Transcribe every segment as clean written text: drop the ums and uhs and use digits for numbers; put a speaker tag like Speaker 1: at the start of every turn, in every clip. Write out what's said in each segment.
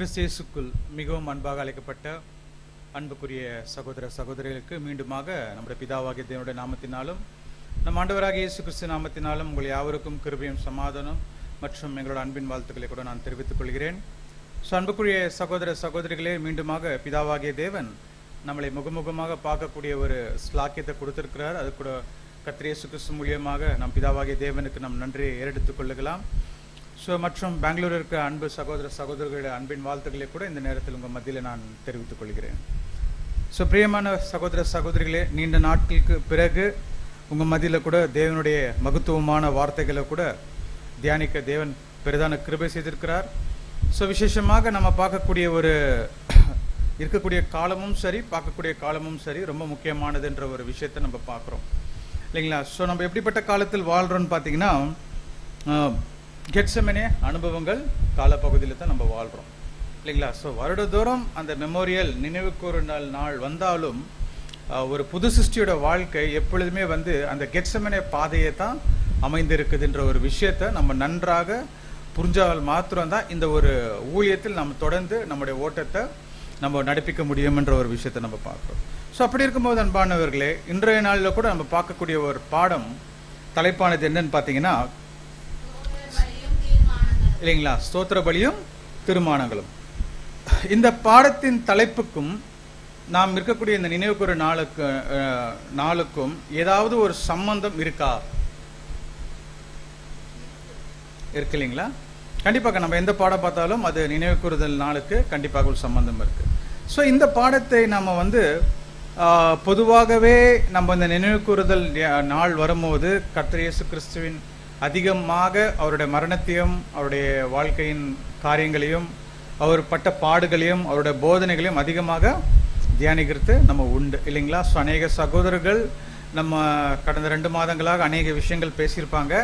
Speaker 1: கிறிஸ்து இயேசுக்குள் மிகவும் அன்பாக அழைக்கப்பட்ட அன்புக்குரிய சகோதர சகோதரிகளுக்கு மீண்டுமாக நம்முடைய பிதாவாகிய தேவனுடைய நாமத்தினாலும் நம் ஆண்டவராகிய இயேசு கிறிஸ்து நாமத்தினாலும் உங்கள் யாவருக்கும் கிருபையும் சமாதானம் மற்றும் எங்களோட அன்பின் வாழ்த்துக்களை கூட நான் தெரிவித்துக் கொள்கிறேன். அன்புக்குரிய சகோதர சகோதரிகளே, மீண்டுமாக பிதாவாகிய தேவன் நம்மளை முகமுகமாக பார்க்கக்கூடிய ஒரு ஸ்லாக்கியத்தை கொடுத்திருக்கிறார். அது கூட கர்த்தர் இயேசு கிறிஸ்து மூலியமாக நம் பிதாவாகிய தேவனுக்கு நம் நன்றியை ஏறெடுத்துக் கொள்ளுகலாம். மற்றும் பெங்களூர் இருக்க அன்பு சகோதர சகோதரர்களுடைய அன்பின் வாழ்த்துக்களை கூட இந்த நேரத்தில் உங்கள் மத்தியில் நான் தெரிவித்துக் கொள்கிறேன். பிரியமான சகோதர சகோதரிகளே, நீண்ட நாட்களுக்கு பிறகு உங்கள் மத்தியில் கூட தேவனுடைய மகத்துவமான வார்த்தைகளை கூட தியானிக்க தேவன் பெரிதான கிருபை செய்திருக்கிறார். விசேஷமாக நம்ம பார்க்கக்கூடிய ஒரு இருக்கக்கூடிய காலமும் சரி, பார்க்கக்கூடிய காலமும் சரி, ரொம்ப முக்கியமானதுன்ற ஒரு விஷயத்தை நம்ம பார்க்குறோம் இல்லைங்களா. நம்ம எப்படிப்பட்ட காலத்தில் வாழ்கிறோன்னு பார்த்தீங்கன்னா, கெட்செமனே அனுபவங்கள் காலப்பகுதியில் தான் நம்ம வாழ்கிறோம் இல்லைங்களா. வருடதோறும் அந்த மெமோரியல் நினைவுக்கூறு நாள் வந்தாலும் ஒரு புது சிருஷ்டியோட வாழ்க்கை எப்பொழுதுமே அந்த கெட்செமனே பாதையை தான் அமைந்திருக்குதுன்ற ஒரு விஷயத்தை நம்ம நன்றாக புரிஞ்சால் மாத்திரம்தான் இந்த ஒரு ஊழியத்தில் நம்ம தொடர்ந்து நம்முடைய ஓட்டத்தை நம்ம நடப்பிக்க முடியும்ன்ற ஒரு விஷயத்தை நம்ம பார்க்குறோம். அப்படி இருக்கும்போது அன்பானவர்களே, இன்றைய நாளில் கூட நம்ம பார்க்கக்கூடிய ஒரு பாடம் தலைப்பானது என்னன்னு பார்த்தீங்கன்னா இல்லைங்களா, ஸ்தோத்திர பலியும் தீர்மானங்களும். இந்த பாடத்தின் தலைப்புக்கும் நாம் இருக்கக்கூடிய இந்த நினைவுக்கூறு நாளுக்கும் ஏதாவது ஒரு சம்பந்தம் இருக்கா? இருக்கு இல்லைங்களா. கண்டிப்பாக நம்ம எந்த பாடம் பார்த்தாலும் அது நினைவுக்கூறுதல் நாளுக்கு கண்டிப்பாக ஒரு சம்பந்தம் இருக்கு. இந்த பாடத்தை நம்ம பொதுவாகவே நம்ம இந்த நினைவுக்கூறுதல் நாள் வரும்போது கர்த்தர் இயேசு கிறிஸ்துவின் அதிகமாக அவருடைய மரணத்தையும் அவருடைய வாழ்க்கையின் காரியங்களையும் அவர் பட்ட பாடுகளையும் அவருடைய போதனைகளையும் அதிகமாக தியானிக்கிறது நம்ம உண்டு இல்லைங்களா. அநேக சகோதரர்கள் நம்ம கடந்த 2 மாதங்களாக அநேக விஷயங்கள் பேசியிருப்பாங்க.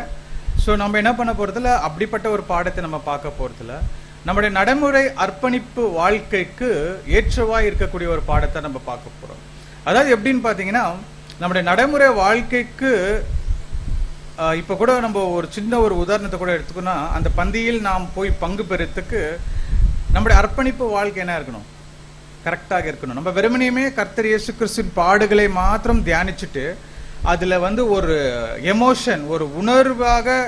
Speaker 1: நம்ம என்ன பண்ண போறதில்ல, அப்படிப்பட்ட ஒரு பாடத்தை நம்ம பார்க்க போறதில்ல. நம்முடைய நடைமுறை அர்ப்பணிப்பு வாழ்க்கைக்கு ஏற்றவா இருக்கக்கூடிய ஒரு பாடத்தை நம்ம பார்க்க போறோம். அதாவது எப்படின்னு பார்த்தீங்கன்னா, நம்முடைய நடைமுறை வாழ்க்கைக்கு இப்போ கூட நம்ம ஒரு சின்ன ஒரு உதாரணத்தை கூட எடுத்துக்கோன்னா, அந்த பந்தியில் நாம் போய் பங்கு பெறத்துக்கு நம்முடைய அர்ப்பணிப்பு வாழ்க்கை என்ன இருக்கணும், கரெக்டாக இருக்கணும். நம்ம வெறுமனையுமே கர்த்தர் இயேசு கிறிஸ்துவின் பாடுகளை மாத்திரம் தியானிச்சுட்டு அதில் ஒரு எமோஷன், ஒரு உணர்வாக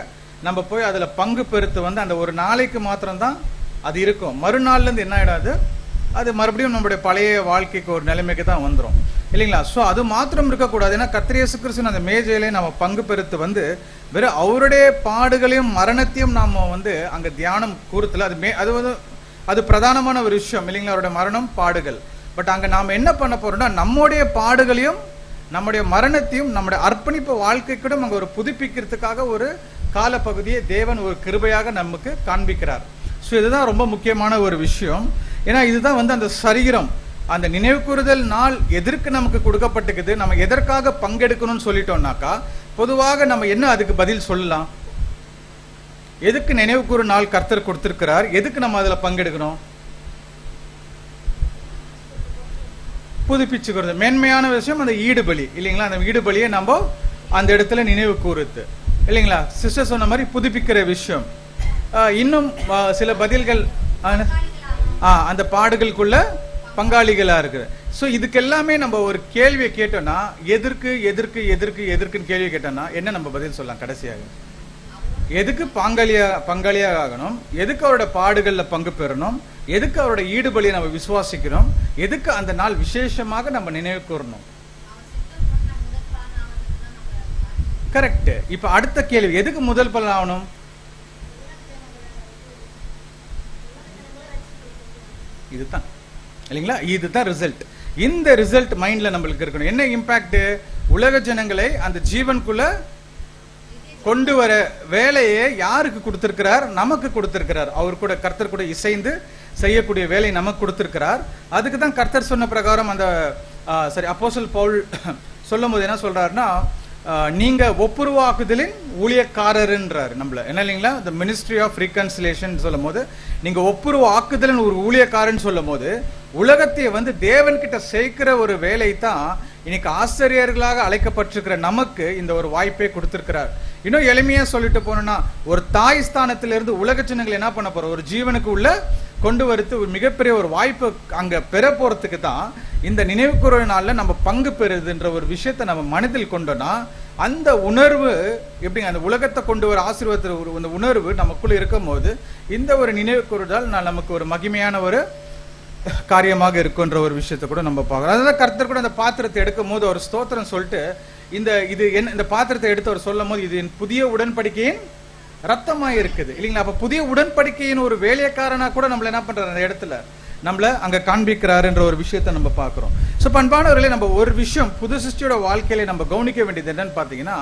Speaker 1: நம்ம போய் அதில் பங்கு பெறுத்து அந்த ஒரு நாளைக்கு மாத்திரம்தான் அது இருக்கும். மறுநாள்லேருந்து என்ன ஆகிடாது, அது மறுபடியும் நம்முடைய பழைய வாழ்க்கைக்கு ஒரு நிலைமைக்கு தான் வந்துடும் இல்லைங்களா. அது மாத்திரம் இருக்கக்கூடாது. ஏன்னா கர்த்தர் இயேசு கிறிஸ்துவின் அந்த மேஜையிலே நம்ம பங்கு பெறுத்து வெறும் அவருடைய பாடுகளையும் மரணத்தையும் நாம் அங்கே தியானம் கூறுத்துல அது பிரதானமான ஒரு விஷயம் இல்லைங்களா, அவருடைய மரணம் பாடுகள். பட் அங்கே நாம் என்ன பண்ண போறோம்னா, நம்முடைய பாடுகளையும் நம்முடைய மரணத்தையும் நம்முடைய அர்ப்பணிப்பு வாழ்க்கை கூட அங்கே ஒரு புதுப்பிக்கிறதுக்காக ஒரு காலப்பகுதியை தேவன் ஒரு கிருபையாக நமக்கு காண்பிக்கிறார். இதுதான் ரொம்ப முக்கியமான ஒரு விஷயம். ஏன்னா இதுதான் அந்த சரீரம், அந்த நினைவுகூறுதல் நாள் எதற்கு நமக்கு கொடுக்கப்பட்டிருக்குது, நம்ம எதற்காக பங்கெடுக்கணும்னு சொல்லிட்டோம்னாக்கா பொதுவாக நம்ம என்ன அதுக்கு பதில் சொல்லலாம்? எதுக்கு நினைவுகூறு நாள் கர்த்தர் கொடுத்திருக்கிறார், எதுக்கு நம்ம அதில் பங்கெடுக்கணும்? புதுப்பிச்சுக்கிறது மேன்மையான விஷயம், அந்த ஈடுபலி இல்லைங்களா. அந்த ஈடுபலியை நம்ம அந்த இடத்துல நினைவு கூறுது இல்லைங்களா. சிஸ்டர் சொன்ன மாதிரி புதுப்பிக்கிற விஷயம். இன்னும் சில பதில்கள் அந்த பாடுகளுக்குள்ள பங்காளிகளா இருக்குது. இதுக்கு எல்லாமே நம்ம ஒரு கேள்வியை கேட்டோம்னா, எதற்கு எதற்கு எதற்கு எதற்குன்னு கேள்வி கேட்டோம்னா என்ன நம்ம பதில் சொல்லலாம்? கடைசியாக எதுக்கு பங்காளியாக ஆகணும், எதுக்கு அவரோட பாடுகளில் பங்கு பெறணும், எதுக்கு அவரோட ஈடுபலியை நம்ம விசுவாசிக்கிறோம், எதுக்கு அந்த நாள் விசேஷமாக நம்ம நினைவு கூறணும். கரெக்ட். இப்ப அடுத்த கேள்வி, எதுக்கு முதல் பலன் ஆகணும்? இதுதான் இல்லைங்களா, இதுதான் ரிசல்ட். இந்த ரிசல்ட் மைண்ட்ல நம்மளுக்கு இருக்கணும். என்ன இம்பாக்ட்? உலக ஜனங்களை அந்த ஜீவனுக்குள்ள கொண்டு வர வேலையை யாருக்கு கொடுத்திருக்கிறார்? நமக்கு கொடுத்திருக்கிறார். அவர் கூட கர்த்தர் கூட இசைந்து செய்யக்கூடிய வேலை நமக்கு கொடுத்திருக்கிறார். அதுக்கு தான் கர்த்தர் சொன்ன பிரகாரம் அந்த அப்போஸ்தலன் பவுல் சொல்லும் போது என்ன சொல்றாருன்னா, நீங்க ஒப்புருவாக்குதலின் ஊழியக்காரர்ன்றார் நம்மள என்ன இல்லைங்களா. இந்த மினிஸ்ட்ரி ஆஃப் ரீகன்சிலேஷன் சொல்லும் போது நீங்க ஒப்புருவாக்குதலின் ஒரு ஊழியக்காரன் சொல்லும் போது உலகத்தை தேவன் கிட்ட சேர்க்கிற ஒரு வேலை தான் இன்னைக்கு ஆசிரியர்களாக அழைக்கப்பட்டிருக்கிற நமக்கு இந்த ஒரு வாய்ப்பை கொடுத்திருக்கிறார். இன்னும் எளிமையா சொல்லிட்டு போனோம்னா, ஒரு தாய் ஸ்தானத்திலிருந்து உலக ஜனங்களை என்ன பண்ண போறோம், ஒரு ஜீவனுக்கு உள்ள கொண்டு வரது ஒரு மிகப்பெரிய ஒரு வாய்ப்பு அங்க பெற போறதுக்கு தான் இந்த நினைவுக்கூற நாள்ல நம்ம பங்கு பெறுதுன்ற ஒரு விஷயத்தை நம்ம மனதில் கொண்டோம்னா, அந்த உணர்வு எப்படிங்க அந்த உலகத்தை கொண்டு வர ஆசீர்வாதத்தில் அந்த உணர்வு நமக்குள்ள இருக்கும் போது இந்த ஒரு நினைவு கூறுதல் நமக்கு ஒரு மகிமையான ஒரு காரியமாக இருக்குன்ற ஒரு விஷயத்தை கூட நம்ம பார்க்கலாம். அதாவது கர்த்தர் கூட அந்த பாத்திரத்தை எடுக்கும் போது ஒரு ஸ்தோத்திரம் சொல்லிட்டு இந்த பாத்திரத்தை எடுத்து அவர் சொல்லும் போது இது என் புதிய உடன்படிக்கையின் ரத்தமா இருக்குது இல்லைங்களா. அப்ப புதிய உடன்படிக்கையின் ஒரு வேலைக்காரனா கூட நம்மள என்ன பண்றாரு, அந்த இடத்துல நம்மள அங்க காண்பிக்கிறாருன்ற ஒரு விஷயத்தை நம்ம பார்க்கிறோம். ஸோ பண்பானவர்களே, நம்ம ஒரு விஷயம் புது சிருஷ்டியோட வாழ்க்கையில நம்ம கவனிக்க வேண்டியது என்னன்னு பாத்தீங்கன்னா,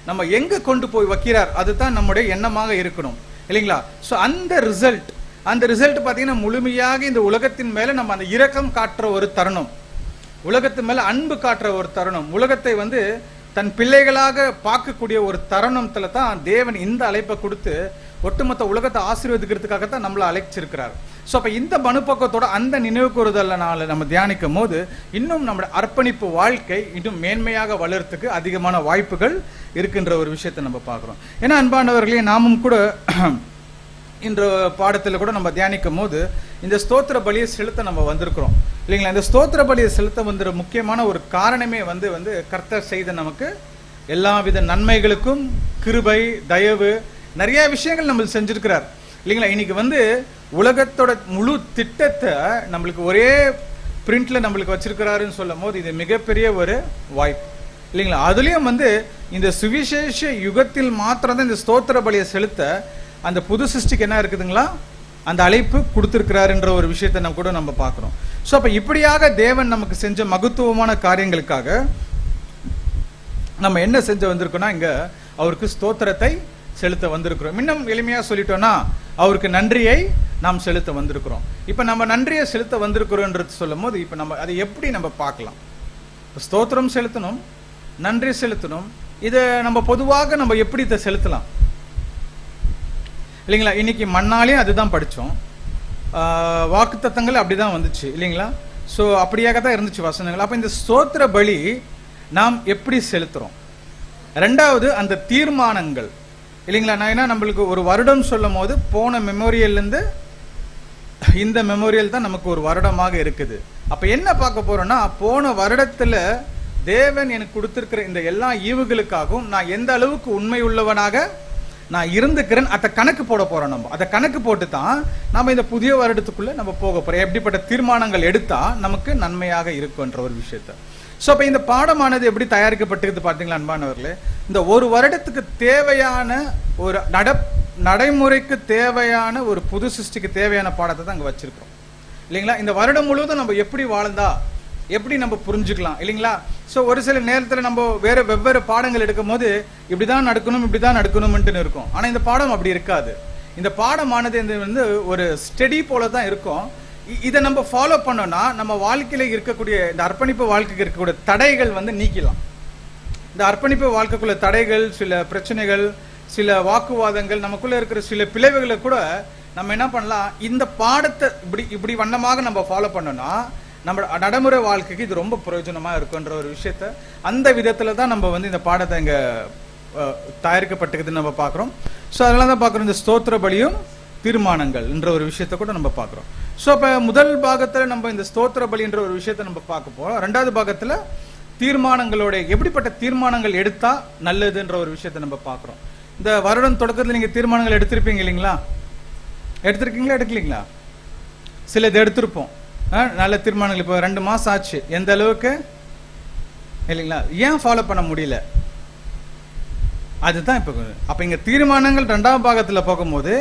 Speaker 1: நம்ம எங்க கொண்டு போய் வைக்கிறார் அதுதான் நம்முடைய எண்ணமாக இருக்கணும் இல்லைங்களா. ஸோ அந்த ரிசல்ட் பாத்தீங்கன்னா முழுமையாக இந்த உலகத்தின் மேல நம்ம அந்த இரக்கம் காட்டுற ஒரு தருணம், உலகத்து மேல அன்பு காட்டுற ஒரு தருணம், உலகத்தை தன் பிள்ளைகளாக பார்க்கக்கூடிய ஒரு தருணத்துல தான் தேவன் இந்த அழைப்பை கொடுத்து ஒட்டுமொத்த உலகத்தை ஆசீர்வதிக்கிறதுக்காகத்தான் நம்மளை அழைச்சிருக்கிறார். ஸோ அப்ப இந்த மனுப்பக்கத்தோட அந்த நினைவு கூறுதல்னால நம்ம தியானிக்கும் போது இன்னும் நம்முடைய அர்ப்பணிப்பு வாழ்க்கை இன்னும் மேன்மையாக வளர்றதுக்கு அதிகமான வாய்ப்புகள் இருக்குன்ற ஒரு விஷயத்தை நம்ம பார்க்கிறோம். ஏன்னா அன்பானவர்களே, நாமும் கூட இன்ற பாடத்தில் கூட நம்ம தியானிக்கும் போது இந்த ஸ்தோத்திர பலியை செலுத்த நம்ம வந்திருக்கிறோம் இல்லைங்களா. இந்த ஸ்தோத்திர பலியை செலுத்த வந்துற முக்கியமான ஒரு காரணமே கர்த்தர் செய்த நமக்கு எல்லாவித நன்மைகளுக்கும் கிருபை தயவு நிறைய விஷயங்கள் நம்ம செஞ்சிருக்கிறார் இல்லைங்களா. இன்னைக்கு உலகத்தோட முழு திட்டத்தை நம்மளுக்கு ஒரே பிரிண்ட்ல நம்மளுக்கு வச்சிருக்கிறாருன்னு சொல்லும் போது இது மிகப்பெரிய ஒரு வாய்ப்பு இல்லைங்களா. அதுலயும் இந்த சுவிசேஷ யுகத்தில் மாத்திரம் தான் இந்த ஸ்தோத்திர பலியை செலுத்த அந்த புது சிருஷ்டிக்கு என்ன இருக்குதுங்களா, அந்த அழைப்பு கொடுத்திருக்கிறாருன்ற ஒரு விஷயத்தை நம்ம பார்க்கிறோம். ஸோ அப்ப இப்படியாக தேவன் நமக்கு செஞ்ச மகத்துவமான காரியங்களுக்காக நம்ம என்ன செஞ்சு வந்திருக்கோம்னா, இங்க அவருக்கு ஸ்தோத்திரத்தை செலுத்த வந்திருக்கிறோம். இன்னும் எளிமையா சொல்லிட்டோம்னா, அவருக்கு நன்றியை நாம் செலுத்த வந்திருக்கிறோம். இப்ப நம்ம நன்றியை செலுத்த வந்திருக்கிறோம்ன்றது சொல்லும் போது இப்ப நம்ம அதை எப்படி நம்ம பார்க்கலாம். ஸ்தோத்திரம் செலுத்தணும், நன்றி செலுத்தணும். இதை நம்ம பொதுவாக நம்ம எப்படி இதை செலுத்தலாம் இல்லைங்களா. இன்னைக்கு மண்ணாலையும் அதுதான் படித்தோம், வாக்கு தத்தங்கள் அப்படிதான் வந்துச்சு இல்லைங்களா. ஸோ அப்படியாக தான் இருந்துச்சு வசனங்கள். அப்போ இந்த ஸ்தோத்திர பலி நாம் எப்படி செலுத்துறோம். ரெண்டாவது அந்த தீர்மானங்கள் இல்லைங்களா. நான் ஏன்னா நம்மளுக்கு ஒரு வருடம் சொல்லும் போது போன மெமோரியல்லேருந்து இந்த மெமோரியல் தான் நமக்கு ஒரு வருடமாக இருக்குது. அப்போ என்ன பார்க்க போறோம்னா, போன வருடத்தில் தேவன் எனக்கு கொடுத்திருக்கிற இந்த எல்லா ஈவுகளுக்காகவும் நான் எந்த அளவுக்கு உண்மை உள்ளவனாக நான் இருந்துக்கிறேன் அதை கணக்கு போட போறோம். நம்ம அதை கணக்கு போட்டு தான் நம்ம இந்த புதிய வருடத்துக்குள்ள நம்ம போக போறோம். எப்படிப்பட்ட தீர்மானங்கள் எடுத்தா நமக்கு நன்மையாக இருக்குன்ற ஒரு விஷயத்த. ஸோ அப்போ இந்த பாடமானது எப்படி தயாரிக்கப்பட்டிருக்கு பார்த்தீங்களா அன்பானவர்களே. இந்த ஒரு வருடத்துக்கு தேவையான ஒரு நடைமுறைக்கு தேவையான ஒரு புது சிருஷ்டிக்கு தேவையான பாடத்தை தான் அங்கே வச்சிருக்கிறோம் இல்லைங்களா. இந்த வருடம் முழுவதும் நம்ம எப்படி வாழ்ந்தா எப்படி நம்ம புரிஞ்சுக்கலாம் இல்லைங்களா. ஸோ ஒரு சில நேரத்தில் நம்ம வெவ்வேறு பாடங்கள் எடுக்கும் போது இப்படிதான் நடக்கணும்னு இருக்கும். ஆனால் இந்த பாடம் அப்படி இருக்காது. இந்த பாடமானது ஒரு ஸ்டடி போல தான் இருக்கும். இதை நம்ம ஃபாலோ பண்ணோம்னா நம்ம வாழ்க்கையில இருக்கக்கூடிய இந்த அர்ப்பணிப்பு வாழ்க்கைக்கு இருக்கக்கூடிய தடைகள் நீக்கலாம். இந்த அர்ப்பணிப்பு வாழ்க்கைக்குள்ள தடைகள், சில பிரச்சனைகள், சில வாக்குவாதங்கள், நமக்குள்ள இருக்கிற சில பிளவுகளை கூட நம்ம என்ன பண்ணலாம், இந்த பாடத்தை இப்படி வண்ணமாக நம்ம ஃபாலோ பண்ணோம்னா நம்ம நடைமுறை வாழ்க்கைக்கு இது ரொம்ப பிரயோஜனமா இருக்குன்ற ஒரு விஷயத்த அந்த விதத்துல தான் நம்ம இந்த பாடத்தை இங்க தயாரிக்கப்பட்டிருக்குதுன்னு நம்ம பார்க்கிறோம். ஸோ அதெல்லாம் தான் பார்க்குறோம். இந்த ஸ்தோத்திர பலியும் தீர்மானங்கள் என்ற ஒரு விஷயத்த கூட நம்ம பார்க்குறோம். ஸோ அப்போ முதல் பாகத்தில் நம்ம இந்த ஸ்தோத்திர பலின்ற ஒரு விஷயத்த நம்ம பார்க்க போறோம். ரெண்டாவது பாகத்தில் தீர்மானங்களோட எப்படிப்பட்ட தீர்மானங்கள் எடுத்தா நல்லதுன்ற ஒரு விஷயத்த நம்ம பார்க்குறோம். இந்த வருடம் தொடக்கத்தில் நீங்க தீர்மானங்கள் எடுத்திருப்பீங்க இல்லைங்களா. எடுத்திருக்கீங்களா எடுக்கலீங்களா. சில இது எடுத்திருப்போம், நல்ல தீர்மானங்கள். இப்போ 2 மாசம் ஆச்சு, எந்த அளவுக்கு இல்லைங்களா, ஏன் ஃபாலோ பண்ண முடியல அதுதான் இப்போ. அப்ப இங்க தீர்மானங்கள் 2ஆம் பாகத்தில் போகும்போது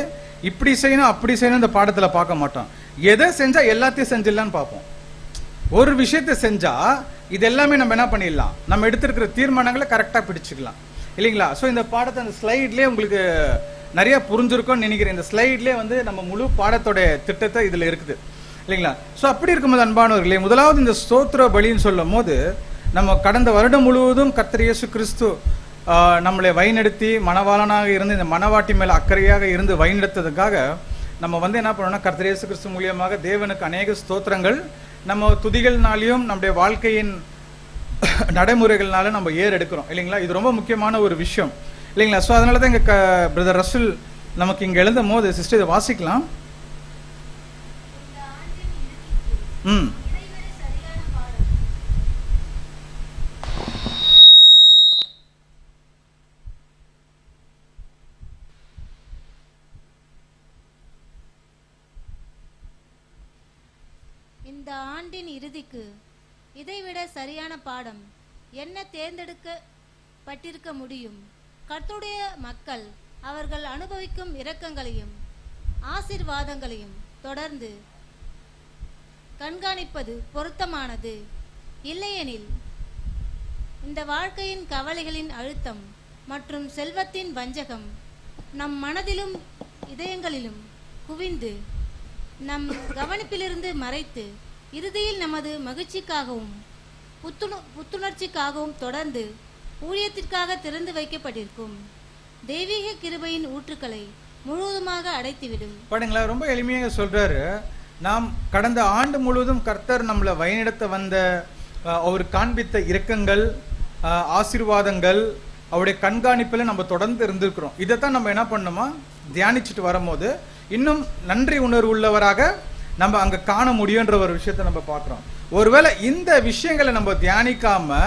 Speaker 1: இப்படி செய்யணும் அப்படி செய்யணும் இந்த பாடத்தில் பார்க்க மாட்டோம். எதை செஞ்சா எல்லாத்தையும் செஞ்சிடலான்னு பார்ப்போம். ஒரு விஷயத்தை செஞ்சா இது எல்லாமே நம்ம என்ன பண்ணிடலாம், நம்ம எடுத்திருக்கிற தீர்மானங்களை கரெக்டாக பிடிச்சிக்கலாம் இல்லைங்களா. ஸோ இந்த பாடத்தை அந்த ஸ்லைட்லேயே உங்களுக்கு நிறைய புரிஞ்சிருக்கும்னு நினைக்கிறேன். இந்த ஸ்லைட்லேயே நம்ம முழு பாடத்தோட திட்டத்தை இதில் இருக்குது இல்லைங்களா. ஸோ அப்படி இருக்கும்போது அன்பானவர்களே, முதலாவது இந்த ஸ்தோத்திர பலின்னு சொல்லும் போது நம்ம கடந்த வருடம் முழுவதும் கர்த்தர் இயேசு கிறிஸ்து நம்மளை வழிநடத்தி மணவாளனாக இருந்து இந்த மணவாட்டி மேலே அக்கறையாக இருந்து வழிநடத்ததுக்காக நம்ம என்ன பண்ணோம்னா, கர்த்தர் இயேசு கிறிஸ்து மூலியமாக தேவனுக்கு அநேக ஸ்தோத்திரங்கள் நம்ம துதிகள்னாலையும் நம்முடைய வாழ்க்கையின் நடைமுறைகள்னால நம்ம எடுக்கிறோம் இல்லைங்களா. இது ரொம்ப முக்கியமான ஒரு விஷயம் இல்லைங்களா. ஸோ அதனால தான் இங்கே பிரதர் ரசூல் நமக்கு இங்கே எழுதும் போது சிஸ்டர் இதை வாசிக்கலாம்.
Speaker 2: இந்த ஆண்டின் இறுதிக்கு இதைவிட சரியான பாடம் என்ன தேர்ந்தெடுக்கப்பட்டிருக்க முடியும்? கர்த்தருடைய மக்கள் அவர்கள் அனுபவிக்கும் இரக்கங்களையும் ஆசீர்வாதங்களையும் தொடர்ந்து கண்காணிப்பது பொருத்தமானது. இல்லையெனில் இந்த வாழ்க்கையின் கவலைகளின் அழுத்தம் மற்றும் செல்வத்தின் வஞ்சகம் நம் மனதிலும் இதயங்களிலும் குவிந்து நம் கவனிப்பிலிருந்து மறைத்து இறுதியில் நமது மகிழ்ச்சிக்காகவும் புத்துணர்ச்சிக்காகவும் தொடர்ந்து ஊழியத்திற்காக திறந்து வைக்கப்பட்டிருக்கும் தெய்வீக கிருபையின் ஊற்றுக்களை முழுவதுமாக அடைத்துவிடும்.
Speaker 1: பாருங்களா, ரொம்ப எளிமையாக சொல்றாரு. நாம் கடந்த ஆண்டு முழுவதும் கர்த்தர் நம்மளை வழிநடத்த வந்த அவர் காண்பித்த இரக்கங்கள், ஆசீர்வாதங்கள், அவருடைய கண்காணிப்பில் நம்ம தொடர்ந்து இருந்திருக்கிறோம். இதைத்தான் நம்ம என்ன பண்ணணுமா தியானிச்சுட்டு வரும்போது இன்னும் நன்றி உணர்வு உள்ளவராக நம்ம அங்கே காண முடியுன்ற ஒரு விஷயத்தை நம்ம பார்க்குறோம். ஒருவேளை இந்த விஷயங்களை நம்ம தியானிக்காம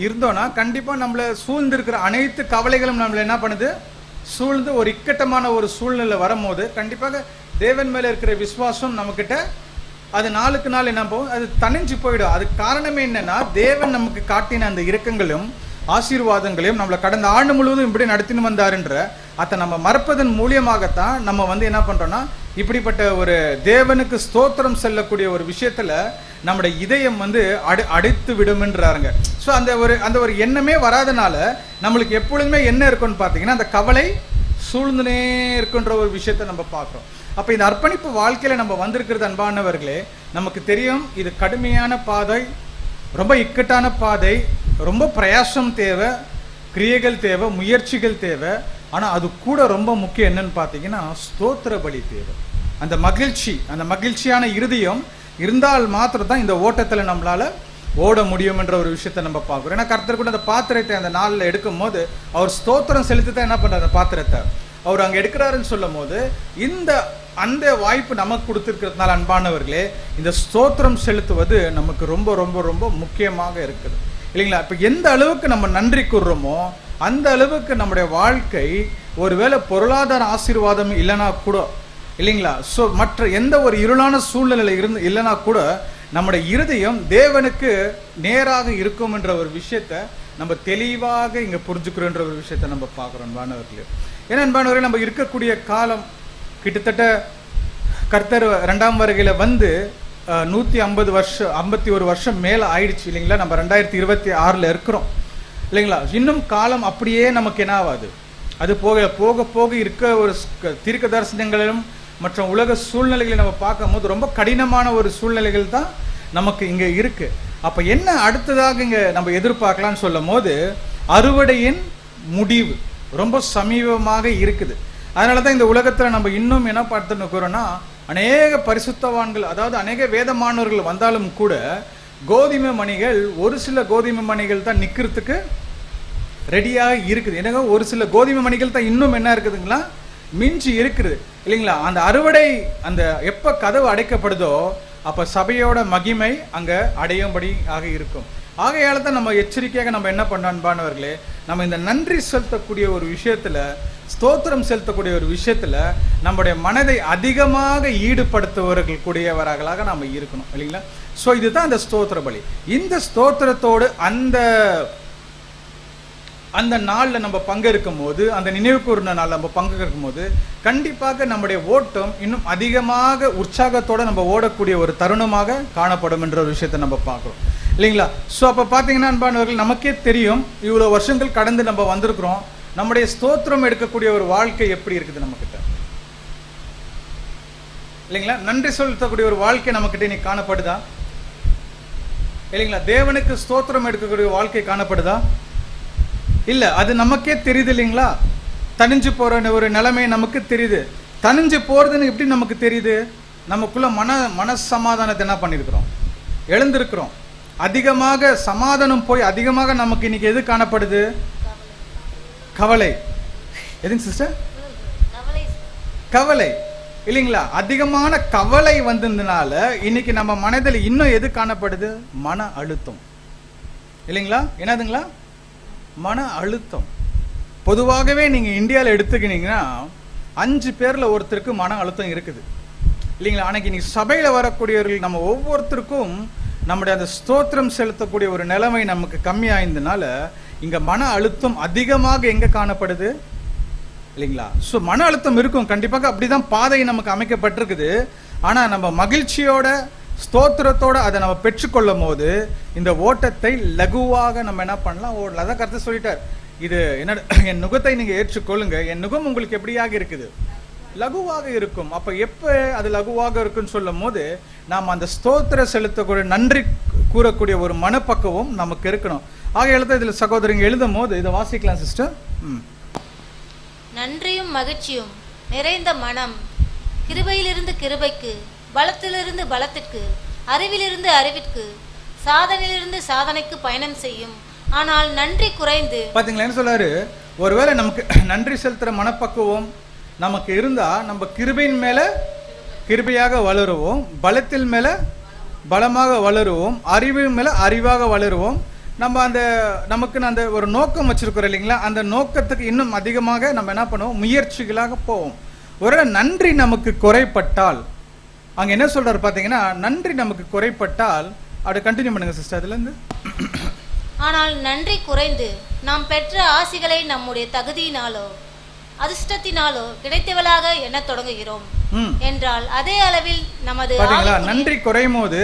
Speaker 1: இருந்தோம்னா கண்டிப்பாக நம்மளை சூழ்ந்திருக்கிற அனைத்து கவலைகளும் நம்மளை என்ன பண்ணுது, சூழ்ந்து ஒரு இக்கட்டமான ஒரு சூழ்நிலை வரும்போது கண்டிப்பாக தேவன் மேலே இருக்கிற விசுவாசம் நம்மக்கிட்ட அது நாளுக்கு நாள் என்ன போகும், அது தணிஞ்சு போயிடும். அதுக்கு காரணமே என்னன்னா, தேவன் நமக்கு காட்டின அந்த இரக்கங்களும் ஆசீர்வாதங்களையும் நம்மளை கடந்த ஆண்டு முழுவதும் இப்படி நடத்தின்னு வந்தாருன்ற அதை நம்ம மறப்பதன் மூலியமாகத்தான் நம்ம என்ன பண்றோம்னா, இப்படிப்பட்ட ஒரு தேவனுக்கு ஸ்தோத்திரம் செல்லக்கூடிய ஒரு விஷயத்துல நம்முடைய இதயம் அடித்து விடும்ன்றாருங்க. ஸோ அந்த ஒரு எண்ணமே வராதனால நம்மளுக்கு எப்பொழுதுமே என்ன இருக்குன்னு பார்த்தீங்கன்னா, அந்த கவலை சூழ்ந்துனே இருக்குன்ற ஒரு விஷயத்த நம்ம பார்க்குறோம். அப்போ இந்த அர்ப்பணிப்பு வாழ்க்கையில நம்ம வந்திருக்கிறது அன்பானவர்களே, நமக்கு தெரியும் இது கடுமையான பாதை, ரொம்ப இக்கட்டான பாதை, ரொம்ப பிரயாசம் தேவை, கிரியைகள் தேவை, முயற்சிகள் தேவை. ஆனால் அது கூட ரொம்ப முக்கியம் என்னன்னு பார்த்தீங்கன்னா ஸ்தோத்திர பலி தேவை. அந்த மகிழ்ச்சியான இருதயம் இருந்தால் மாத்திரம் தான் இந்த ஓட்டத்தில் நம்மளால ஓட முடியும் என்ற ஒரு விஷயத்தை நம்ம பார்க்குறோம். ஏன்னா கர்த்தர் கூட அந்த பாத்திரத்தை அந்த நாளில் எடுக்கும் போது அவர் ஸ்தோத்திரம் செலுத்தி தான் என்ன பண்ணுறாரு, அந்த பாத்திரத்தை அவர் அங்கே எடுக்கிறாருன்னு சொல்லும் போது அந்த வாய்ப்பு நமக்கு கொடுத்துருக்கிறதுனால அன்பானவர்களே, இந்த ஸ்தோத்திரம் செலுத்துவது நமக்கு ரொம்ப ரொம்ப ரொம்ப முக்கியமாக இருக்குது இல்லைங்களா. இப்போ எந்த அளவுக்கு நம்ம நன்றி கூறுறோமோ அந்த அளவுக்கு நம்முடைய வாழ்க்கை ஒருவேளை பொருளாதார ஆசீர்வாதம் இல்லைனா கூட இல்லைங்களா, ஸோ மற்ற எந்த ஒரு இருளான சூழ்நிலையில் இல்லைனா கூட நம்முடைய இருதயம் தேவனுக்கு நேராக இருக்கும் என்ற ஒரு விஷயத்தை நம்ம தெளிவாக இங்கே புரிஞ்சுக்கிறோன்ற ஒரு விஷயத்தை நம்ம பார்க்குறோம் அன்பானவர்களே. ஏன்னா அன்பானவர்களே, நம்ம இருக்கக்கூடிய காலம் கிட்டத்தட்ட கர்த்தர் 2ஆம் வருகையில் 150 வருஷம் 51 வருஷம் மேலே ஆயிடுச்சு இல்லைங்களா. நம்ம 2026 இருக்கிறோம் இல்லைங்களா. இன்னும் காலம் அப்படியே நமக்கு என்ன ஆகாது, அது போக போக இருக்க ஒரு தீர்க்க தரிசனங்களிலும் மற்ற உலக சூழ்நிலைகளை நம்ம பார்க்கும்போது ரொம்ப கடினமான ஒரு சூழ்நிலைகள் தான் நமக்கு இங்கே இருக்கு. அப்போ என்ன அடுத்ததாக இங்கே நம்ம எதிர்பார்க்கலாம்னு சொல்லும் போது அறுவடையின் முடிவு ரொம்ப சமீபமாக இருக்குது. அதனால தான் இந்த உலகத்தில் நம்ம இன்னும் என்ன பார்த்துன்னு இருக்கிறோன்னா, அநேக பரிசுத்தவான்கள், அதாவது அநேக வேதமானவர்கள் வந்தாலும் கூட கோதுமை மணிகள், ஒரு சில கோதுமை மணிகள் தான் நிற்கிறதுக்கு ரெடியாக இருக்குது. ஏன்னா ஒரு சில கோதுமை மணிகள் தான் இன்னும் என்ன இருக்குதுங்களா, மிஞ்சி இருக்குது இல்லைங்களா. அந்த அறுவடை அந்த எப்போ கதவு அடைக்கப்படுதோ அப்போ சபையோட மகிமை அங்கே அடையும்படி ஆக இருக்கும். ஆகையால தான் நம்ம எச்சரிக்கையாக நம்ம என்ன பண்ணோம் அன்பானவர்களே, நம்ம இந்த நன்றி செலுத்தக்கூடிய ஒரு விஷயத்தில், ஸ்தோத்திரம் செலுத்தக்கூடிய ஒரு விஷயத்தில் நம்முடைய மனதை அதிகமாக ஈடுபடுத்துவர்கள் கூடியவர்களாக நம்ம இருக்கணும் இல்லைங்களா. ஸோ இதுதான் அந்த ஸ்தோத்திர பலி. இந்த ஸ்தோத்திரத்தோடு அந்த நாளில் நம்ம பங்கெடுக்கும் போது, அந்த நினைவு கூர்ந்த நாள் நம்ம பங்கெடுக்கும் போது கண்டிப்பாக நம்முடைய ஓட்டம் இன்னும் அதிகமாக உற்சாகத்தோடு நம்ம ஓடக்கூடிய ஒரு தருணமாக காணப்படும் என்ற ஒரு விஷயத்தை நம்ம பார்க்குறோம் இல்லைங்களா. ஸோ அப்போ பார்த்தீங்கன்னா அன்பானவர்கள், நமக்கே தெரியும் இவ்வளோ வருஷங்கள் கடந்து நம்ம வந்திருக்கிறோம். நம்முடைய ஸ்தோத்திரம் எடுக்கக்கூடிய ஒரு வாழ்க்கை எப்படி இருக்குது நம்மக்கிட்ட இல்லைங்களா. நன்றி செலுத்தக்கூடிய ஒரு வாழ்க்கை நம்மக்கிட்ட இன்னைக்கு காணப்படுதா இல்லைங்களா. தேவனுக்கு ஸ்தோத்திரம் எடுக்கக்கூடிய வாழ்க்கை காணப்படுதா இல்லை. அது நமக்கே தெரியுது இல்லைங்களா. தனிஞ்சு போகிற ஒரு நிலைமை நமக்கு தெரியுது. தனிஞ்சு போகிறதுன்னு எப்படி நமக்கு தெரியுது, நமக்குள்ள மனசமாதானத்தை என்ன பண்ணியிருக்கிறோம், எழுந்திருக்கிறோம் அதிகமாக சமாதானம் போய் அதிகமாக நமக்கு இன்னைக்கு எது காணப்படுது? கவலை. எதுங்க சிஸ்டர்? கவலை இல்லைங்களா? அதிகமான கவலை வந்ததுனால இன்னைக்கு நம்ம மனதில் இன்னும் எது காணப்படுது? மன அழுத்தம் இல்லைங்களா? என்னதுங்களா? மன அழுத்தம். பொதுவாகவே நீங்க இந்தியாவில் எடுத்துக்கிட்டீங்கன்னா 5 பேர்ல ஒருத்தருக்கு மன அழுத்தம் இருக்குது இல்லைங்களா? அன்னைக்கு இன்னைக்கு சபையில வரக்கூடியவர்கள் நம்ம ஒவ்வொருத்தருக்கும் நம்முடைய அந்த ஸ்தோத்திரம் செலுத்தக்கூடிய ஒரு நிலைமை நமக்கு கம்மியாயிருந்தனால இங்க மன அழுத்தம் அதிகமாக எங்க காணப்படுது இல்லைங்களா? ஸோ மன அழுத்தம் இருக்கும் கண்டிப்பாக, அப்படிதான் பாதை நமக்கு அமைக்கப்பட்டிருக்குது. ஆனா நம்ம மகிழ்ச்சியோட ஸ்தோத்திரத்தோட அதை நம்ம பெற்றுக்கொள்ளும் போது இந்த ஓட்டத்தை லகுவாக நம்ம என்ன பண்ணலாம் ஓடலாம். அதான் கருத்து சொல்லிட்டார், இது என்ன, என் நுகத்தை நீங்க ஏற்றுக்கொள்ளுங்க, என் நுகம் உங்களுக்கு எப்படியாக இருக்குது? லகுவாக இருக்கும். அப்ப எப்ப அது லகுவாக இருக்குன்னு சொல்லும் போது நாம் அந்த ஸ்தோத்திர செலுத்தக்கூடிய நன்றி கூறக்கூடிய ஒரு மனப்பக்குவம் நமக்கு இருக்கணும். ஆக எழுத இதுல சகோதரிங்க எழுதும் போது இதை வாசிக்கலாம் சிஸ்டர்.
Speaker 2: நன்றியும் மகிழ்ச்சியும் நிறைந்த மனம் கிருபையிலிருந்து கிருபைக்கு, பலத்திலிருந்து பலத்திற்கு, அறிவிலிருந்து அறிவிற்கு, சாதனையிலிருந்து சாதனைக்கு பயணம் செய்யும். ஆனால் நன்றி குறைந்து,
Speaker 1: பாத்தீங்களா என்ன சொல்றாரு? ஒருவேளை நமக்கு நன்றி செலுத்துற மனப்பக்குவம் நமக்கு இருந்தா நம்ம கிருபையின் மேல கிருபையாக வளருவோம், பலத்தில் மேல பலமாக வளருவோம், அறிவின் மேல அறிவாக வளருவோம். நம்ம அந்த நமக்கு அந்த ஒரு நோக்கம் வச்சிருக்கிறோம் இல்லைங்களா? அந்த நோக்கத்துக்கு இன்னும் அதிகமாக நம்ம என்ன பண்ணுவோம்? முயற்சிகளாக போவோம். ஒருவேளை நன்றி நமக்கு குறைப்பட்டால், அங்க என்ன சொல்றாரு பாத்தீங்கன்னா, நன்றி நமக்கு குறைப்பட்டால், அப்படி கண்டினியூ பண்ணுங்க சிஸ்டர் அதுல இருந்து.
Speaker 2: ஆனால் நன்றி குறைந்து நாம் பெற்ற ஆசிகளை நம்முடைய தகுதியினாலோ அதிர்ஷ்டத்தினாலோ கிடைத்தவளாக எண்ண தொடங்குகிறோம் என்றால் அதே அளவில் நமது
Speaker 1: நன்றி குறையும் போது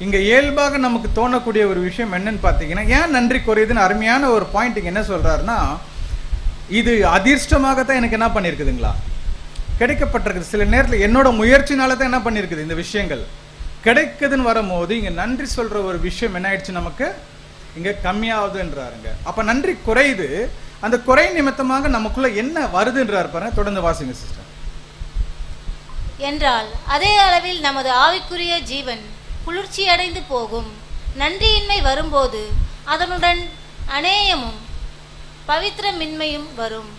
Speaker 1: இங்க இயல்பாக நமக்கு தோணக்கூடிய ஒரு விஷயம் என்னன்னு பாத்தீங்கன்னா, ஏன் நன்றி குறையுதுன்னு அருமையான ஒரு பாயிண்ட் இங்க என்ன சொல்றாருன்னா, இது அதிர்ஷ்டமாகத்தான் எனக்கு என்ன பண்ணிருக்குதுங்களா கிடைக்கப்பட்டிருக்குது. சில நேரத்தில் என்னோட முயற்சினால தான் என்ன பண்ணிருக்குது இந்த விஷயங்கள் கிடைக்குதுன்னு வரும்போது இங்க நன்றி சொல்ற ஒரு விஷயம் என்ன ஆயிடுச்சு நமக்கு இங்க கம்மியாகுதுன்றாருங்க. அப்ப நன்றி குறையுது. அந்த குறை நிமித்தமாக நமக்குள்ள என்ன வருதுன்றாரு பாருங்க. தொடர்ந்து வாசிங்க சிஸ்டர்.
Speaker 2: என்றால் அதே அளவில் நமது ஆவிக்குரிய ஜீவன் குளிர்ச்சி அடைந்து போகும். நன்றியின்மை வரும்போது அதனுடன் அநேயமும் பவித்திரமின்மையும் வரும்.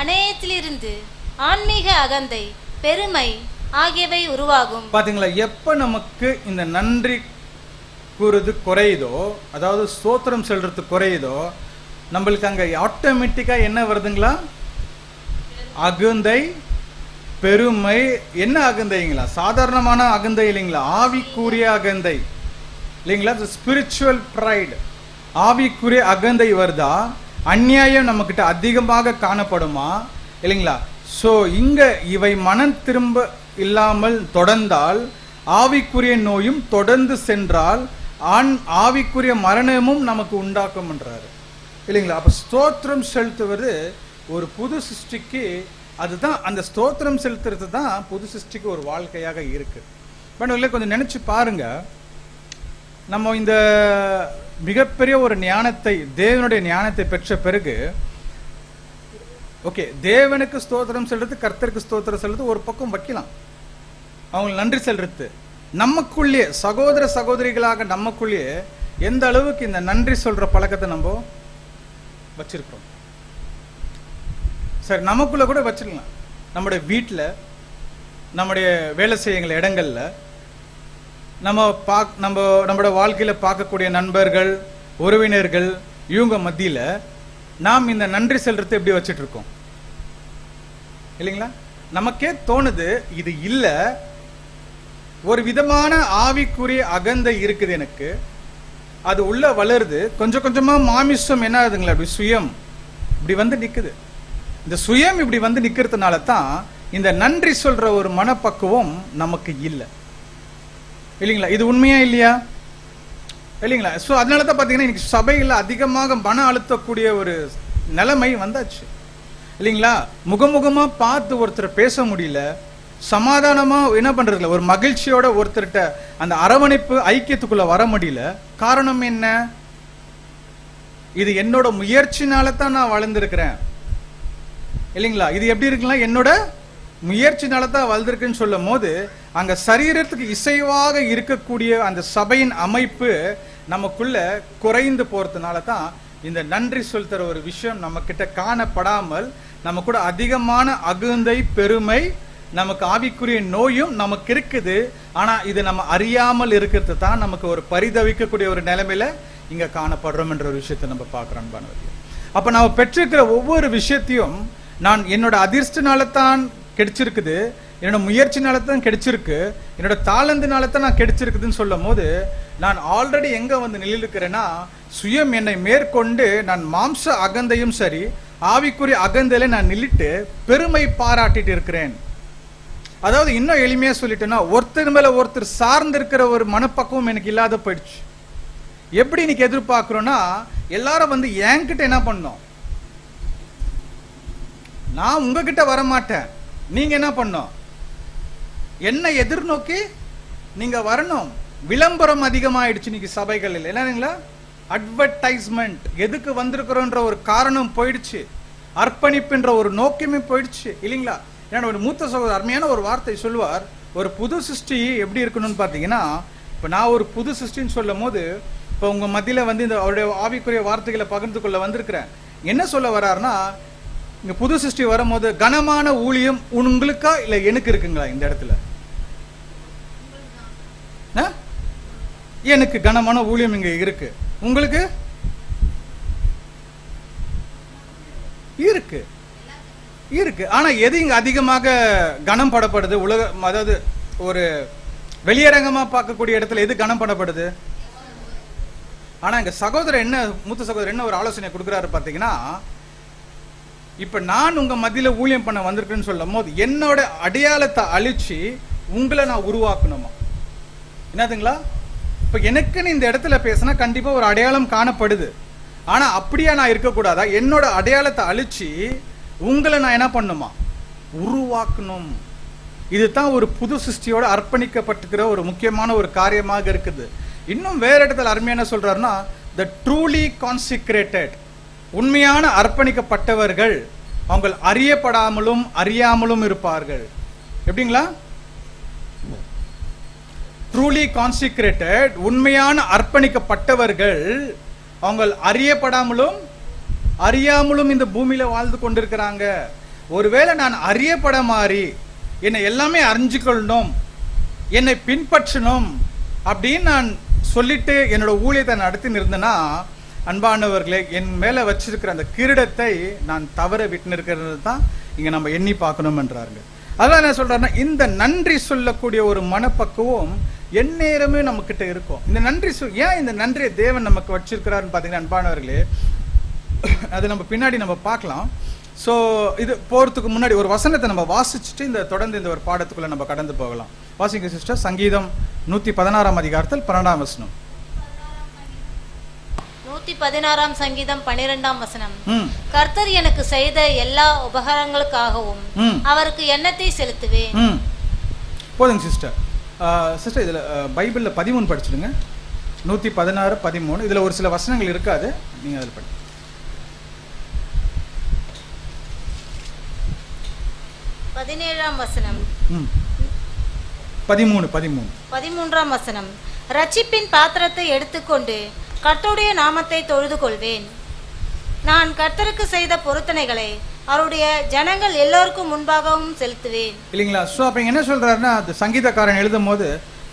Speaker 2: அநேயத்திலிருந்து ஆன்மீக அகந்தை, பெருமை ஆகியவை உருவாகும்.
Speaker 1: பாத்தீங்களா? எப்ப நமக்கு இந்த நன்றி கூறுது குறையுதோ, அதாவது ஸ்தோத்திரம் செல்றது குறையுதோ, நம்மளுக்கு அங்க ஆட்டோமேட்டிக்கா என்ன வருதுங்களா? அகந்தை, பெருமை. என்ன அகந்தைங்களா? சாதாரணமான அகந்தை இல்லைங்களா? ஆவிக்குரிய அகந்தை இல்லைங்களா? ஸ்பிரிச்சுவல் ப்ரைட், ஆவிக்குரிய அகந்தை வருதா? அநியாயம் நம்ம கிட்ட அதிகமாக காணப்படுமா இல்லைங்களா? சோ இங்க இவை மனம் திரும்ப இல்லாமல் தொடர்ந்தால் ஆவிக்குரிய நோயும் தொடர்ந்து சென்றால் ஆவிக்குரிய மரணமும் நமக்கு உண்டாக்கும் என்றாரு இல்லைங்களா? அப்ப ஸ்தோத்திரம் செலுத்துவது ஒரு புது சிருஷ்டிக்கு, அதுதான் அந்த ஸ்தோத்திரம் செலுத்துறது தான் புது சிருஷ்டிக்கு ஒரு வாழ்க்கையாக இருக்கு. பட் கொஞ்சம் நினைச்சு பாருங்க, நம்ம இந்த மிகப்பெரிய ஒரு ஞானத்தை, தேவனுடைய ஞானத்தை பெற்ற பிறகு, ஓகே, தேவனுக்கு ஸ்தோத்திரம் செல்றது, கர்த்தருக்கு ஸ்தோத்திரம் செல்றது ஒரு பக்கம் வைக்கலாம், அவங்களுக்கு நன்றி செல்றது. நமக்குள்ளே சகோதர சகோதரிகளாக நமக்குள்ளே எந்த அளவுக்கு இந்த நன்றி சொல்ற பழக்கத்தை நம்ம வச்சிருக்கிறோம்? சரி, நமக்குள்ள கூட வச்சிருக்கலாம். நம்முடைய வீட்டில், நம்முடைய வேலை செய்யுங்கிற இடங்கள்ல, நம்மளோட வாழ்க்கையில பார்க்கக்கூடிய நண்பர்கள், உறவினர்கள், இவங்க மத்தியில நாம் இந்த நன்றி செல்றதை எப்படி வச்சிட்டு இருக்கோம் இல்லைங்களா? நமக்கே தோணுது இது இல்ல, ஒரு விதமான ஆவிக்குரிய அகந்தை இருக்குது எனக்கு, அது உள்ள வளருது, கொஞ்சம் கொஞ்சமா மாமிசம் என்ன ஆகுதுங்களா, அப்படி சுயம் இப்படி வந்து நிக்குது. இந்த சுயம் இப்படி வந்து நிக்கிறதுனால தான் இந்த நன்றி சொல்ற ஒரு மனப்பக்குவம் நமக்கு இல்லை இல்லைங்களா? இது உண்மையா இல்லையா இல்லைங்களா? ஸோ அதனால தான் பார்த்தீங்கன்னா இன்னைக்கு சபையில் அதிகமாக மன அழுத்தக்கூடிய ஒரு நிலைமை வந்தாச்சு இல்லைங்களா? முகமுகமாக பார்த்து ஒருத்தர் பேச முடியல, சமாதானமாக என்ன பண்ணுறதில்ல, ஒரு மகிழ்ச்சியோட ஒருத்தர்கிட்ட அந்த அரவணைப்பு ஐக்கியத்துக்குள்ள வர முடியல. காரணம் என்ன? இது என்னோட முயற்சினால தான் நான் வளர்ந்துருக்கிறேன் இல்லைங்களா? இது எப்படி இருக்கலாம்? என்னோட முயற்சினால தான் வளர்ந்துருக்குன்னு சொல்லும் போது அங்க சரீரத்துக்கு இசைவாக இருக்கக்கூடிய அந்த சபையின் அமைப்பு நமக்குள்ள குறைந்து போறதுனால தான் இந்த நன்றி செலுத்துற ஒரு விஷயம் நம்ம கிட்ட காணப்படாமல் நம்ம கூட அதிகமான அகுந்தை, பெருமை, நமக்கு ஆவிக்குரிய நோயும் நமக்கு இருக்குது. ஆனா இது நம்ம அறியாமல் இருக்கிறது தான் நமக்கு ஒரு பரிதவிக்கக்கூடிய ஒரு நிலைமையில இங்க காணப்படுறோம் என்ற ஒரு விஷயத்தை நம்ம பார்க்கிறோம் அன்பானவர்களே. அப்ப நம்ம பெற்றிருக்கிற ஒவ்வொரு விஷயத்தையும் நான் என்னோட அதிர்ஷ்டனால தான் கிடைச்சிருக்குது, என்னோட முயற்சினால தான் கிடைச்சிருக்கு, என்னோட தாளந்தினால தான் நான் கிடைச்சிருக்குதுன்னு சொல்லும் போது நான் ஆல்ரெடி எங்க வந்து நிலையிருக்கிறேன்னா, சுயம் என்னை மேற்கொண்டு நான் மாம்ச அகந்தையும் சரி ஆவிக்குரிய அகந்தையில நான் நில்லிட்டு பெருமை பாராட்டிட்டு இருக்கிறேன். அதாவது இன்னும் எளிமையா சொல்லிட்டேன்னா, ஒருத்தர் மேல ஒருத்தர் சார்ந்து இருக்கிற ஒரு மனப்பக்குவம் எனக்கு இல்லாத போயிடுச்சு. எப்படி இன்னைக்கு எதிர்பார்க்கிறோம்னா, எல்லாரும் வந்து என்கிட்ட என்ன பண்ணோம், நான் உங்ககிட்ட வர மாட்டேன், நீங்க என்ன பண்ணோம், என்ன எதிர்நோக்கி நீங்க வரணும். விளம்பரம் அதிகமாயிடுச்சு இன்னைக்கு சபைகளில். என்னங்களா, அட்வர்டைஸ்மெண்ட், எதுக்கு வந்திருக்கிறோன்ற ஒரு காரணம் போயிடுச்சு, அர்ப்பணிப்புன்ற ஒரு நோக்கமே போயிடுச்சு இல்லைங்களா. ஏன்னா ஒரு மூத்த சகோதரர் அருமையான ஒரு வார்த்தை சொல்லுவார், ஒரு புது சிருஷ்டி எப்படி இருக்கணும்னு பார்த்தீங்கன்னா, இப்போ நான் ஒரு புது சிருஷ்டின்னு சொல்லும் போது இப்போ உங்க மத்தியில வந்து இந்த அவருடைய ஆவிக்குரிய வார்த்தைகளை பகிர்ந்து கொள்ள வந்திருக்கிறேன். என்ன சொல்ல வர்றாருன்னா, இங்க புது சிருஷ்டி வரும்போது கனமான ஊழியம் உங்களுக்கா இல்ல எனக்கு இருக்குங்களா இந்த இடத்துல? எனக்கு கனமான ஊழியம் இங்க இருக்கு, உங்களுக்கு இருக்கு இருக்கு. ஆனா எது இங்க அதிகமாக கனம் படப்படுது? உலக, அதாவது ஒரு வெளியரங்கமா பார்க்கக்கூடிய இடத்துல எது கனம் படப்படுது? ஆனா எங்க சகோதரர் என்ன, மூத்த சகோதரர் என்ன ஒரு ஆலோசனை கொடுக்குறாரு பாத்தீங்கன்னா, இப்ப நான் உங்க மத்தியில ஊழியம் பண்ண வந்திருக்கேன்னு சொல்லும் போது என்னோட அடையாளத்தை அழிச்சு உங்களை நான் உருவாக்கணுமா? என்னதுங்களா, இப்ப எனக்குன்னு இந்த இடத்துல பேசினா கண்டிப்பா ஒரு அடையாளம் காணப்படுது. ஆனா அப்படியா நான் இருக்கக்கூடாதா? என்னோட அடையாளத்தை அழிச்சு உங்களை நான் என்ன பண்ணுமா, உருவாக்கணும். இதுதான் ஒரு புது சிருஷ்டியோட அர்ப்பணிக்கப்பட்டிருக்கிற ஒரு முக்கியமான ஒரு காரியமாக இருக்குது. இன்னும் வேற இடத்துல அருமையான சொல்றாருன்னா, the truly consecrated, உண்மையான அர்ப்பணிக்கப்பட்டவர்கள் அவங்க அறியப்படாமலும் அறியாமலும் இருப்பார்கள். எப்படிங்களா, ட்ரூலி கான்சிக்ரேட்டட், உண்மையான அர்ப்பணிக்கப்பட்டவர்கள் அவங்க அறியப்படாமலும் அறியாமலும் இந்த பூமியில வாழ்ந்து கொண்டிருக்கிறாங்க. ஒருவேளை நான் அறியப்பட மாதிரி என்னை எல்லாமே அறிஞ்சுக்கொள்ளணும், என்னை பின்பற்றணும் அப்படின்னு நான் சொல்லிட்டு என்னோட ஊழியத்தை நடத்தி இருந்தேன்னா, அன்பானவர்களே, என் மேல வச்சிருக்கிற அந்த கிரீடத்தை நான் தவற விட்டு இருக்கிறது தான் இங்க நம்ம எண்ணி பார்க்கணும் என்றாருங்க. அதான் என்ன சொல்றாருன்னா, இந்த நன்றி சொல்லக்கூடிய ஒரு மனப்பக்குவம் எந்நேரமே நம்ம கிட்ட இருக்கும். இந்த நன்றி ஏன் இந்த நன்றியை தேவன் நமக்கு வச்சிருக்கிறாருன்னு பாத்தீங்கன்னா, அன்பானவர்களே, அது நம்ம பின்னாடி நம்ம பார்க்கலாம். ஸோ இது போறதுக்கு முன்னாடி ஒரு வசனத்தை நம்ம வாசிச்சுட்டு இந்த தொடர்ந்து இந்த ஒரு பாடத்துக்குள்ள நம்ம கடந்து போகலாம். வாசிங்க சிஸ்டர். சங்கீதம் 116 அதிகாரத்தில் 12 வசனம்.
Speaker 2: 116 சங்கீதம் 12 வசனம். கர்த்தர் எனக்கு செய்த எல்லா உபகாரங்களுக்காகவும் அவருக்கு எண்ணத்தை செலுத்துவேன்.
Speaker 1: போதுங்க சிஸ்டர். சிஸ்டர் இதுல பைபிள்ல 13 படிச்சிடுங்க. 116 13. இதுல ஒரு சில வசனங்கள் இருக்காது, நீங்க அதில் படி.
Speaker 2: 17 வசனம்.
Speaker 1: 13
Speaker 2: வசனம். ரட்சிப்பின் பாத்திரத்தை எடுத்துக்கொண்டு கர்த்தருடைய நாமத்தை தொழுது கொள்வேன். நான் கர்த்தருக்கு செய்த பொருத்தனைகளை அவருடைய ஜனங்கள் எல்லோருக்கும் முன்பாகவும் செலுத்துவேன்.
Speaker 1: இல்லைங்களா? ஸோ அப்போ என்ன சொல்றாருன்னா, அது சங்கீதக்காரன் எழுதும் போது,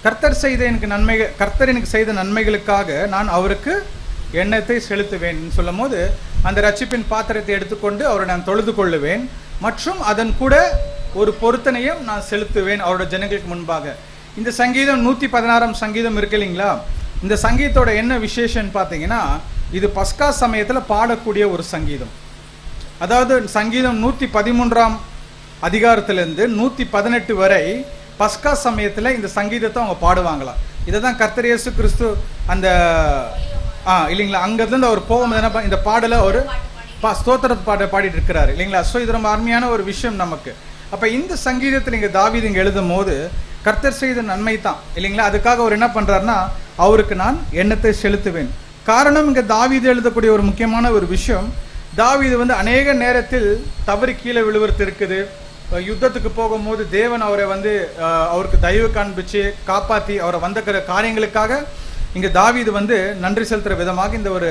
Speaker 1: கர்த்தர் எனக்கு செய்த நன்மைகளுக்காக நான் அவருக்கு எண்ணத்தை செலுத்துவேன் சொல்லும் போது, அந்த ரட்சிப்பின் பாத்திரத்தை எடுத்துக்கொண்டு அவரை நான் தொழுது கொள்ளுவேன் மற்றும் அதன் கூட ஒரு பொருத்தனையும் நான் செலுத்துவேன் அவரோட ஜனங்களுக்கு முன்பாக. இந்த சங்கீதம் 116 சங்கீதம் இருக்கு இல்லைங்களா? இந்த சங்கீதத்தோட என்ன விசேஷம் பார்த்தீங்கன்னா, இது பஸ்கா சமயத்தில் பாடக்கூடிய ஒரு சங்கீதம். அதாவது சங்கீதம் 113 அதிகாரத்திலிருந்து 118 வரை பஸ்கா சமயத்தில் இந்த சங்கீதத்தை அவங்க பாடுவாங்களாம். இதை தான் கர்த்தர் இயேசு கிறிஸ்து அந்த இல்லைங்களா, அங்கிருந்து அவர் போகும்போது இந்த பாடலை ஒரு ஸ்தோத்திர பாட பாடிட்டு இருக்கிறாரு இல்லைங்களா? ஸோ இது ரொம்ப அருமையான ஒரு விஷயம் நமக்கு. அப்போ இந்த சங்கீதத்தில் இங்கே தாவீது இங்கே எழுதும் போது கர்த்தர் செய்த நன்மை தான் இல்லைங்களா? அதுக்காக அவர் என்ன பண்ணுறாருன்னா, அவருக்கு நான் எண்ணத்தை செலுத்துவேன். காரணம், இங்கே தாவீது எழுதக்கூடிய ஒரு முக்கியமான ஒரு விஷயம், தாவீது வந்து அநேக நேரத்தில் தவறி கீழே விழுவுறது இருக்குது. யுத்தத்துக்கு போகும்போது தேவன் அவரை வந்து அவருக்கு தயவு காண்பிச்சு காப்பாற்றி அவரை வந்த காரியங்களுக்காக இங்க தாவீது வந்து நன்றி செலுத்துற விதமாக இந்த ஒரு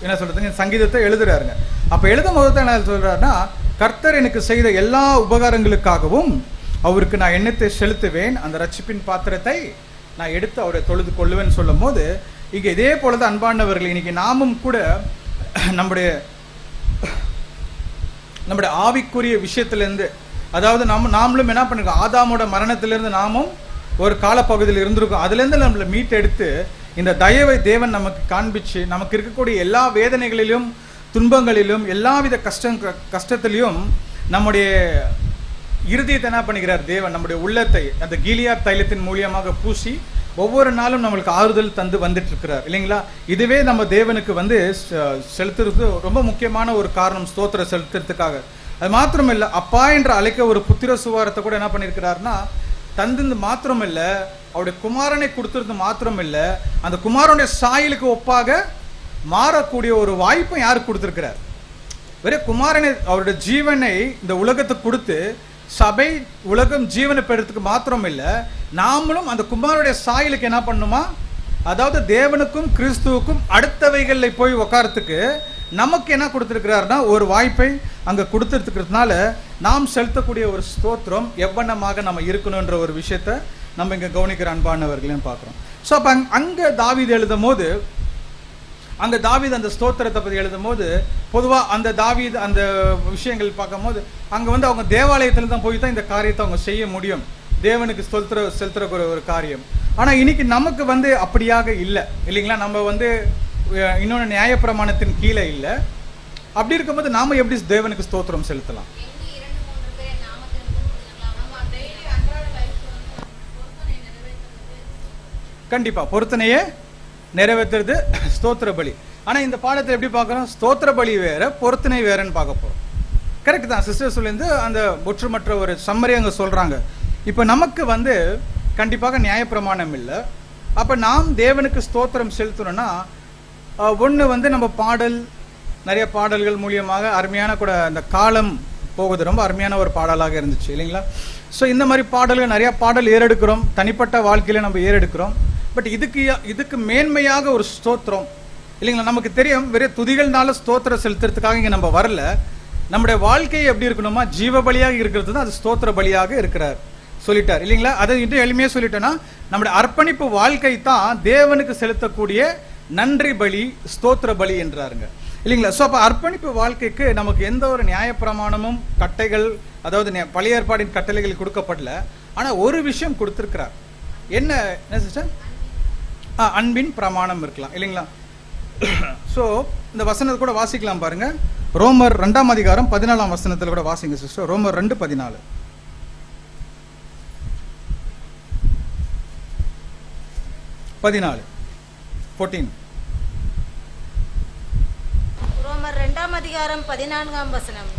Speaker 1: என்ன சொல்றதுங்க சங்கீதத்தை எழுதுறாருங்க. அப்ப எழுதும் போது என்ன சொல்றாருன்னா, கர்த்தர் எனக்கு செய்த எல்லா உபகாரங்களுக்காகவும் அவருக்கு நான் எண்ணத்தை செலுத்துவேன், அந்த ரட்சிப்பின் பாத்திரத்தை நான் எடுத்து அவரை தொழுது கொள்ளுவேன்னு சொல்லும் போது, இங்க இதே போலதான் அன்பானவர்கள், இன்னைக்கு நாமும் கூட நம்முடைய ஆவிக்குரிய விஷயத்திலிருந்து, அதாவது நாமளும் என்ன பண்ணிருக்கோம், ஆதாமோட மரணத்திலிருந்து நாமும் ஒரு காலப்பகுதியில் இருந்திருக்கோம். அதுல இருந்து நம்மளை மீட்டெடுத்து இந்த தயவை தேவன் நமக்கு காண்பிச்சு, நமக்கு இருக்கக்கூடிய எல்லா வேதனைகளிலும் துன்பங்களிலும் எல்லாவித கஷ்டத்திலையும் நம்முடைய இருதயத்தை என்ன பண்ணிக்கிறார் தேவன், நம்முடைய உள்ளத்தை அந்த கீலியாத் தைலத்தின் மூலியமாக பூசி ஒவ்வொரு நாளும் நம்மளுக்கு ஆறுதல் தந்து வந்துட்டு இருக்கிறார் இல்லைங்களா. இதுவே நம்ம தேவனுக்கு வந்து செலுத்துறது ரொம்ப முக்கியமான ஒரு காரணம், ஸ்தோத்திரம் செலுத்துறதுக்காக. அது மாத்திரம் இல்லை, அப்பா என்று அழைக்க ஒரு புத்திர சுவாரத்தை கூட என்ன பண்ணியிருக்கிறாருன்னா தந்து மாத்திரம் இல்லை, அவருடைய குமாரனை கொடுத்துருந்து மாத்திரம் இல்லை, அந்த குமாரனுடைய சாயலுக்கு ஒப்பாக மாறக்கூடிய ஒரு வாய்ப்பை யாருக்கு கொடுத்திருக்கிறார்? வேற குமாரனை அவருடைய ஜீவனை இந்த உலகத்துக்கு கொடுத்து சபை உலகம் ஜீவனை பெறத்துக்கு மாத்திரம் இல்லை, நாமளும் அந்த குமாரனுடைய சாயலுக்கு என்ன பண்ணுமா, அதாவது தேவனுக்கும் கிறிஸ்துவுக்கும் அடுத்தவைகளில் போய் உட்காரத்துக்கு நமக்கு என்ன கொடுத்திருக்கிறாருன்னா ஒரு வாய்ப்பை அங்க கொடுத்துருக்கிறதுனால நாம் செலுத்தக்கூடிய ஒரு ஸ்தோத்திரம் எவ்வண்ணமாக நம்ம இருக்கணும்ன்ற ஒரு விஷயத்த நம்ம இங்க கவனிக்கிற அன்பானவர்களையும் பார்க்குறோம். ஸோ அப்போ அங்க தாவீது எழுதும் போது, அங்க தாவீது அந்த ஸ்தோத்திரத்தை பற்றி எழுதும் போது, பொதுவாக அந்த தாவீது அந்த விஷயங்கள் பார்க்கும் போது அங்க வந்து அவங்க தேவாலயத்தில் தான் போய் தான் இந்த காரியத்தை அவங்க செய்ய முடியும், தேவனுக்கு செலுத்துற ஒரு காரியம். ஆனா இன்னைக்கு நமக்கு வந்து அப்படியாக இல்லை இல்லைங்களா. நம்ம வந்து இன்னொன்று நியாயப்பிரமாணத்தின் கீழே இல்லை. அப்படி இருக்கும்போது நாம எப்படி தேவனுக்கு ஸ்தோத்திரம் செலுத்தலாம்? கண்டிப்பா பொருத்தனையே நிறைவேற்றுறது ஸ்தோத்திர பலி. ஆனா இந்த பாடத்தை எப்படி பார்க்கறோம், ஸ்தோத்திர பலி வேற பொருத்தனை வேறன்னு பார்க்க போறோம். கரெக்ட் தான் சிஸ்டர் சொல்லிருந்து அந்த ஒற்றுமற்ற ஒரு சம்மரி அங்க சொல்றாங்க. இப்ப நமக்கு வந்து கண்டிப்பாக நியாயப்பிரமாணம் இல்லை. அப்ப நாம் தேவனுக்கு ஸ்தோத்திரம் செலுத்தணும்னா ஒன்று வந்து நம்ம நிறைய பாடல்கள் மூலியமாக அருமையான கூட அந்த காலம் போகுது, ரொம்ப அருமையான ஒரு பாடலாக இருந்துச்சு இல்லைங்களா. ஸோ இந்த மாதிரி பாடல்கள் நிறைய பாடல் ஏறெடுக்கிறோம், தனிப்பட்ட வாழ்க்கையில நம்ம ஏறெடுக்கிறோம். பட் இதுக்கு மேன்மையாக ஒரு ஸ்தோத்திரம் இல்லைங்களா. நமக்கு தெரியும் வெறும் துதிகள்னால ஸ்தோத்திரம் செலுத்துறதுக்காக இங்கே நம்ம வரல. நம்முடைய வாழ்க்கையை எப்படி இருக்கணுமா, ஜீவ பலியாக இருக்கிறது தான் அது ஸ்தோத்திர பலியாக இருக்கிறார் சொல்லிட்டார் இல்லைங்களா. அதை இன்னும் எளிமையாக சொல்லிட்டோன்னா நம்முடைய அர்ப்பணிப்பு வாழ்க்கை தான் தேவனுக்கு செலுத்தக்கூடிய நன்றி பலி, ஸ்தோத்திர பலி என்றாருங்க இல்லைங்களா. ஸோ அப்போ அர்ப்பணிப்பு வாழ்க்கைக்கு நமக்கு எந்த ஒரு நியாயப்பிரமாணமும் கட்டைகள், அதாவது பழைய ஏற்பாடின் கட்டளைகள் கொடுக்கப்படல. ஆனால் ஒரு விஷயம் கொடுத்துருக்கிறார். என்ன சிஸ்டர்? அன்பின் பிரமாணம் இருக்கலாம் இல்லைங்களா. ஸோ இந்த வசனத்தை கூட வாசிக்கலாம் பாருங்க. ரோமர் 2ஆம் அதிகாரம் 14ஆம் வசனத்தில் கூட வாசிங்க சிஸ்டர். ரோமர் 2:14.
Speaker 2: ரோமர் 2ஆம் அதிகாரம் 14ஆம் வசனம்.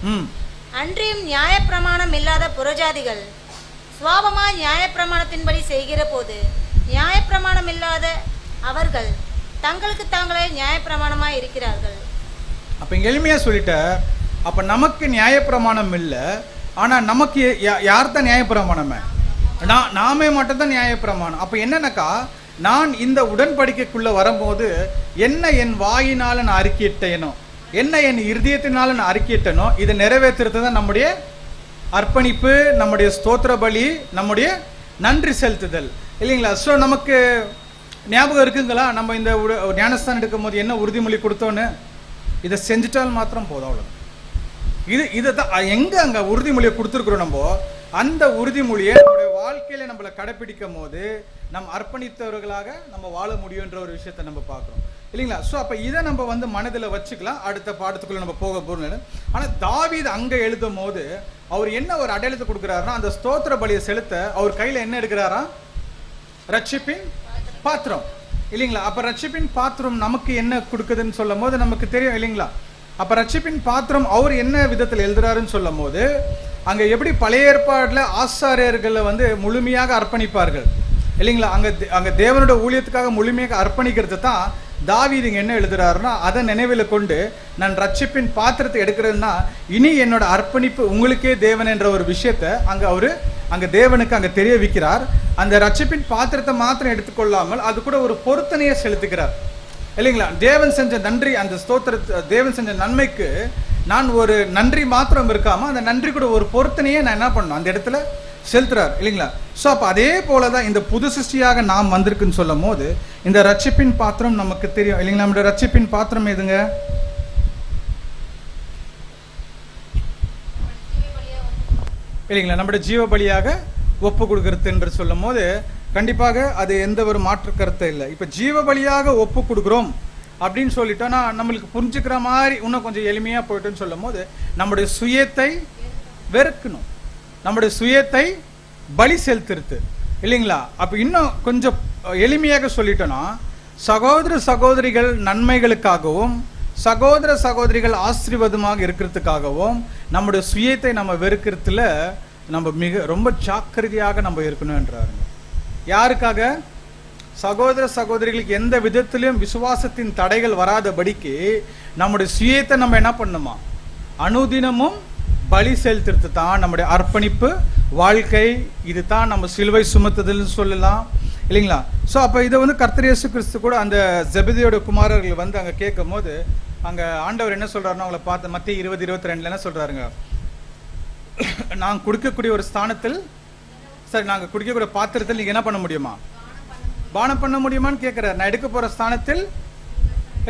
Speaker 2: அன்றியும் நியாயப்பிரமாணம் இல்லாத புறஜாதிகள் சுவாபமாய் நியாயப்பிரமாணத்தின்படி செய்கிற போது நியாயப்பிரமாணம் இல்லாத அவர்கள் தங்களுக்கு தாங்களே நியாயப்பிரமாணமாய் இருக்கிறார்கள்.
Speaker 1: அப்ப இங்க எளிமையா சொல்லிட்ட, அப்ப நமக்கு நியாயப்பிரமாணம் இல்லை, ஆனா நமக்கு யார் தான் நியாயப்பிரமாணமே? நாமே மட்டும் தான் நியாயப்பிரமாணம். அப்ப என்னன்னாக்கா, நான் இந்த உடன்படிக்கைக்குள்ள வரும்போது என்ன என் வாயினால நான் அறிக்கையிட்டேனோ, என்ன என் இருதயத்தினால நான் அறிக்கையிட்டனோ, இதை நிறைவேற்றுறது தான் நம்முடைய அர்ப்பணிப்பு, நம்முடைய ஸ்தோத்திர பலி, நம்முடைய நன்றி செலுத்துதல் இல்லைங்களா. ஸோ நமக்கு ஞாபகம் இருக்குங்களா, நம்ம இந்த ஞானஸ்தானம் எடுக்கும் போது என்ன உறுதிமொழி கொடுத்தோன்னு? இதை செஞ்சுட்டால் மாத்திரம் போதும், அவ்வளோ. இதை தான் எங்கே அங்கே உறுதிமொழியை கொடுத்துருக்குறோம். நம்ம அந்த உறுதிமொழியை நம்முடைய வாழ்க்கையில நம்மளை கடைப்பிடிக்கும் போது நம்ம அர்ப்பணித்தவர்களாக நம்ம வாழ முடியுன்ற ஒரு விஷயத்தை நம்ம பார்க்குறோம் இல்லைங்களா. ஸோ அப்போ இதை நம்ம வந்து மனதில் வச்சுக்கலாம். அடுத்த பாடத்துக்குள்ள நம்ம போக போகிறோம். ஆனால் தாவீது அங்கே எழுதும் போது அவர் என்ன ஒரு அடையாளத்தை கொடுக்குறாருன்னா, அந்த ஸ்தோத்திர பலியை செலுத்த அவர் கையில் என்ன எடுக்கிறாரா? ரட்சிப்பின் பாத்திரம் இல்லைங்களா. அப்போ ரட்சிப்பின் பாத்திரம் நமக்கு என்ன கொடுக்குதுன்னு சொல்லும் போது நமக்கு தெரியும் இல்லைங்களா. அப்போ ரட்சிப்பின் பாத்திரம் அவர் என்ன விதத்தில் எழுதுறாருன்னு சொல்லும் போது, அங்கே எப்படி பழைய ஏற்பாட்டில் ஆசாரியர்களை வந்து முழுமையாக அர்ப்பணிப்பார்கள் இல்லைங்களா. அங்கே தேவனோட ஊழியத்துக்காக முழுமையாக அர்ப்பணிக்கிறது தான் தாவீது இங்கே என்ன எழுதுறாருன்னா, அதை நினைவில் கொண்டு நான் ரட்சிப்பின் பாத்திரத்தை எடுக்கிறதுனா இனி என்னோட அர்ப்பணிப்பு உங்களுக்கே தேவன் என்ற ஒரு விஷயத்தை அங்கே அவர் அங்க தேவனுக்கு அங்க தெரிய வைக்கிறார். அந்த ரட்சிப்பின் பாத்திரத்தை மாத்திரம் எடுத்துக்கொள்ளாமல் அது கூட ஒரு பொருத்தனையை செலுத்துகிறார் இல்லைங்களா. தேவன் செஞ்ச நன்றி, அந்த ஸ்தோத்திர தேவன் செஞ்ச நன்மைக்கு நான் ஒரு நன்றி மாத்திரம் இருக்காம அந்த நன்றி கூட ஒரு பொருத்தனையே நான் என்ன பண்ணணும் அந்த இடத்துல செலுத்துறார் இல்லைங்களா. ஸோ அப்போ அதே போலதான் இந்த புது சிருஷ்டியாக நாம் வந்திருக்குன்னு சொல்லும் போது இந்த ரட்சிப்பின் பாத்திரம் நமக்கு தெரியும் இல்லைங்களா. நம்மளுடைய ரட்சிப்பின் பாத்திரம் எதுங்க? இல்லைங்களா, நம்முடைய ஜீவ பலியாக ஒப்பு கொடுக்கறது என்று சொல்லும் போது கண்டிப்பாக அது எந்த ஒரு மாற்று கருத்தை இல்லை. இப்போ ஜீவ பலியாக ஒப்பு கொடுக்குறோம் அப்படின்னு சொல்லிட்டோம்னா நம்மளுக்கு புரிஞ்சுக்கிற மாதிரி இன்னும் கொஞ்சம் எளிமையாக போயிட்டுன்னு சொல்லும் போது நம்முடைய சுயத்தை வெறுக்கணும், நம்முடைய சுயத்தை பலி செலுத்துறது இல்லைங்களா. அப்போ இன்னும் கொஞ்சம் எளிமையாக சொல்லிட்டோன்னா சகோதர சகோதரிகள் நன்மைகளுக்காகவும் சகோதர சகோதரிகள் ஆசீர்வாதமாக இருக்கிறதுக்காகவும் நம்முடைய சுயத்தை நம்ம வெறுக்கிறதுல நம்ம ரொம்ப ஜாக்கிரதையாக நம்ம இருக்கணும் என்றாருங்க. யாருக்காக? சகோதர சகோதரிகளுக்கு எந்த விதத்திலும் விசுவாசத்தின் தடைகள் வராதபடிக்கு நம்முடைய சுயத்தை நம்ம என்ன பண்ணுமா அனுதினமும் பலி செலுத்துறது தான் நம்முடைய அர்ப்பணிப்பு வாழ்க்கை. இது தான் நம்ம சிலுவை சுமத்துதல்னு சொல்லலாம் இல்லைங்களா. ஸோ அப்போ இதை வந்து கர்த்தர் இயேசு கிறிஸ்து கூட அந்த ஜெபதியோட குமாரர்கள் வந்து அங்கே கேட்கும் போது அங்கே ஆண்டவர் என்ன சொல்றாருன்னா அவங்கள பார்த்து மத்திய 20:22 என்ன சொல்றாருங்க, நாங்கள் கொடுக்கக்கூடிய ஒரு ஸ்தானத்தில் சரி நாங்கள் குடிக்கக்கூடிய பாத்திரத்தில் நீங்கள் என்ன பண்ண முடியுமா பானம் பண்ண முடியுமான்னு கேட்குறாரு. நான் எடுக்க போகிற ஸ்தானத்தில்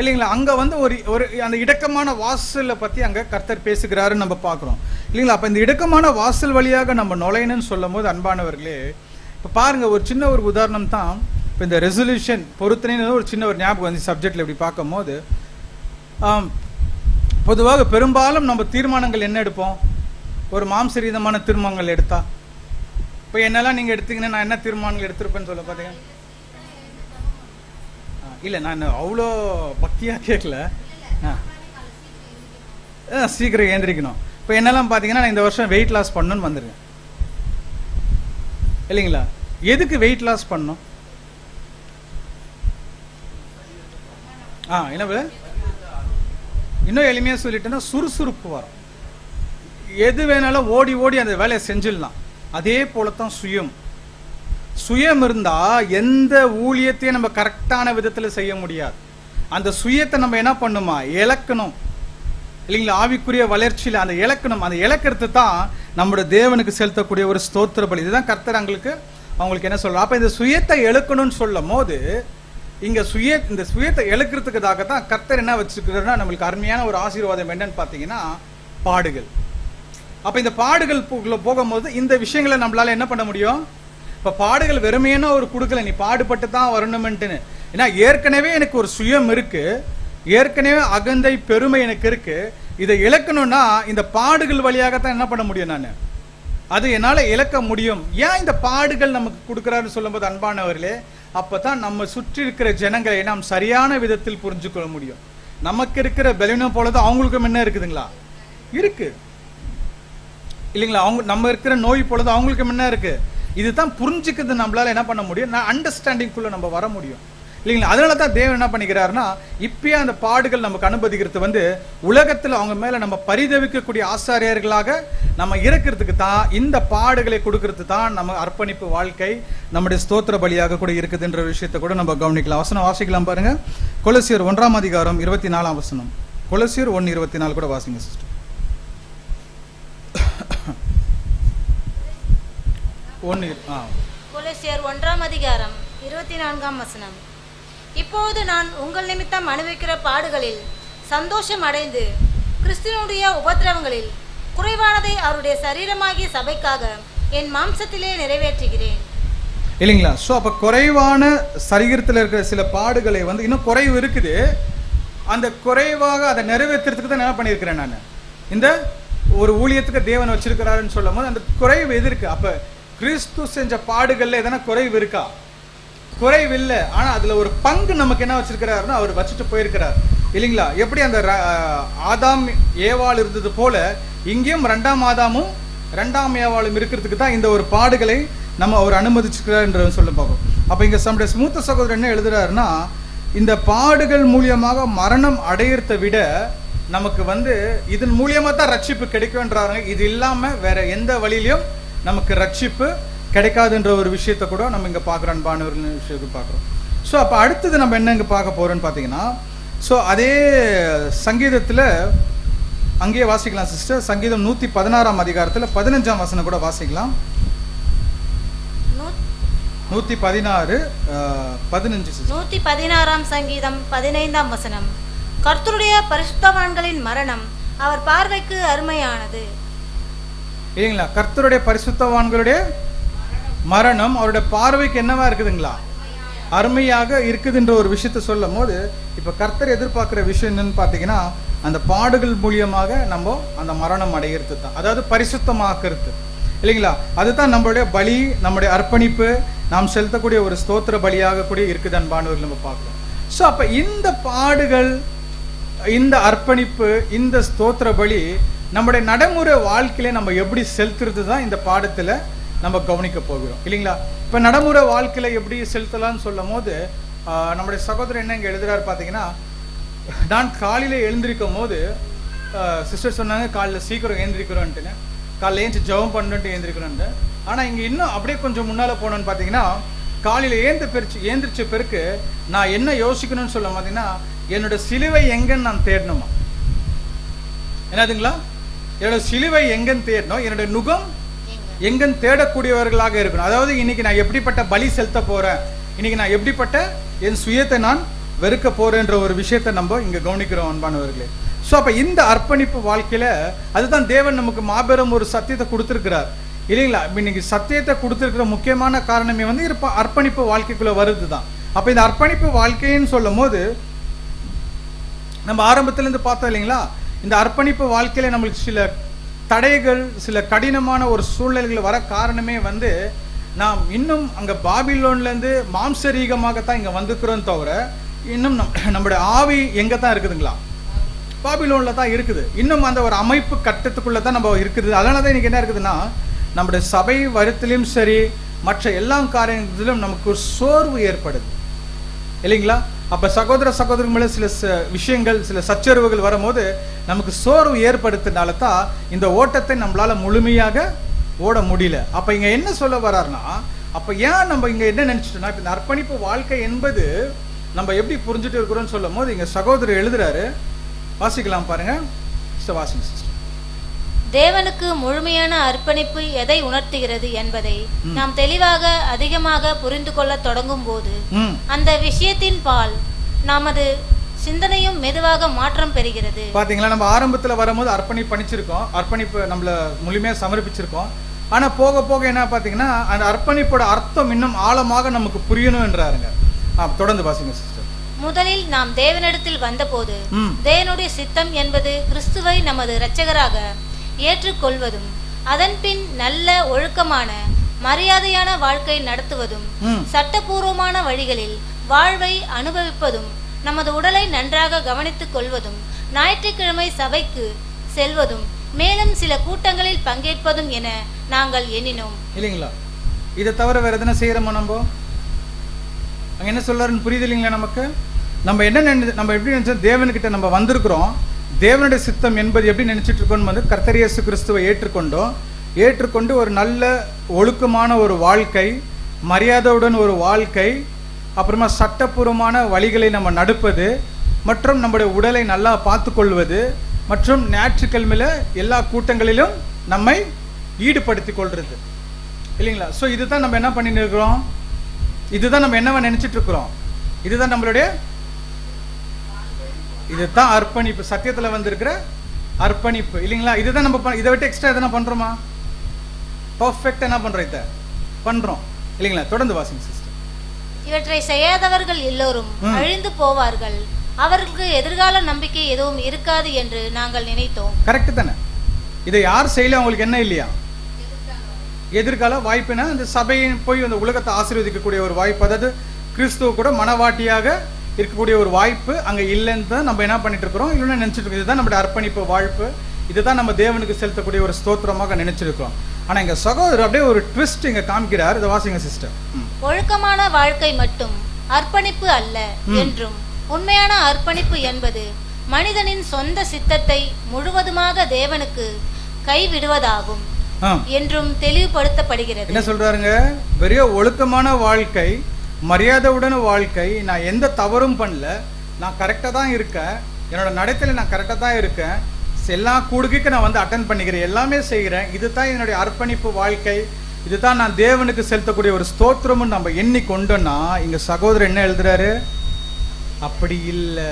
Speaker 1: இல்லைங்களா. அங்கே வந்து ஒரு அந்த இடக்கமான வாசலை பற்றி அங்கே கர்த்தர் பேசுகிறாருன்னு நம்ம பார்க்குறோம் இல்லைங்களா. அப்போ இந்த இடக்கமான வாசல் வழியாக நம்ம நுழையணும்னு சொல்லும் போது அன்பானவர்களே இப்போ பாருங்கள், ஒரு சின்ன ஒரு உதாரணம் தான். இப்போ இந்த ரெசல்யூஷன் பொறுத்தனைன்னு ஒரு சின்ன ஒரு ஞாபகம் வந்து சப்ஜெக்டில் இப்படி பார்க்கும் போது பொதுவாக பெரும்பாலும் நம்ம தீர்மானங்கள் என்ன எடுப்போம், ஒரு மாம்சரீதமான தீர்மானங்கள் எடுத்தா. இப்போ என்னெல்லாம் நீங்கள் எடுத்தீங்கன்னா நான் என்ன தீர்மானங்கள் எடுத்திருப்பேன்னு சொல்ல பார்த்தீங்க இல்லை, நான் அவ்வளோ பக்தியாக கேட்கல. சீக்கிரம் ஏந்திரிக்கணும். இப்போ என்னெல்லாம் பார்த்தீங்கன்னா நான் இந்த வருஷம் வெயிட் லாஸ் பண்ணணும்னு வந்துருக்கேன் இல்லைங்களா. எதுக்கு வெயிட் லாஸ் பண்ணணும்? என்ன இன்னும் எளிமையாக சொல்லிட்டேன்னா சுறுசுறுப்பு வரும். எது வேணாலும் ஓடி ஓடி அந்த வேலையை செஞ்சிடலாம். அதே போலத்தான் சுயம் இருந்தா எந்த ஊழியத்தையும் நம்ம கரெக்டான விதத்துல செய்ய முடியாது. அந்த சுயத்தை நம்ம என்ன பண்ணுமா இழக்கணும் இல்லைங்களா. ஆவிக்குரிய வளர்ச்சியில் அந்த இழக்கணும். அந்த இழக்கிறது தான் நம்முடைய தேவனுக்கு செலுத்தக்கூடிய ஒரு ஸ்தோத்திர பலி. இதுதான் கர்த்தர் அவங்களுக்கு என்ன சொல்ற. அப்ப இந்த சுயத்தை இழக்கணும்னு சொல்லும் போது இங்க இந்த சுயத்தை இழக்கிறதுக்காக தான் கர்த்தர் என்ன வச்சிருக்கிறாருன்னா நம்மளுக்கு அருமையான ஒரு ஆசீர்வாதம் என்னன்னு பார்த்தீங்கன்னா பாடுகள். அப்ப இந்த பாடுகள் போகும்போது இந்த விஷயங்களை நம்மளால என்ன பண்ண முடியும். இப்ப பாடுகள் வெறுமையான ஒரு கொடுக்கல, நீ பாடுபட்டு தான் வரணும்ட்டுன்னு. ஏன்னா ஏற்கனவே எனக்கு ஒரு சுயம் இருக்கு, ஏற்கனவே அகந்தை பெருமை எனக்கு இருக்கு. இதை இழக்கணும்னா இந்த பாடுகள் வழியாகத்தான் என்ன பண்ண முடியும், நான் அது என்னால இழக்க முடியும். ஏன் இந்த பாடுகள் நமக்கு கொடுக்குறாருன்னு சொல்லும் போது அன்பானவர்களே, அப்பதான் நம்ம சுற்றி இருக்கிற ஜனங்களை நாம் சரியான விதத்தில் புரிஞ்சு கொள்ள முடியும். நமக்கு இருக்கிற பலவீனம் போலதான் அவங்களுக்கும் என்ன இருக்குதுங்களா இருக்கு இல்லைங்களா. நம்ம இருக்கிற நோய் போலதான் அவங்களுக்கு என்ன இருக்கு. இதுதான் புரிஞ்சுக்கிறது நம்மளால என்ன பண்ண முடியும், நான் அண்டர்ஸ்டாண்டிங்குள்ள நம்ம வர முடியும் இல்லைங்களா. அதனால தான் தேவன் என்ன பண்ணிக்கிறாருன்னா இப்பயே அந்த பாடுகள் நமக்கு அனுமதிக்கிறது வந்து உலகத்தில் அவங்க மேல நம்ம பரிதவிக்கக்கூடிய ஆசாரியர்களாக நம்ம இருக்கிறதுக்கு தான், இந்த பாடுகளை கொடுக்கறது தான் நம்ம அர்ப்பணிப்பு வாழ்க்கை நம்முடைய ஸ்தோத்திர பலியாக கூட இருக்குதுன்ற விஷயத்தை கூட நம்ம கவனிக்கலாம். வசனம் வாசிக்கலாம் பாருங்க. கொலோசியர் 1:24. கொலோசியர் 1:24 கூட வாசிங்க சிஸ்டர்.
Speaker 2: கொலோசியர் 1:24. இப்போது நான் உங்கள் நிமித்தம் அனுபவிக்கிற பாடுகளில் சந்தோஷம் அடைந்து கிறிஸ்துவனுடைய உபத்திரவங்களில் குறைவானதை அவருடைய சரீரமாகிய சபைக்காக என் மாம்சத்திலே நிறைவேற்றுகிறேன்
Speaker 1: இல்லைங்களா. ஸோ அப்போ குறைவான சரீரத்தில் இருக்கிற சில பாடுகளை வந்து இன்னும் குறைவு இருக்குது, அந்த குறைவாக அதை நிறைவேற்றுறதுக்கு தான் என்ன பண்ணியிருக்கிறேன் நான். இந்த ஒரு ஊழியத்துக்கு தேவன் வச்சிருக்கிறாருன்னு சொல்லும் போது அந்த குறைவு எது இருக்கு. அப்போ கிறிஸ்து செஞ்ச பாடுகள்ல எதனா குறைவு இருக்கா? குறைவு இல்லை. ஆனா அதுல ஒரு பங்கு நமக்கு என்ன வச்சிருக்கிறாருன்னா அவர் வச்சுட்டு போயிருக்கிறார் இல்லைங்களா. எப்படி அந்த ஆதாம் ஏவாள் இருந்தது போல இங்கேயும் 2ஆம் ஆதாமும் 2ஆம் ஏவாளும் இருக்கிறதுக்கு தான் இந்த ஒரு பாடுகளை நம்ம அவர் அனுமதிச்சுக்கிறார் என்று சொல்ல பார்ப்போம். அப்ப இங்க நம்முடைய மூத்த சகோதரர் என்ன எழுதுறாருன்னா, இந்த பாடுகள் மூலியமாக மரணம் அடையிறதை விட நமக்கு வந்து இதன் மூலியமா தான் ரட்சிப்பு கிடைக்கும்ன்றாங்க. இது இல்லாம வேற எந்த வழியிலையும் நமக்கு ரட்சிப்பு கிடைக்காதுன்ற ஒரு விஷயத்தை கூட நம்ம இங்கே பார்க்குறோம், அன்பான ஒரு விஷயத்தை பார்க்குறோம். ஸோ அப்போ அடுத்தது நம்ம என்ன இங்கே பார்க்க போகிறோன்னு பார்த்தீங்கன்னா, ஸோ அதே சங்கீதத்தில் அங்கேயே வாசிக்கலாம் சிஸ்டர். சங்கீதம் 116 அதிகாரத்தில் 15 வசனம் கூட வாசிக்கலாம். 116 15
Speaker 2: 116 சங்கீதம் 15 வசனம். கர்த்தருடைய பரிசுத்தவான்களின் மரணம் அவர் பார்வைக்கு அருமையானது.
Speaker 1: இல்லைங்களா? கர்த்தருடைய பரிசுத்தவான்களுடைய மரணம் அவருடைய பார்வைக்கு என்னவா இருக்குதுங்களா? அருமையாக இருக்குதுன்ற ஒரு விஷயத்த சொல்லும் போது, இப்போ கர்த்தர் எதிர்பார்க்குற விஷயம் என்னன்னு பார்த்தீங்கன்னா, அந்த பாடுகள் மூலியமாக நம்ம அந்த மரணம் அடைகிறது தான், அதாவது பரிசுத்தமாக்குறது இல்லைங்களா? அதுதான் நம்மளுடைய பலி, நம்முடைய அர்ப்பணிப்பு, நாம் செலுத்தக்கூடிய ஒரு ஸ்தோத்திர பலியாக கூட இருக்குது அன்பானவர்கள் நம்ம பார்க்கலாம். ஸோ அப்போ இந்த பாடுகள், இந்த அர்ப்பணிப்பு, இந்த ஸ்தோத்திர பலி நம்முடைய நடைமுறை வாழ்க்கையில நம்ம எப்படி செலுத்துறது தான் இந்த பாடத்தில் நம்ம கவனிக்க போகிறோம் இல்லைங்களா? இப்போ நடைமுறை வாழ்க்கையில எப்படி செலுத்தலாம்னு சொல்லும் போது, நம்முடைய சகோதரர் என்ன இங்கே எழுதுறாரு பார்த்தீங்கன்னா, நான் காலையில் எழுந்திருக்கும் போது சிஸ்டர் சொன்னாங்க காலையில் சீக்கிரம் எழுந்திருக்கிறோன்ட்டுன்னு, காலையில் ஏஞ்சி ஜெபம் பண்ணிட்டு எழுந்திருக்கிறோன்ட்டு. ஆனால் இங்கே இன்னும் அப்படியே கொஞ்சம் முன்னால் போனோன்னு பார்த்தீங்கன்னா, காலையில் ஏந்திரிச்ச பிறகு நான் என்ன யோசிக்கணும்னு சொல்ல பார்த்தீங்கன்னா, என்னோட சிலுவை எங்கன்னு நான் தேடணுமா? என்னதுங்களா? என்னோட சிலுவை எங்கன்னு தேடணும், என்னோட நுகம் எங்கன்னு தேடக்கூடியவர்களாக இருக்கணும். அதாவது இன்னைக்கு நான் எப்படிப்பட்ட பலி செலுத்த போறேன், இன்னைக்கு நான் எப்படிப்பட்ட என் சுயத்தை நான் வெறுக்க போறேன்ற ஒரு விஷயத்தை நம்ம இங்க கவனிக்கிறோம் அன்பானவர்களே. ஸோ அப்ப இந்த அர்ப்பணிப்பு வாழ்க்கையில அதுதான் தேவன் நமக்கு மாபெரும் ஒரு சத்தியத்தை கொடுத்திருக்கிறார் இல்லைங்களா? இன்னைக்கு சத்தியத்தை கொடுத்திருக்கிற முக்கியமான காரணமே வந்து அர்ப்பணிப்பு வாழ்க்கைக்குள்ள வருது தான். அப்ப இந்த அர்ப்பணிப்பு வாழ்க்கைன்னு சொல்லும் போது நம்ம ஆரம்பத்துல இருந்து பார்த்தோம் இல்லைங்களா? இந்த அர்ப்பணிப்பு வாழ்க்கையில நம்மளுக்கு சில தடைகள், சில கடினமான ஒரு சூழ்நிலைகள் வர காரணமே வந்து நாம் இன்னும் அங்கே பாபிலோன்லேருந்து மாம்சரீகமாகத்தான் இங்கே வந்துக்கிறோம் தவிர, இன்னும் நம்முடைய ஆவி எங்கே தான் இருக்குதுங்களா? பாபிலோனில் தான் இருக்குது. இன்னும் அந்த ஒரு அமைப்பு கட்டத்துக்குள்ளே தான் நம்ம இருக்குது. அதனால தான் இன்றைக்கி என்ன இருக்குதுன்னா, நம்முடைய சபை வருத்திலையும் சரி, மற்ற எல்லா காரியங்களிலும் நமக்கு ஒரு சோர்வு ஏற்படுது இல்லைங்களா? அப்போ சகோதரர்கள் மேலே சில விஷயங்கள், சில சச்சரவுகள் வரும்போது நமக்கு சோர்வு ஏற்படுத்தினால தான் இந்த ஓட்டத்தை நம்மளால முழுமையாக ஓட முடியல. அப்போ இங்கே என்ன சொல்ல வர்றாருன்னா, அப்போ ஏன் நம்ம இங்கே என்ன நினச்சிட்டோம்னா, இப்போ இந்த அர்ப்பணிப்பு வாழ்க்கை என்பது நம்ம எப்படி புரிஞ்சுட்டு இருக்கிறோம்னு சொல்லும் போது இங்கே சகோதரர் எழுதுறாரு, வாசிக்கலாம் பாருங்க. வாசிங்க சிஸ்டர்.
Speaker 2: தேவனுக்கு முழுமையான அர்ப்பணிப்பு எதை உணர்த்துகிறது என்பதை நாம் தெளிவாக அதிகமாக புரிந்து கொள்ள தொடங்கும் போது அந்த விஷயத்தின் பால் நமது சிந்தனையும் மெதுவாக மாற்றம் பெறுகிறது.
Speaker 1: பாத்தீங்களா? நம்ம ஆரம்பத்துல வரும்போது அர்ப்பணிப்பு நம்மள முழுமையா சமர்ப்பிச்சிருக்கோம். ஆனா போக போக என்ன பாத்தீங்கன்னா, அந்த அர்ப்பணிப்போட அர்த்தம் இன்னும் ஆழமாக நமக்கு புரியணும் என்றாருங்க. தொடர்ந்து வாசிங்க சிஸ்டர்.
Speaker 2: முதலில் நாம் தேவனிடத்தில் வந்தபோது தேவனுடைய சித்தம் என்பது கிறிஸ்துவை நமது இரட்சகராக ஏற்றுக்கொள்வதும், அதன் பின் நல்ல ஒழுக்கமான மரியாதையான வாழ்க்கை நடத்துவதும், சட்டபூர்வமான வழிகளில் வாழ்வை அனுபவிப்பதும், நமது உடலை நன்றாக கவனித்துக் கொள்வதும், ஞாயிற்றுக்கிழமை சபைக்கு செல்வதும், மேலும் சில கூட்டங்களில் பங்கேற்பதும் என நாங்கள் எண்ணினோம்
Speaker 1: இல்லைங்களா? இதை தவிர வேற எதனா செய்யறோமா? நம்ம அங்க என்ன சொல்றாருன்னு புரியுது இல்லைங்களா? நமக்கு நம்ம எப்படி நினைச்சோம், தேவன்கிட்ட நம்ம வந்திருக்கிறோம், தேவனுடைய சித்தம் என்பது எப்படி நினைச்சிட்டு இருக்கோம் வந்து கர்த்தர் இயேசு கிறிஸ்துவை ஏற்றுக்கொண்டு ஒரு நல்ல ஒழுக்கமான ஒரு வாழ்க்கை, மரியாதையுடன் ஒரு வாழ்க்கை, அப்புறமா சட்டப்பூர்வமான வழிகளை நம்ம நடப்பது, மற்றும் நம்முடைய உடலை நல்லா பார்த்து கொள்வது, மற்றும் ஞாயிற்றுக்கிழமையில எல்லா கூட்டங்களிலும் நம்மை ஈடுபடுத்தி கொள்றது இல்லைங்களா? ஸோ இதுதான் நம்ம என்ன பண்ணிட்டு இருக்கிறோம், இதுதான் நம்ம என்னவா நினைச்சிட்டு இருக்கிறோம், இதுதான் நம்மளுடைய, இதுதான் அர்ப்பணிப்பு, சத்தியத்துல வந்திருக்கிற அர்ப்பணிப்பு இல்லைங்களா? இதுதான் நம்ம இதை விட்டு எக்ஸ்ட்ரா எதனா பண்றோமா? பர்ஃபெக்ட் என்ன பண்றோம், இதை பண்றோம் இல்லைங்களா? தொடர்ந்து வாசிங்க சிஸ்டர்.
Speaker 2: இவற்றை செய்யாதவர்கள் எல்லோரும் அழிந்து போவார்கள், அவர்களுக்கு எதிர்கால நம்பிக்கை எதுவும் இருக்காது என்று நாங்கள் நினைத்தோம். கரெக்ட் தானே? இதை யார் செய்யல, அவங்களுக்கு என்ன இல்லையா? எதிர்கால வாய்ப்புனா அந்த சபையை போய் அந்த உலகத்தை ஆசீர்வதிக்கக்கூடிய ஒரு வாய்ப்பு, அதாவது கிறிஸ்துவ கூட மனவாட்டியாக இருக்கக்கூடிய ஒரு வாய்ப்பு அங்கே இல்லைன்னு தான் நம்ம என்ன பண்ணிட்டு இருக்கிறோம், இல்லைன்னு நினைச்சிட்டு இருக்கோம். இதுதான் நம்மளுடைய அர்ப்பணிப்பு வாழ்ப்பு, இதுதான் நம்ம தேவனுக்கு செலுத்தக்கூடிய ஒரு ஸ்தோத்திரமாக நினைச்சிருக்கிறோம். ஆனா இங்க சகோதரர் அப்படியே ஒரு ட்விஸ்ட் இங்க காமிக்கிறார். இதை வாசிங்க சிஸ்டர். ஒழுக்கமான வாழ்க்கை மட்டும் அர்ப்பணிப்பு அல்ல என்றும், உண்மையான அர்ப்பணிப்பு என்பது மனிதனின் சொந்த சித்தத்தை முழுவதுமாக தேவனுக்கு கைவிடுவதாகும். என்றும் தெளிவுபடுத்தப்படுகிறது.
Speaker 1: என்ன சொல்றாருங்க? பெரிய ஒழுக்கமான வாழ்க்கை, மரியாதையுடன் வாழ்க்கை, நான் எந்த தவறும் பண்ணல, நான் கரெக்டாக தான் இருக்கேன், என்னோட நடத்தையில் நான் கரெக்டாக தான் இருக்கேன், எல்லா கூடுகைக்கு நான் வந்து அட்டன் பண்ணிக்கிறேன், எல்லாமே செய்கிறேன், இதுதான் என்னுடைய அர்ப்பணிப்பு வாழ்க்கை, இதுதான் நான் தேவனுக்கு செலுத்தக்கூடிய ஒரு ஸ்தோத்திரம்னு நம்ம எண்ணி கொண்டோன்னா, இங்க சகோதரர் என்ன எழுதுறாரு? அப்படி இல்லை.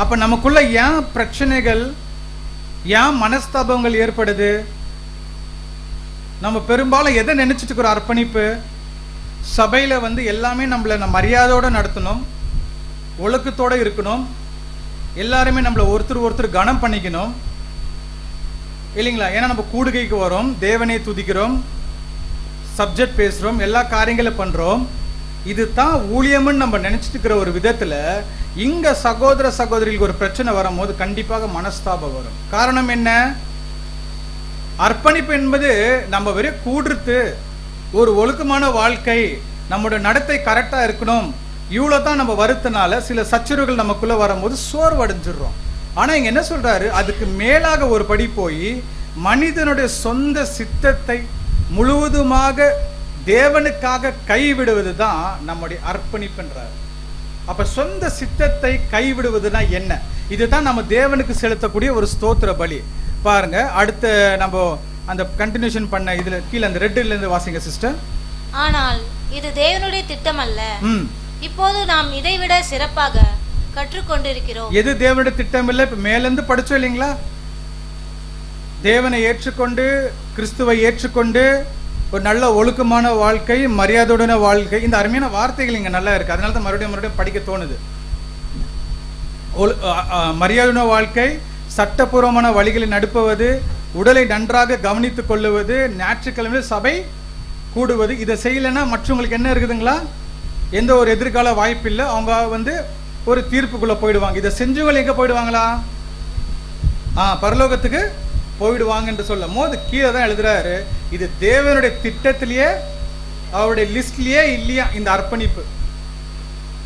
Speaker 1: அப்ப நமக்குள்ள ஏன் பிரச்சனைகள், ஏன் மனஸ்தாபங்கள் ஏற்படுது? நம்ம பெரும்பாலும் எதை நினைச்சிட்டு இருக்கிறோம்? அர்ப்பணிப்பு. சபையில வந்து எல்லாமே நம்மள மரியாதையோட நடத்தணும், ஒழுக்கத்தோட இருக்கணும், எல்லாருமே நம்மள ஒருத்தர் கனம் பண்ணிக்கணும் இல்லைங்களா? ஏன்னா நம்ம கூடுகைக்கு வரோம், தேவனை துதிக்கிறோம், சப்ஜெக்ட் பேசுறோம், எல்லா காரியங்களும் பண்றோம், இதுதான் ஊழியம்னு நம்ம நினைச்சிட்டு இருக்கிற ஒரு விதத்துல இங்க சகோதர சகோதரிகளுக்கு ஒரு பிரச்சனை வரும்போது கண்டிப்பாக மனஸ்தாபம் வரும். காரணம் என்ன? அர்ப்பணிப்பு என்பது நம்ம வெறும் கூடுறது, ஒரு ஒழுக்கமான வாழ்க்கை, நம்மளோட நடத்தை கரெக்டா இருக்கணும், இவ்வளவுதான் நம்ம வருத்தனால சில சச்சரவுகள் நமக்குள்ள வரும்போது சோர்வடைஞ்சிடுறோம். ஆனா இங்க என்ன சொல்றாரு? அதுக்கு மேலாக ஒரு படி போய் மனிதனுடைய சொந்த சித்தத்தை முழுவதுமாக தேவனுக்காக கைவிடுவது தான் நம்முடைய அர்ப்பணிப்புன்றார். அப்ப சொந்த சித்தத்தை கைவிடுவதுனா என்ன? இதுதான் நம்ம தேவனுக்கு செலுத்தக்கூடிய ஒரு ஸ்தோத்திர பலி. பாருங்க, அடுத்த நம்ம அந்த கண்டினியூஷன் பண்ண இதுல கீழே அந்த ரெட்ல இருந்து வாசிங்க சிஸ்டர்.
Speaker 2: ஆனால் இது தேவனுடைய திட்டம் அல்ல, இப்போது நாம் இதைவிட சிறப்பாக கற்றுக்கொண்டிருக்கிறோம். எது
Speaker 1: தேவனுடைய திட்டம் இல்ல? இப்ப மேல இருந்து படிச்சோம் இல்லைங்களா? தேவனை ஏற்றுக்கொண்டு, கிறிஸ்துவை ஏற்றுக்கொண்டு, ஒரு நல்ல ஒழுக்கமான வாழ்க்கை, மரியாதையுடன வாழ்க்கை, இந்த அருமையான வார்த்தைகள் இங்க நல்லா இருக்கு. அதனால தான் மறுபடியும் படிக்க தோணுது. மரியாதையுடன வாழ்க்கை, சட்டப்பூர்வமான வழிகளை நடப்பது, உடலை நன்றாக கவனித்துக் கொள்ளுவது, ஞாயிற்றுக்கிழமை சபை கூடுவது, இதை செய்யலைன்னா மற்றவங்களுக்கு என்ன இருக்குதுங்களா? எந்த ஒரு எதிர்கால வாய்ப்பு இல்லை, அவங்க வந்து ஒரு தீர்ப்புக்குள்ள போயிடுவாங்க. இதை செஞ்சவங்க எங்க போயிடுவாங்களா? பரலோகத்துக்கு போயிடுவாங்க என்று சொல்லும் போது கீழே தான் எழுதுறாரு, இது தேவனுடைய திட்டத்திலேயே அவருடைய லிஸ்ட்லயே இல்லையா இந்த அர்ப்பணிப்பு.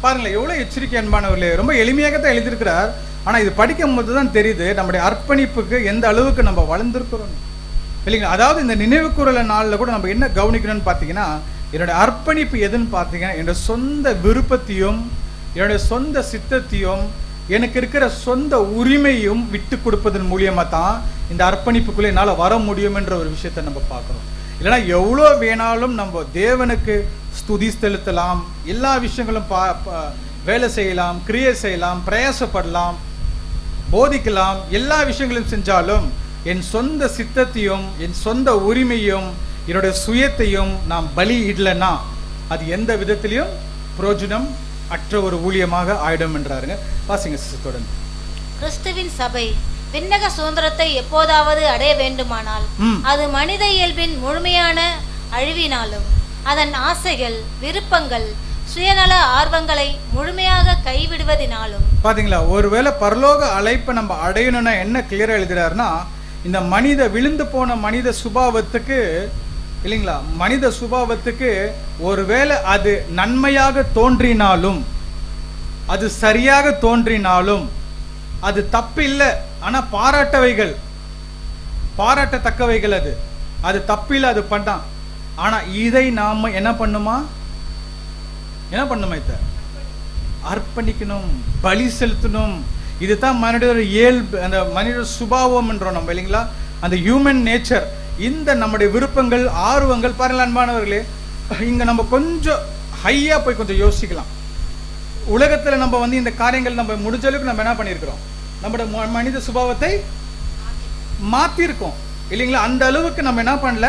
Speaker 1: பாருங்களேன் எவ்வளவு எச்சரிக்கை அன்பானவர்களே. ரொம்ப எளிமையாக தான் எழுதியிருக்கிறார். ஆனா இது படிக்கும் போது தான் தெரியுது நம்முடைய அர்ப்பணிப்புக்கு எந்த அளவுக்கு நம்ம வளர்ந்துருக்கிறோம் இல்லைங்களா? அதாவது இந்த நினைவு கூறல நாளில் கூட நம்ம என்ன கவனிக்கணும்னு பார்த்தீங்கன்னா, என்னுடைய அர்ப்பணிப்பு எதுன்னு பார்த்தீங்கன்னா, என்னுடைய சொந்த விருப்பத்தையும், என்னுடைய சொந்த சித்தத்தையும், எனக்கு இருக்கிற சொந்த உரிமையும் விட்டு கொடுப்பதன் மூலியமா தான் இந்த அர்ப்பணிப்புக்குள்ள என்னால் வர முடியும் என்ற ஒரு விஷயத்தை நம்ம பார்க்குறோம். இல்லைன்னா எவ்வளோ வேணாலும் நம்ம தேவனுக்கு ஸ்துதி செலுத்தலாம், எல்லா விஷயங்களும் வேலை செய்யலாம், கிரியை செய்யலாம், பிரயாசப்படலாம், போதிக்கலாம், எல்லா விஷயங்களும் செஞ்சாலும் என் சொந்த சித்தத்தையும், என் சொந்த உரிமையும், என்னுடைய சுயத்தையும் நாம் பலி இடலைன்னா அது எந்த விதத்திலையும் பிரயோஜனம் அற்ற ஒரு ஊழியமாக ஆயிடும் என்றாருங்க. வாசிங்க சிஸ்டர்.
Speaker 2: கிறிஸ்துவின் சபை விண்ணக சுதந்திரத்தை எப்போதாவது அடைய வேண்டுமானால் அது மனித இயல்பின் முழுமையான அழிவினாலும், அதன் ஆசைகள், விருப்பங்கள், சுயநல ஆர்வங்களை முழுமையாக கைவிடுவதினாலும். பாத்தீங்களா, ஒருவேளை பரலோக அழைப்பை நம்ம அடையணும்னா என்ன கிளியரா எழுதுறாருன்னா, இந்த மனித விழுந்து போன மனித சுபாவத்துக்கு இல்லைங்களா, மனித சுபாவத்துக்கு ஒருவேளை அது நன்மையாக தோன்றினாலும், அது சரியாக தோன்றினாலும், அது தப்பு இல்லை, ஆனா பாராட்டத்தக்கவைகள், அது தப்பு இல்லை, அது பண்ணான். ஆனா இதை நாம என்ன பண்ணுமா இத அர்ப்பணிக்கணும், பலி செலுத்தணும். இதுதான் மனிதர் இயல்பு, அந்த மனித சுபாவம் என்றோம் நம்ம இல்லைங்களா, அந்த ஹியூமன் நேச்சர். இந்த நம்முடைய விருப்பங்கள், ஆர்வங்கள் பாருங்கள் அன்பானவர்களே, இங்க நம்ம கொஞ்சம் ஹையா போய் கொஞ்சம் யோசிக்கலாம். உலகத்துல நம்ம வந்து இந்த காரியங்கள் நம்ம முடிஞ்ச அளவுக்கு நம்ம என்ன பண்ணியிருக்கிறோம், நம்முடைய மனித சுபாவத்தை மாத்திருக்கோம் இல்லைங்களா? அந்த அளவுக்கு நம்ம என்ன பண்ணல,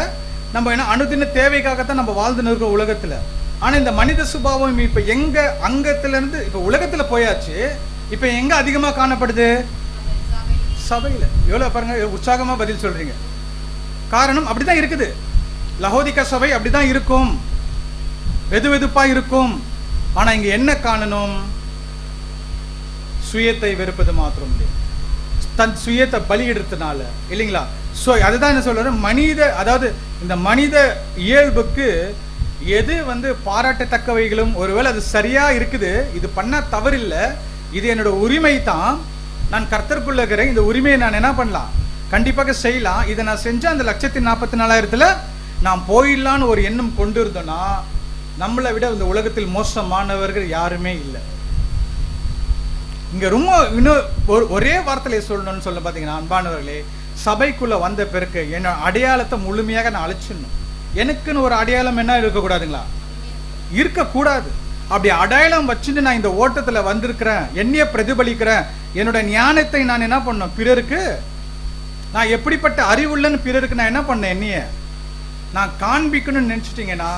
Speaker 2: நம்ம என்ன அனுதின தேவைக்காகத்தான் நம்ம வாழ்ந்து இருக்கோம் உலகத்துல. ஆனா இந்த மனித சுபாவம் இப்ப எங்க அங்கத்துல இருந்து இப்ப உலகத்துல போயாச்சு, இப்ப எங்க அதிகமா காணப்படுது? சபையில. எவ்வளவு பாருங்க உற்சாகமா பதில் சொல்றீங்க. காரணம் அப்படிதான் இருக்குது. லவோதிக்கா சபை அப்படிதான் இருக்கும், வெதுவெதுப்பா இருக்கும். ஆனா இங்க என்ன காணணும்? சுயத்தை வெறுப்பது மாத்திரம் இல்லை, தன் சுயத்தை பலியிடுறதுனால இல்லைங்களா? அதுதான் என்ன சொல்ற, மனித, அதாவது இந்த மனித இயல்புக்கு எது வந்து பாராட்டத்தக்கவைகளும், ஒருவேளை அது சரியா இருக்குது, இது பண்ண தவறில்லை, இது என்னோட உரிமை தான், நான் கர்த்தருக்குள்ள இருக்கிறேன், இந்த உரிமையை நான் என்ன பண்ணலாம்,
Speaker 1: கண்டிப்பாக செய்யலாம். இதை நான் செஞ்ச அந்த 1,44,000 நான் போயிடலான்னு ஒரு எண்ணம் கொண்டு இருந்தோம்னா நம்மளை விட இந்த உலகத்தில் மோசமானவர்கள் யாருமே இல்லை. இங்க ரொம்ப இன்னும் ஒரே வார்த்தையில சொல்லணும்னு சொல்ல பாத்தீங்கன்னா, அன்பானவர்களே, சபைக்குள்ள வந்த பிறகு என்ன அடையாளத்தை முழுமையாக நான் அழிச்சிடணும். எனக்குன்னு ஒரு அடையாளம் என்ன இருக்கக்கூடாதுங்களா? இருக்கக்கூடாது. அப்படி அடையாளம் வச்சுட்டு நான் இந்த ஓட்டத்துல வந்திருக்கிறேன், என்னைய பிரதிபலிக்கிறேன், என்னோட ஞானத்தை நான் என்ன பண்ணணும், பிறருக்கு நான் எப்படிப்பட்ட அறிவுள்ளன்னு பிறருக்கு நான் என்ன பண்ணேன், என்னைய நான் காண்பிக்கணும்னு நினைச்சிட்டீங்கன்னா,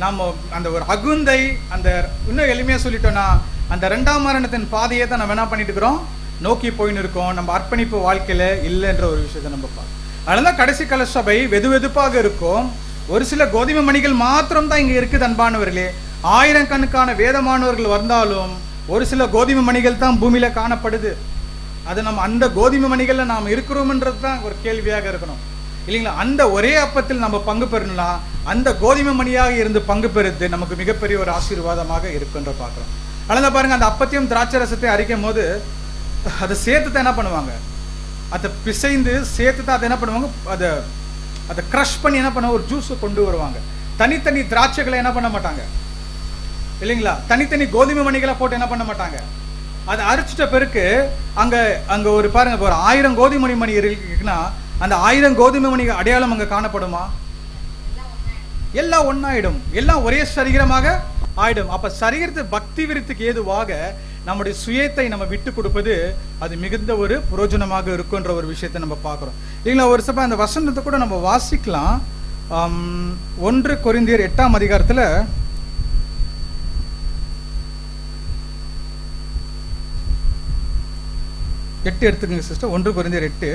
Speaker 1: நம்ம அந்த ஒரு அகுந்தை, அந்த இன்னும் எளிமையா சொல்லிட்டோம்னா அந்த 2ஆம் மரணத்தின் பாதையை தான் நம்ம என்ன பண்ணிட்டு இருக்கிறோம், நோக்கி போயின்னு இருக்கோம். நம்ம அர்ப்பணிப்பு வாழ்க்கையில இல்லைன்ற ஒரு விஷயத்தை நம்ம பார்க்கணும். அதனால கடைசி கால சபை வெது வெதுப்பாக இருக்கும். ஒரு சில கோதுமை மணிகள் மாத்திரம் தான் இங்க இருக்குது. அன்பானவர்களே, 1000 கணக்கான வேதமானவர்கள் வந்தாலும் ஒரு சில கோதுமை மணிகள் தான் பூமியில காணப்படுது. அது நம்ம அந்த கோதுமை மணிகள்ல நாம் இருக்கிறோம்ன்றது தான் ஒரு கேள்வியாக இருக்கணும், இல்லைங்களா? அந்த ஒரே அப்பத்தில் நம்ம பங்கு பெறணும்னா அந்த கோதுமை மணியாக இருந்து பங்கு பெறுது நமக்கு மிகப்பெரிய ஒரு ஆசீர்வாதமாக இருக்குன்ற பார்க்கிறோம். அதனால பாருங்க, அந்த அப்பத்தையும் திராட்சை ரசத்தை அரைக்கும் போது அதை சேர்த்து தான் என்ன பண்ணுவாங்க, அதை பிசைந்து சேர்த்து தான் அதை என்ன பண்ணுவாங்க, அதை க்ரஷ் பண்ணி என்ன பண்ணுவாங்க, ஒரு ஜூஸை கொண்டு வருவாங்க. தனித்தனி திராட்சைகளை என்ன பண்ண மாட்டாங்க, இல்லைங்களா? தனித்தனி கோதுமை மணிகளை போட்டு என்ன பண்ண மாட்டாங்க. அதை அரைச்சிட்ட பிறகு அங்க ஒரு பாருங்க, ஒரு 1000 கோதுமை மணி இருக்குன்னா அந்த 1000 கோதுமை மணி அடையாளம் அங்க காணப்படுமா? எல்லாம் ஒன்னாயிடும், எல்லாம் ஒரே சரீரமாக ஆயிடும். அப்ப சரீரத்து பக்தி விருத்துக்கு ஏதுவாக நம்முடைய சுயத்தை நம்ம விட்டு கொடுப்பது அது மிகுந்த ஒரு பிரயோஜனமாக இருக்குன்ற ஒரு விஷயத்தை நம்ம பார்க்கிறோம், இல்லைங்களா? ஒரு சபை அந்த வசனத்தை கூட நம்ம வாசிக்கலாம். 1 கொரிந்தியர் 8ஆம் அதிகாரத்துல 8 எடுத்துக்கங்க சிஸ்டர். 1 கொரிந்தியர் 8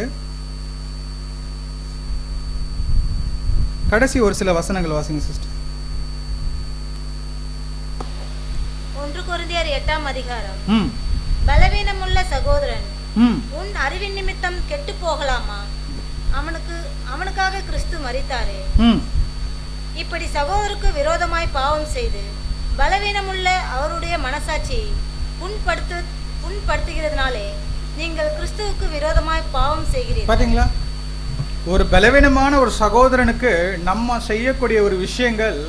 Speaker 1: கடைசி ஒரு சில வசனங்கள் வாசிங்க சிஸ்டர்.
Speaker 2: 1 கொரிந்தியர் 8ஆம் அதிகாரம். பலவீனமுள்ள சகோதரன் உன் அறிவின் நிமித்தம் கெட்டு போகலாமா? அவனுக்காக கிறிஸ்து மரித்தாரே. இப்படி சகோதரருக்கு விரோதமாய் பாவம் செய்து பலவீனமுள்ள அவருடைய மனசாட்சியை புண்படுத்துகிறதுனாலே நீங்கள் கிறிஸ்துவுக்கு விரோதமாய் பாவம் செய்கிறீர்கள். பாத்தீங்களா? ஒரு பலவீனமான ஒரு சகோதரனுக்கு நம்ம செய்யக்கூடிய ஒரு விஷயங்கள்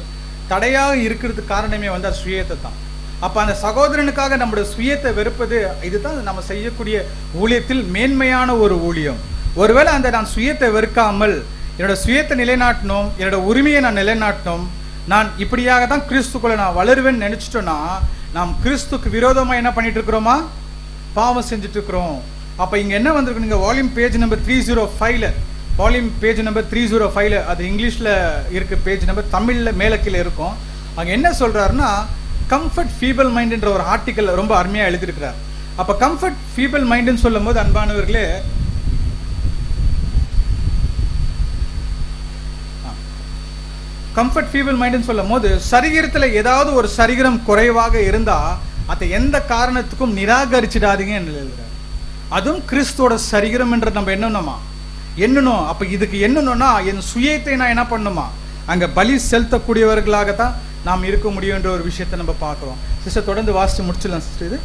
Speaker 2: தடையாக இருக்கிறதுக்கு காரணமே வந்து அது சுயத்தை தான். அப்ப அந்த சகோதரனுக்காக நம்முடைய சுயத்தை வெறுப்பது, இதுதான் நம்ம செய்யக்கூடிய ஊழியத்தில் மேன்மையான ஒரு ஊழியம். ஒருவேளை அந்த நான் சுயத்தை வெறுக்காமல் என்னோட சுயத்தை நிலைநாட்டணும், என்னோட உரிமையை நான் நிலைநாட்டணும், நான் இப்படியாக தான் கிறிஸ்துக்குள்ள நான் வளருவேன்னு நினைச்சிட்டோம்னா நாம் கிறிஸ்துக்கு விரோதமா என்ன பண்ணிட்டு இருக்கிறோமா, பாவம் செஞ்சுட்டு இருக்கிறோம். அப்ப இங்க என்ன வந்திருக்கு, நீங்க வால்யூம் பேஜ் நம்பர் 305ல, வால்யூம் பேஜ் நம்பர் 305ல, அது இங்கிலீஷ்ல இருக்கு பேஜ் நம்பர், தமிழ்ல மேல கீழே இருக்கும். அங்க என்ன சொல்றாருன்னா, கம்ஃபர்ட் ஃபீபிள் மைண்ட்ன்ற ஒரு ஆர்டிக்கல் ரொம்ப அருமையா எழுதியிருக்கிறார். அப்ப கம்ஃபர்ட் ஃபீபிள் மைண்ட்னு சொல்லும் போது அன்பானவர்களே, கம்ஃபர்ட் ஃபீபிள் மைண்ட்னு சொல்லும் போது சரீரத்துல ஏதாவது ஒரு சரீரம் குறைவாக இருந்தா அதை எந்த காரணத்துக்கும் நிராகரிச்சிடாதீங்க என்று எழுதுறாரு. அதுவும் கிறிஸ்துவோட சரீரம் என்று நம்ம எண்ணணும். அப்ப இதுக்கு என்னன்னா என் சுயத்தை நான் என்ன பண்ணுமா, அங்க பலி செலுத்தக்கூடியவர்களாகத்தான் நாம் இருக்க முடியும் என்ற ஒரு விஷயத்தை நம்ம பார்க்கிறோம். சிஸ்டர் தொடர்ந்து வாசிச்சு முடிச்சிடலாம் சிஸ்டர். இது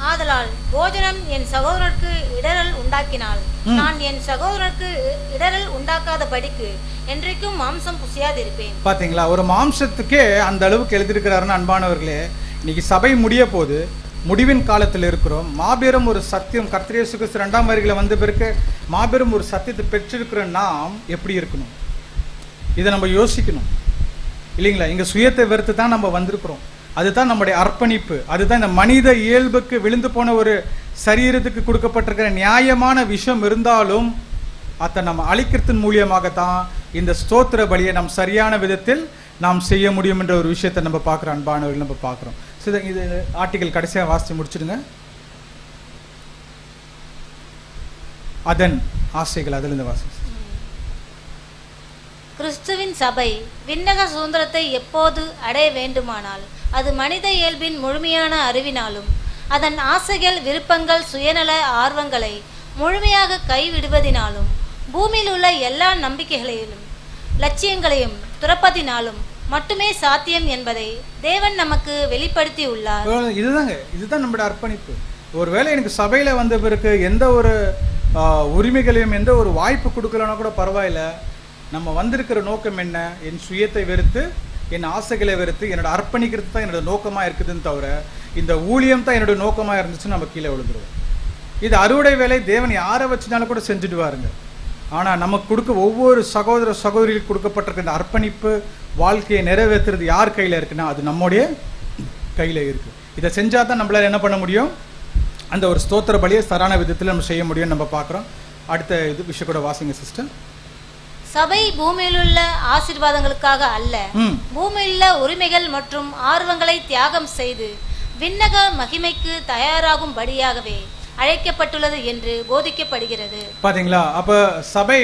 Speaker 2: ஆதலால் போஜனம் என் சகோதரருக்கு இடரல் உண்டாக்கினால் நான் என் சகோதரருக்கு இடரல் உண்டாக்காதபடிக்கு என்றைக்கும் மாம்சம் புசியாதிருப்பேன்.
Speaker 1: பாத்தீங்களா? ஒரு மாம்சத்துக்கே அந்த அளவுக்கு எழுதியிருக்கிறாருன்னு அன்பானவர்களே, இன்னைக்கு சபை முடிய போது, முடிவின் காலத்தில் இருக்கிறோம். மாபெரும் ஒரு சத்தியம், கர்த்தர் இயேசு கிறிஸ்து 2ஆம் வருகையில வந்த பிறகு மாபெரும் ஒரு சத்தியத்தை பெற்றிருக்கிற நாம் எப்படி இருக்கணும், இதை நம்ம யோசிக்கணும், இல்லைங்களா? இங்க சுயத்தை வெறுத்து தான் நம்ம வந்திருக்கிறோம். அதுதான் நம்முடைய அர்ப்பணிப்பு. அதுதான் இந்த மனித இயல்புக்கு விழுந்து போன ஒரு சரீரத்துக்கு கொடுக்கப்பட்டிருக்கிற நியாயமான விஷயம் இருந்தாலும் அதை நம்ம அழிக்கிறதன் மூலியமாகத்தான் இந்த ஸ்தோத்திர பலியை நாம் சரியான விதத்தில் நாம் செய்ய முடியும் என்ற ஒரு விஷயத்தை நம்ம பார்க்குறோம். அன்பானவர்கள் நம்ம பார்க்குறோம். இது ஆர்டிகல் கடைசியாக வாசித்து முடிச்சிடுங்க. அதன் ஆசைகள் அதிலிருந்து வாசி.
Speaker 2: கிறிஸ்துவின் சபை விண்ணக சுதந்திரத்தை எப்போது அடைய வேண்டுமானால் அது மனித இயல்பின் முழுமையான அறிவினாலும் அதன் ஆசைகள், விருப்பங்கள், சுயநல ஆர்வங்களை முழுமையாக கைவிடுவதினாலும் பூமியில் உள்ள எல்லா நம்பிக்கைகளையும் லட்சியங்களையும் துறப்பதினாலும் மட்டுமே சாத்தியம் என்பதை தேவன் நமக்கு வெளிப்படுத்தி உள்ளார்.
Speaker 1: இதுதான் நம்முடைய அர்ப்பணிப்பு. ஒருவேளை எனக்கு சபையில வந்த பிறகு எந்த ஒரு உரிமைகளையும் எந்த ஒரு வாய்ப்பு கொடுக்கலன்னா கூட பரவாயில்ல, நம்ம வந்திருக்கிற நோக்கம் என்ன, என் சுயத்தை வெறுத்து என் ஆசைகளை வெறுத்து என்னோட அர்ப்பணிக்கிறது தான் என்னோட நோக்கமாக இருக்குதுன்னு தவிர இந்த ஊழியம் தான் என்னோட நோக்கமாக இருந்துச்சுன்னு நம்ம கீழே விழுந்துருவோம். இது அறுவடை வேலை, தேவன் யாரை வச்சுனாலும் கூட செஞ்சுடுவாருங்க. ஆனால் நமக்கு கொடுக்க ஒவ்வொரு சகோதர சகோதரிகளுக்கு கொடுக்கப்பட்டிருக்க இந்த அர்ப்பணிப்பு வாழ்க்கையை நிறைவேற்றுறது யார் கையில் இருக்குன்னா அது நம்முடைய கையில் இருக்குது. இதை செஞ்சால் தான் நம்மளால் என்ன பண்ண முடியும், அந்த ஒரு ஸ்தோத்திர பலியை சரான விதத்தில் நம்ம செய்ய முடியும்னு நம்ம பார்க்குறோம். அடுத்த இது விஷயம் கூட வாசிங்க சிஸ்டர்.
Speaker 2: சபை பூமியிலுள்ள ஆசீர்வாதங்களுக்காக அல்ல, பூமியிலுள்ள உரிமைகள் மற்றும் ஆர்வங்களை தியாகம் செய்து விண்ணக மகிமைக்கு தயாராகும்படியாகவே அழைக்கப்பட்டுள்ளது என்று போதிக்கப்படுகிறது. பாத்தீங்களா? அப்ப சபை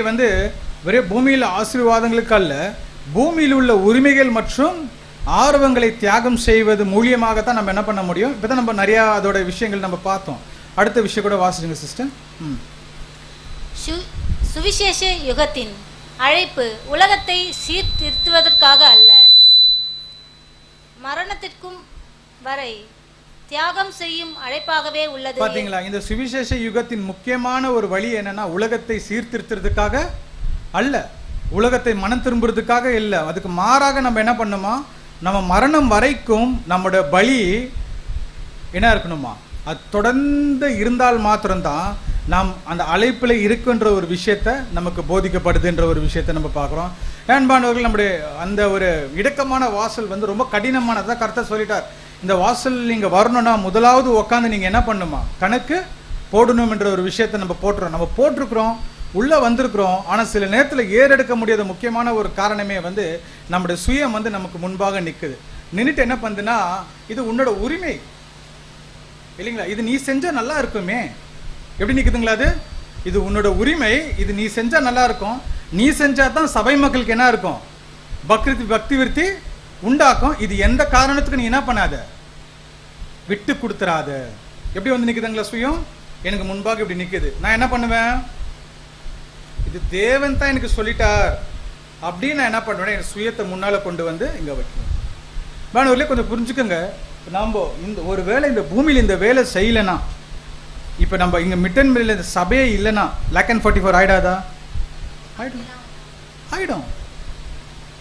Speaker 2: வெறும் பூமியில் ஆசீர்வாதங்களுக்கு அல்ல, பூமியில் உள்ள உரிமைகள் மற்றும் ஆர்வங்களை தியாகம் செய்வது மூலியமாகத்தான் நம்ம என்ன பண்ண முடியும். இப்பதான் நம்ம நிறைய அதோட விஷயங்கள் நம்ம பார்த்தோம். அடுத்த விஷயம் கூட வாசிச்சுங்க சிஸ்டர். சுவிசேஷ யுகத்தின் அழைப்பு உலகத்தை சீர்திருத்துவதற்காக அல்ல, மரணத்திற்கும் வரை தியாகம் செய்யும் அழைப்பாகவே உள்ளது.
Speaker 1: பாத்தீங்களா? இந்த சுவிசேஷ யுகத்தின் முக்கியமான ஒரு வழி என்னன்னா உலகத்தை சீர்திருத்துறதுக்காக அல்ல, உலகத்தை மனம் திரும்புறதுக்காக இல்லை. அதுக்கு மாறாக நம்ம என்ன பண்ணுமா, நம்ம மரணம் வரைக்கும் நம்மளோட பலி என்ன இருக்கணுமா, அது தொடர்ந்து இருந்தால் மாத்திரம்தான் நாம் அந்த அழைப்பில் இருக்குன்ற ஒரு விஷயத்த நமக்கு போதிக்கப்படுதுன்ற ஒரு விஷயத்த நம்ம பார்க்குறோம். ஏன்பானவர்கள், நம்முடைய அந்த ஒரு இடுக்கமான வாசல் ரொம்ப கடினமானதான் கர்த்தர் சொல்லிட்டார். இந்த வாசல் நீங்கள் வரணும்னா முதலாவது உட்காந்து நீங்கள் என்ன பண்ணுமா, கணக்கு போடணும் என்ற ஒரு விஷயத்தை நம்ம போட்டிருக்கிறோம், உள்ளே வந்திருக்கிறோம். ஆனால் சில நேரத்தில் ஏறெடுக்க முடியாத முக்கியமான ஒரு காரணமே நம்முடைய சுயம் நமக்கு முன்பாக நிற்குது. நின்றுட்டு என்ன பண்ணுதுன்னா, இது உன்னோட உரிமை இல்லைங்களா, இது நீ செஞ்சா நல்லா இருக்குமே. எப்படி நிற்குதுங்களா? அது இது உன்னோட உரிமை, இது நீ செஞ்சா நல்லா இருக்கும், நீ செஞ்சா தான் சபை மக்களுக்கு என்ன இருக்கும், பக்தி விருத்தி உண்டாக்கும். இது எந்த காரணத்துக்கு நீ என்ன பண்ணாத, விட்டு கொடுத்துறாத. எப்படி நிற்குதுங்களா சுயம், எனக்கு முன்பாக இப்படி நிற்குது. நான் என்ன பண்ணுவேன், இது தேவன் தான் எனக்கு சொல்லிட்டார் அப்படின்னு நான் என்ன பண்ணுவேன், என் சுயத்தை முன்னால கொண்டு இங்க வைக்கணும். மாணவர்களே கொஞ்சம் புரிஞ்சுக்கோங்க. நாம இந்த ஒரு வேலை இந்த பூமியில் இந்த வேலை செய்யலைன்னா, இப்போ நம்ம இங்கே மிட்டன்மேல இந்த சபையே இல்லைன்னா லேக் அண்ட் 44 ஆயிடாதா? ஆயிடும்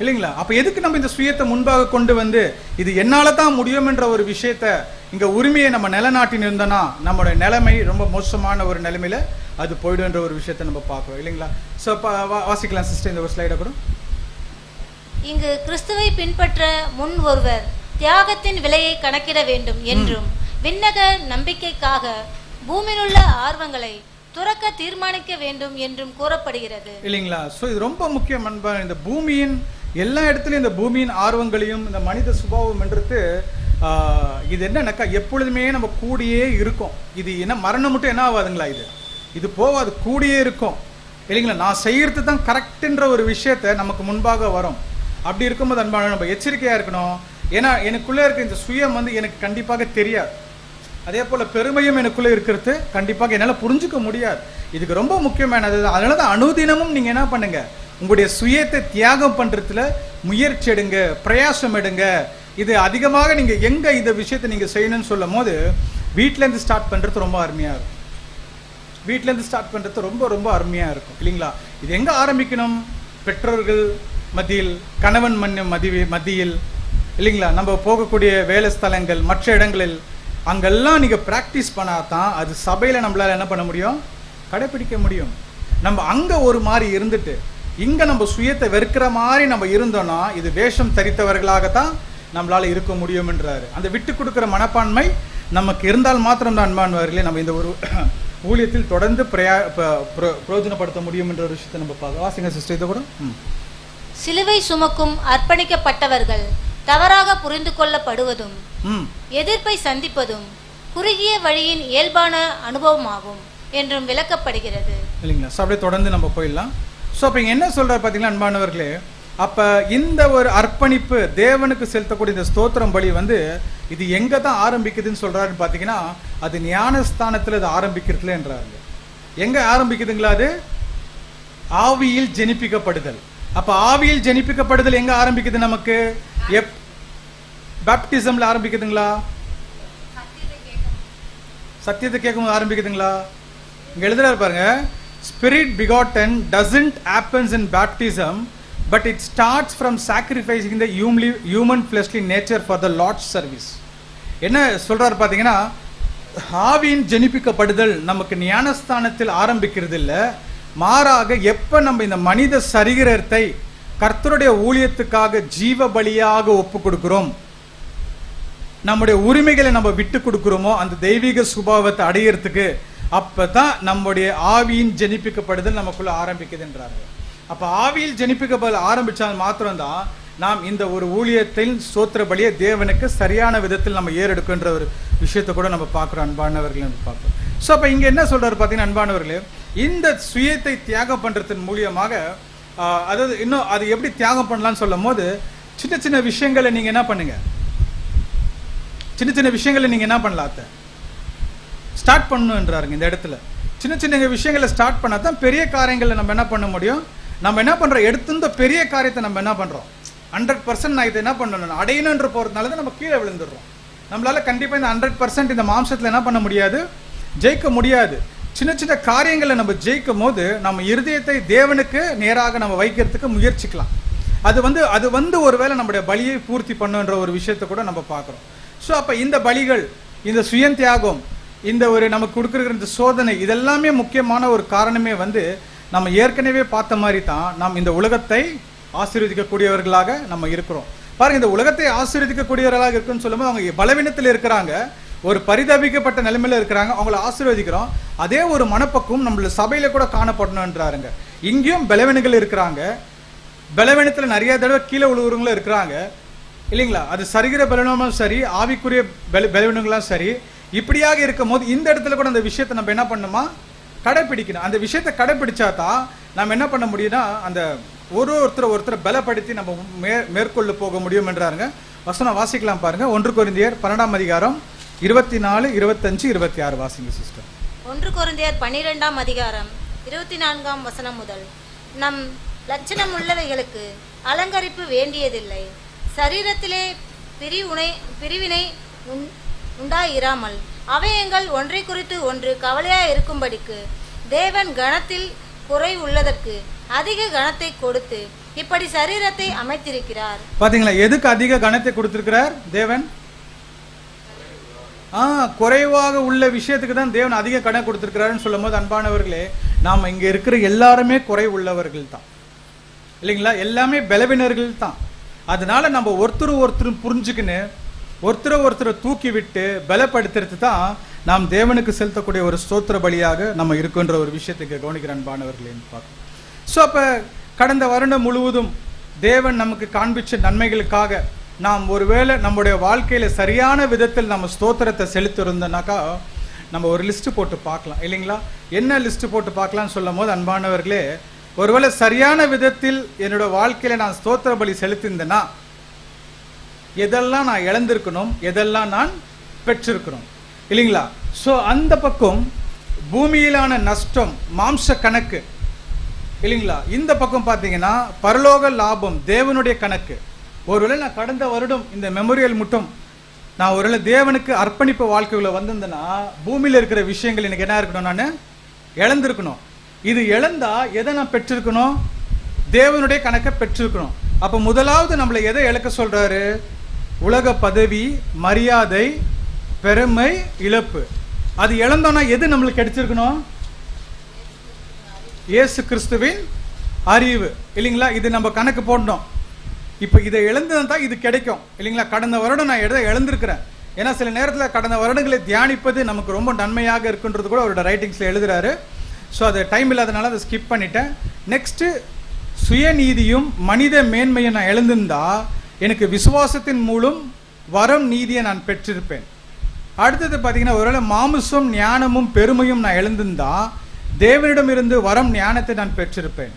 Speaker 1: இல்லைங்களா? அப்போ எதுக்கு நம்ம இந்த சுயத்தை முன்பாக கொண்டு இது என்னால் தான் முடியும் என்ற ஒரு விஷயத்த இங்கே உரிமையை நம்ம நிலநாட்டின்னு இருந்தோன்னா நம்மளுடைய நிலைமை ரொம்ப மோசமான ஒரு நிலைமையில அது போயிடுன்ற ஒரு விஷயத்தை நம்ம பார்க்குறோம் இல்லைங்களா? ஸோ வாசிக்கலாம் சிஸ்டர் இந்த ஒரு ஸ்லைடை கூட.
Speaker 2: இங்கு கிறிஸ்துவை பின்பற்ற முன் ஒருவர் தியாகத்தின் விலையை கணக்கிட வேண்டும் என்றும் விண்ணக நம்பிக்கைக்காக பூமியிலுள்ள ஆர்வங்களை துறக்க தீர்மானிக்க வேண்டும் என்றும் கூறப்படுகிறது இல்லைங்களா?
Speaker 1: ஸோ இது ரொம்ப முக்கியம். இந்த பூமியின் எல்லா இடத்துலையும் இந்த பூமியின் ஆர்வங்களையும் இந்த மனித சுபாவம் என்றது இது என்னன்னாக்கா எப்பொழுதுமே நம்ம கூடியே இருக்கும். இது என்ன மரணம் மட்டும் என்ன ஆகாதுங்களா, இது போகாது, கூடியே இருக்கும் இல்லைங்களா? நான் செய்யறது தான் கரெக்டுன்ற ஒரு விஷயத்த நமக்கு முன்பாக வரும். அப்படி இருக்கும்போது அன்பான நம்ம எச்சரிக்கையாக இருக்கணும். ஏன்னா எனக்குள்ளே இருக்க இந்த சுயம் எனக்கு கண்டிப்பாக தெரியாது. அதே போல் பெருமையும் எனக்குள்ளே இருக்கிறது கண்டிப்பாக என்னால் புரிஞ்சுக்க முடியாது. இதுக்கு ரொம்ப முக்கியமானது. அதனால தான் அனுதினமும் நீங்கள் என்ன பண்ணுங்க, உங்களுடைய சுயத்தை தியாகம் பண்ணுறதுல முயற்சி எடுங்க, பிரயாசம் எடுங்க. இது அதிகமாக நீங்கள் எங்கே இந்த விஷயத்தை நீங்கள் செய்யணும்னு சொல்லும் போது வீட்டிலேருந்து ஸ்டார்ட் பண்ணுறது ரொம்ப அருமையாக இருக்கும். வீட்டிலேருந்து ஸ்டார்ட் பண்ணுறது ரொம்ப ரொம்ப அருமையாக இருக்கும் இல்லைங்களா? இது எங்கே ஆரம்பிக்கணும்? பெற்றோர்கள் மத்தியில், கணவன் மத்தியில் இல்லைங்களா? நம்ம போகக்கூடிய வேலை ஸ்தலங்கள், மற்ற இடங்களில் அங்கெல்லாம் நீங்கள் ப்ராக்டிஸ் பண்ணாதான் அது சபையில் நம்மளால் என்ன பண்ண முடியும், கடைப்பிடிக்க முடியும். நம்ம அங்கே ஒரு மாதிரி இருந்துட்டு இங்கே நம்ம சுயத்தை வெறுக்கிற மாதிரி நம்ம இருந்தோம்னா இது வேஷம் தரித்தவர்களாகத்தான் நம்மளால் இருக்க முடியும்ன்றாரு. அந்த விட்டு கொடுக்குற மனப்பான்மை நமக்கு இருந்தால் மாத்திரம்தான் அன்பானவர்களே நம்ம இந்த ஒரு ஊழியத்தில் தொடர்ந்து பிரயோஜனப்படுத்த முடியும் என்ற ஒரு விஷயத்தை நம்ம பார்க்க. வாசிங்க சிஸ்டர் இதை கூட.
Speaker 2: சிலுவை சுமக்கும் அர்ப்பணிக்கப்பட்டவர்கள் தவறாக புரிந்து கொள்ளப்படுவதும் எதிர்ப்பை சந்திப்பதும் குறுகிய வழியின் இயல்பான அனுபவமாகும் என்றும் விளக்கப்படுகிறது
Speaker 1: இல்லைங்களா? ஸோ அப்படியே தொடர்ந்து நம்ம போயிடலாம். ஸோ அப்போ இங்கே என்ன சொல்கிறார் பார்த்தீங்களா அன்பானவர்களே, அப்போ இந்த ஒரு அர்ப்பணிப்பு தேவனுக்கு செலுத்தக்கூடிய இந்த ஸ்தோத்திரம் பலி இது எங்கே தான் ஆரம்பிக்குதுன்னு சொல்கிறாருன்னு பார்த்தீங்கன்னா அது ஞானஸ்தானத்தில் அது ஆரம்பிக்கிறதுல என்றாரு. எங்கே ஆரம்பிக்குதுங்களா? அது ஆவியில் ஜெனிப்பிக்கப்படுதல். அப்போ ஆவியில் ஜெனிப்பிக்கப்படுதல் எங்கே ஆரம்பிக்குது? நமக்கு பேப்டிசம்ல ஆரம்பிக்குதுங்களா? சத்தியத்தை கேட்கும் ஆரம்பிக்குதுங்களா? இங்க எழுதுறாரு பாருங்க, spirit begotten doesn't happens in baptism, but it starts from sacrificing the human fleshly nature for the Lord's service. என்ன சொல்றாரு பாத்தீங்கன்னா, ஆவியின் ஜெனிப்பிக்கப்படுதல் நமக்கு ஞானஸ்தானத்தில் ஆரம்பிக்கிறது இல்ல, மாறாக எப்ப நம்ம இந்த மனித சரீரத்தை கர்த்தருடைய ஊழியத்துக்காக ஜீவ பலியாக ஒப்பு கொடுக்கிறோம், நம்முடைய உரிமைகளை நம்ம விட்டு கொடுக்கிறோமோ அந்த தெய்வீக சுபாவத்தை அடையிறதுக்கு அப்பதான் நம்முடைய ஆவியின் ஜெனிப்பிக்கப்படுதல் நமக்குள்ள ஆரம்பிக்குதுன்றாரு. அப்ப ஆவியில் ஜெனிப்பிக்கப்படுதல் ஆரம்பிச்சால் மாத்திரம்தான் நாம் இந்த ஒரு ஊழியத்தில் ஸ்தோத்திர பலியை தேவனுக்கு சரியான விதத்தில் நம்ம ஏறெடுக்கின்ற ஒரு விஷயத்தை கூட நம்ம பார்க்கிறோம். அன்பானவர்கள் நம்ம பார்க்கிறோம். ஸோ அப்ப இங்க என்ன சொல்றாரு பார்த்தீங்கன்னா, அன்பானவர்களே, இந்த சுயத்தை தியாகம் பண்றதன் மூலியமாக அதாவது இன்னும் அது எப்படி தியாகம் பண்ணலாம்னு சொல்லும் போது சின்ன சின்ன விஷயங்களை நீங்க என்ன பண்ணுங்க, சின்ன சின்ன விஷயங்களை நீங்க என்ன பண்ணலாம் ஸ்டார்ட் பண்ணணுன்றாருங்க. இந்த இடத்துல சின்ன சின்ன விஷயங்களை ஸ்டார்ட் பண்ணா தான் பெரிய காரியங்களை நம்ம என்ன பண்ண முடியும். நம்ம என்ன பண்றோம், எடுத்திருந்த பெரிய காரியத்தை நம்ம என்ன பண்றோம், 100% நான் இதை என்ன பண்ணணும் அடையணுன்ற போறதுனால தான் நம்ம கீழே விழுந்துடுறோம். நம்மளால கண்டிப்பா இந்த 100% இந்த மாம்சத்துல என்ன பண்ண முடியாது, ஜெயிக்க முடியாது. சின்ன சின்ன காரியங்களை நம்ம ஜெயிக்கும் போது நம்ம இருதயத்தை தேவனுக்கு நேராக நம்ம வைக்கிறதுக்கு முயற்சிக்கலாம். அது வந்து ஒருவேளை நம்முடைய பலியை பூர்த்தி பண்ணுன்ற ஒரு விஷயத்தை கூட நம்ம பார்க்குறோம். ஸோ அப்போ இந்த பலிகள், இந்த சுய தியாகம், இந்த ஒரு நமக்கு கொடுக்குற இந்த சோதனை, இதெல்லாமே முக்கியமான ஒரு காரணமே வந்து நம்ம ஏற்கனவே பார்த்த மாதிரி தான் நாம் இந்த உலகத்தை ஆசீர்வதிக்கக்கூடியவர்களாக நம்ம இருக்கிறோம். பாருங்க, இந்த உலகத்தை ஆசீர்வதிக்கக்கூடியவர்களாக இருக்குன்னு சொல்லும்போது அவங்க பலவீனத்தில் இருக்கிறாங்க, ஒரு பரிதபிக்கப்பட்ட நிலைமையில இருக்கிறாங்க, அவங்கள ஆசீர்வதிக்கிறோம். அதே ஒரு மனப்பக்குவம் நம்மள சபையில கூட காணப்படணுன்றாருங்க. இங்கேயும் பலவீனங்கள் இருக்கிறாங்க, பலவீனத்துல நிறைய தடவை கீழே விழுவுறவங்களும் இருக்கிறாங்க இல்லைங்களா. அது சரீர பலவீனமும் சரி, ஆவிக்குரிய பலவீனங்களும் சரி. இப்படியாக இருக்கும் போது இந்த இடத்துல கூட அந்த விஷயத்தை நம்ம என்ன பண்ணணுமா, கடைப்பிடிக்கணும். அந்த விஷயத்தை கடைப்பிடிச்சா தான் நம்ம என்ன பண்ண முடியும்னா அந்த ஒருத்தரை பலப்படுத்தி நம்ம மேற்கொள்ள போக முடியும் என்றாருங்க. வசனம் வாசிக்கலாம் பாருங்க. 1 கொரிந்தியர் 12ஆம் அதிகாரம் 24, 25, 26 வாசிங்க சிஸ்டர்.
Speaker 2: 1 கொரிந்தியர் 12ஆம் அதிகாரம் 24ஆம் வசனம் முதல். நம் லட்சணம் உள்ளவைகளுக்கு அலங்கரிப்பு வேண்டியதில்லை, சரீரத்திலே பிரிவினை உண்டாயிராமல் அவையங்கள் ஒன்றை குறித்து ஒன்று கவலையாய் இருக்கும்படிக்கு தேவன் கணத்தில் குறை உள்ளதற்கு அதிக கணத்தை கொடுத்து இப்படி சரீரத்தை அமைத்திருக்கிறார்.
Speaker 1: பாத்தீங்களா, எதுக்கு அதிக கணத்தை கொடுத்திருக்கிறார் தேவன்? குறைவாக உள்ள விஷயத்துக்கு தான் தேவன் அதிக கணக்கு கொடுத்திருக்கிறாருன்னு சொல்லும் போது அன்பானவர்களே, நாம இங்க இருக்கிற எல்லாருமே குறை உள்ளவர்கள் தான் இல்லைங்களா, எல்லாமே பலவீனர்கள் தான். அதனால நம்ம ஒருத்தர் புரிஞ்சுக்கின்னு ஒருத்தரை தூக்கி விட்டு பலப்படுத்துறது தான் நாம் தேவனுக்கு செலுத்தக்கூடிய ஒரு ஸ்தோத்திர பலியாக நம்ம இருக்கின்ற ஒரு விஷயத்துக்கு கவனிக்கிற அன்பானவர்களே பார்க்கணும். ஸோ அப்போ கடந்த வருடம் முழுவதும் தேவன் நமக்கு காண்பிச்ச நன்மைகளுக்காக நாம் ஒருவேளை நம்முடைய வாழ்க்கையில சரியான விதத்தில் நம்ம ஸ்தோத்திரத்தை செலுத்திருந்தோம்னாக்கா நம்ம ஒரு லிஸ்ட் போட்டு பார்க்கலாம் இல்லைங்களா. என்ன லிஸ்ட் போட்டு பார்க்கலாம்னு சொல்லும் போது அன்பானவர்களே, ஒருவேளை சரியான விதத்தில் என்னோட வாழ்க்கையில நான் ஸ்தோத்திர பலி செலுத்தியிருந்தேன்னா எதெல்லாம் நான் இழந்திருக்கணும், எதெல்லாம் நான் பெற்றிருக்கணும் இல்லைங்களா. ஸோ அந்த பக்கம் பூமியிலான நஷ்டம் மாம்ச கணக்கு இல்லைங்களா, இந்த பக்கம் பார்த்தீங்கன்னா பரலோக லாபம் தேவனுடைய கணக்கு. ஒருவேளை நான் கடந்த வருடம் இந்த மெமோரியல் மட்டும் நான் ஒருவேளை தேவனுக்கு அர்ப்பணிப்பு வாழ்க்கைகளை வந்திருந்தேன்னா பூமியில் இருக்கிற விஷயங்கள் எனக்கு என்ன இருக்கணும், நான் இழந்திருக்கணும். இது இழந்தா எதை நான் பெற்றிருக்கணும், தேவனுடைய கணக்கை பெற்றிருக்கணும். அப்போ முதலாவது நம்மளை எதை இழக்க சொல்றாரு, உலக பதவி, மரியாதை, பெருமை, இழப்பு. அது இழந்தோன்னா எது நம்மளுக்கு கிடைச்சிருக்கணும், இயேசு கிறிஸ்துவின் அறிவு இல்லைங்களா. இது நம்ம கணக்கு போடணும். இப்போ இதை இழந்ததான் இது கிடைக்கும் இல்லைங்களா. கடந்த வருடம் நான் எதை இழந்திருக்கிறேன், ஏன்னா சில நேரத்தில் கடந்த வருடங்களை தியானிப்பது நமக்கு ரொம்ப நன்மையாக இருக்குன்றது கூட அவரோட ரைட்டிங்ஸில் எழுதுறாரு. ஸோ அது டைம் இல்லாதனால அதை ஸ்கிப் பண்ணிட்டேன். நெக்ஸ்ட்டு சுயநீதியும் மனித மேன்மையை நான் எழுந்திருந்தா எனக்கு விசுவாசத்தின் மூலம் வரம் நீதியை நான் பெற்றிருப்பேன். அடுத்தது பார்த்தீங்கன்னா ஒருவேளை மாமிசம் ஞானமும் பெருமையும் நான் எழுந்திருந்தா தேவனிடம் இருந்து வரம் ஞானத்தை நான் பெற்றிருப்பேன்.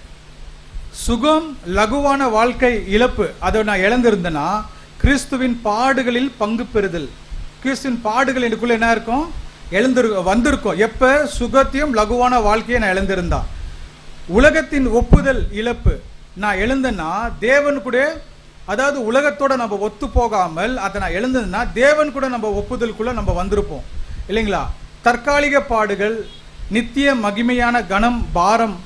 Speaker 1: சுகம் லகுவான வாழ்க்கை இழப்பு அதை நான் இழந்திருந்தேன்னா கிறிஸ்துவின் பாடுகளில் பங்கு பெறுதல். கிறிஸ்துவின் பாடுகள் எனக்குள்ள என்ன இருக்கும், வந்திருக்கும். எப்ப சுகத்தையும் லகுவான வாழ்க்கையை நான் இழந்திருந்தா. உலகத்தின் ஒப்புதல் இழப்பு நான் எழுந்தேன்னா தேவன் கூட, அதாவது உலகத்தோட நம்ம ஒத்து போகாமல் அதை நான் எழுந்ததுன்னா தேவன் கூட நம்ம ஒப்புதலுக்குள்ள நம்ம வந்திருப்போம் இல்லைங்களா. தற்காலிக பாடுகள், நித்திய மகிமையான கனம் பாரம்.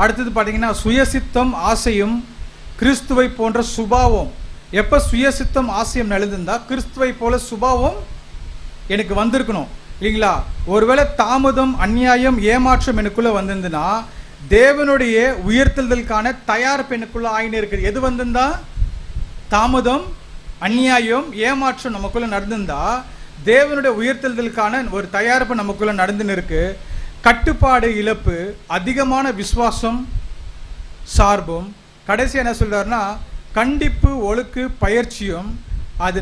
Speaker 1: அடுத்தது பார்த்தீங்கன்னா சுயசித்தம் ஆசையும் கிறிஸ்துவை போன்ற சுபாவம். எப்போ சுயசித்தம் ஆசையம் எழுதுந்தா கிறிஸ்துவை போல சுபாவம் எனக்கு வந்திருக்கணும் இல்லைங்களா? ஒருவேளை தாமதம் அநியாயம் ஏமாற்றம் எனக்குள்ள வந்திருந்துன்னா தேவனுடைய உயர்த்தலுக்கான தயாரிப்பு எனக்குள்ள ஆயின்னு இருக்குது. எது வந்திருந்தா? தாமதம் அநியாயம் ஏமாற்றம் நமக்குள்ள நடந்திருந்தா தேவனுடைய உயர்த்தலுக்கான ஒரு தயாரிப்பு நமக்குள்ள நடந்துன்னு இருக்கு. கட்டுப்பாடு இழப்பு, அதிகமான விசுவாசம் சார்பும், கடைசி என்ன சொல்றாருன்னா கண்டிப்பு ஒழுக்கு பயிற்சியும் அது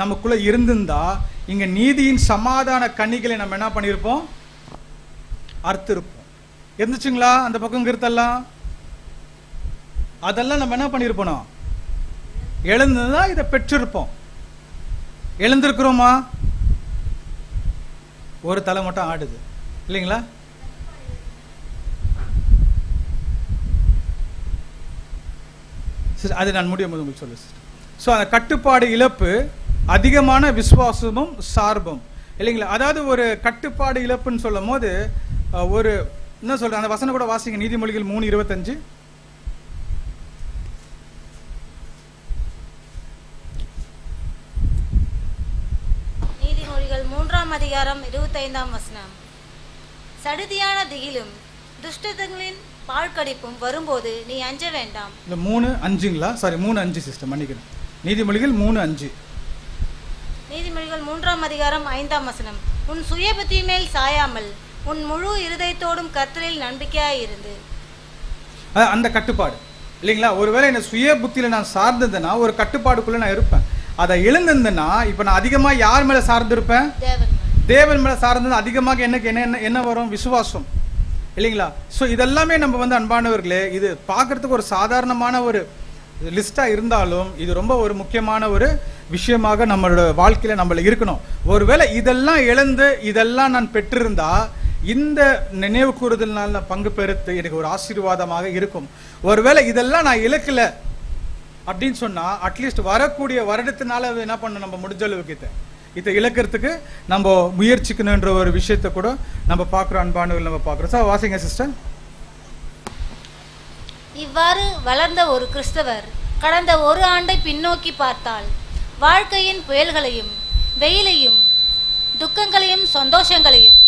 Speaker 1: நமக்குள்ள இருந்திருந்தா இங்க நீதியின் சமாதான கனிகளை நம்ம என்ன பண்ணியிருப்போம்? அர்த்திருப்போம். இருந்துச்சுங்களா அந்த பக்கம் கருத்தெல்லாம்? அதெல்லாம் நம்ம என்ன பண்ணியிருப்போம்? எழுந்துதான் இதை பெற்றிருப்போம். எழுந்திருக்கிறோமா? ஒரு தலை மட்டும் ஆடுது இல்லைங்களா? அது நான் முடியும் போது உங்களுக்கு சொல்ல. ஸோ அந்த கட்டுப்பாடு இழப்பு, அதிகமான விசுவாசமும் சார்பும் இல்லைங்களா? அதாவது ஒரு கட்டுப்பாடு இழப்புன்னு சொல்லும் போது ஒரு என்ன சொல்றேன், அந்த வசனம் கூட வாசிங்க. நீதிமொழிகள் 3:25.
Speaker 2: நீதிமொழிகள் 3:25. சடுதியான திகிலும் துஷ்டங்களின் பாழ்கடிப்பும் வரும்போது நீ அஞ்ச வேண்டாம்.
Speaker 1: இந்த 3:5ங்களா? சாரி 3:5 சிஸ்டம், மன்னிக்கணும். நீதிமொழிகள் 3:5.
Speaker 2: நீதிமொழிகள் 3:5. உன் சுய புத்தி மேல் சாயாமல் உன் முழு இருதயத்தோடும் கர்த்தரில் நம்பிக்கையாய் இருந்து.
Speaker 1: அந்த கட்டுப்பாடு இல்லைங்களா? ஒருவேளை என்ன சுய புத்தியில நான் சார்ந்ததுன்னா ஒரு கட்டுப்பாடுக்குள்ள நான் இருப்பேன். அதை எழுந்திருந்தேன்னா இப்ப நான் அதிகமா யார் மேல சார்ந்து இருப்பேன்? தேவன் மேல சார்ந்தது. அதிகமாக எனக்கு என்ன வரும்? விசுவாசம் இல்லைங்களா? ஸோ இதெல்லாமே நம்ம அன்பானவர்களே, இது பார்க்கறதுக்கு ஒரு சாதாரணமான ஒரு லிஸ்டா இருந்தாலும் இது ரொம்ப ஒரு முக்கியமான ஒரு விஷயமாக நம்மளோட வாழ்க்கையில நம்மள இருக்கணும். ஒருவேளை இதெல்லாம் இழந்து இதெல்லாம் நான் பெற்றிருந்தா இந்த நினைவு கூறுதல்னால பங்கு பெறுத்து எனக்கு ஒரு ஆசீர்வாதமாக இருக்கும். ஒருவேளை இதெல்லாம் நான் இழக்கல அப்படின்னு சொன்னா அட்லீஸ்ட் வரக்கூடிய வருடத்தினால என்ன பண்ணணும்? நம்ம முடிஞ்ச அளவுக்கு இதை இழக்கிறதுக்கு நம்ம முயற்சிக்கணுன்ற ஒரு விஷயத்தை கூட நம்ம பார்க்குறோம். அன்பானவர்கள் நம்ம பார்க்குறோம். சார் வாசிங்க சிஸ்டர்.
Speaker 2: இவ்வாறு வளர்ந்த ஒரு கிறிஸ்தவர் கடந்த ஒரு ஆண்டை பின்னோக்கி பார்த்தால் வாழ்க்கையின் புயல்களையும் வெயிலையும் துக்கங்களையும் சந்தோஷங்களையும்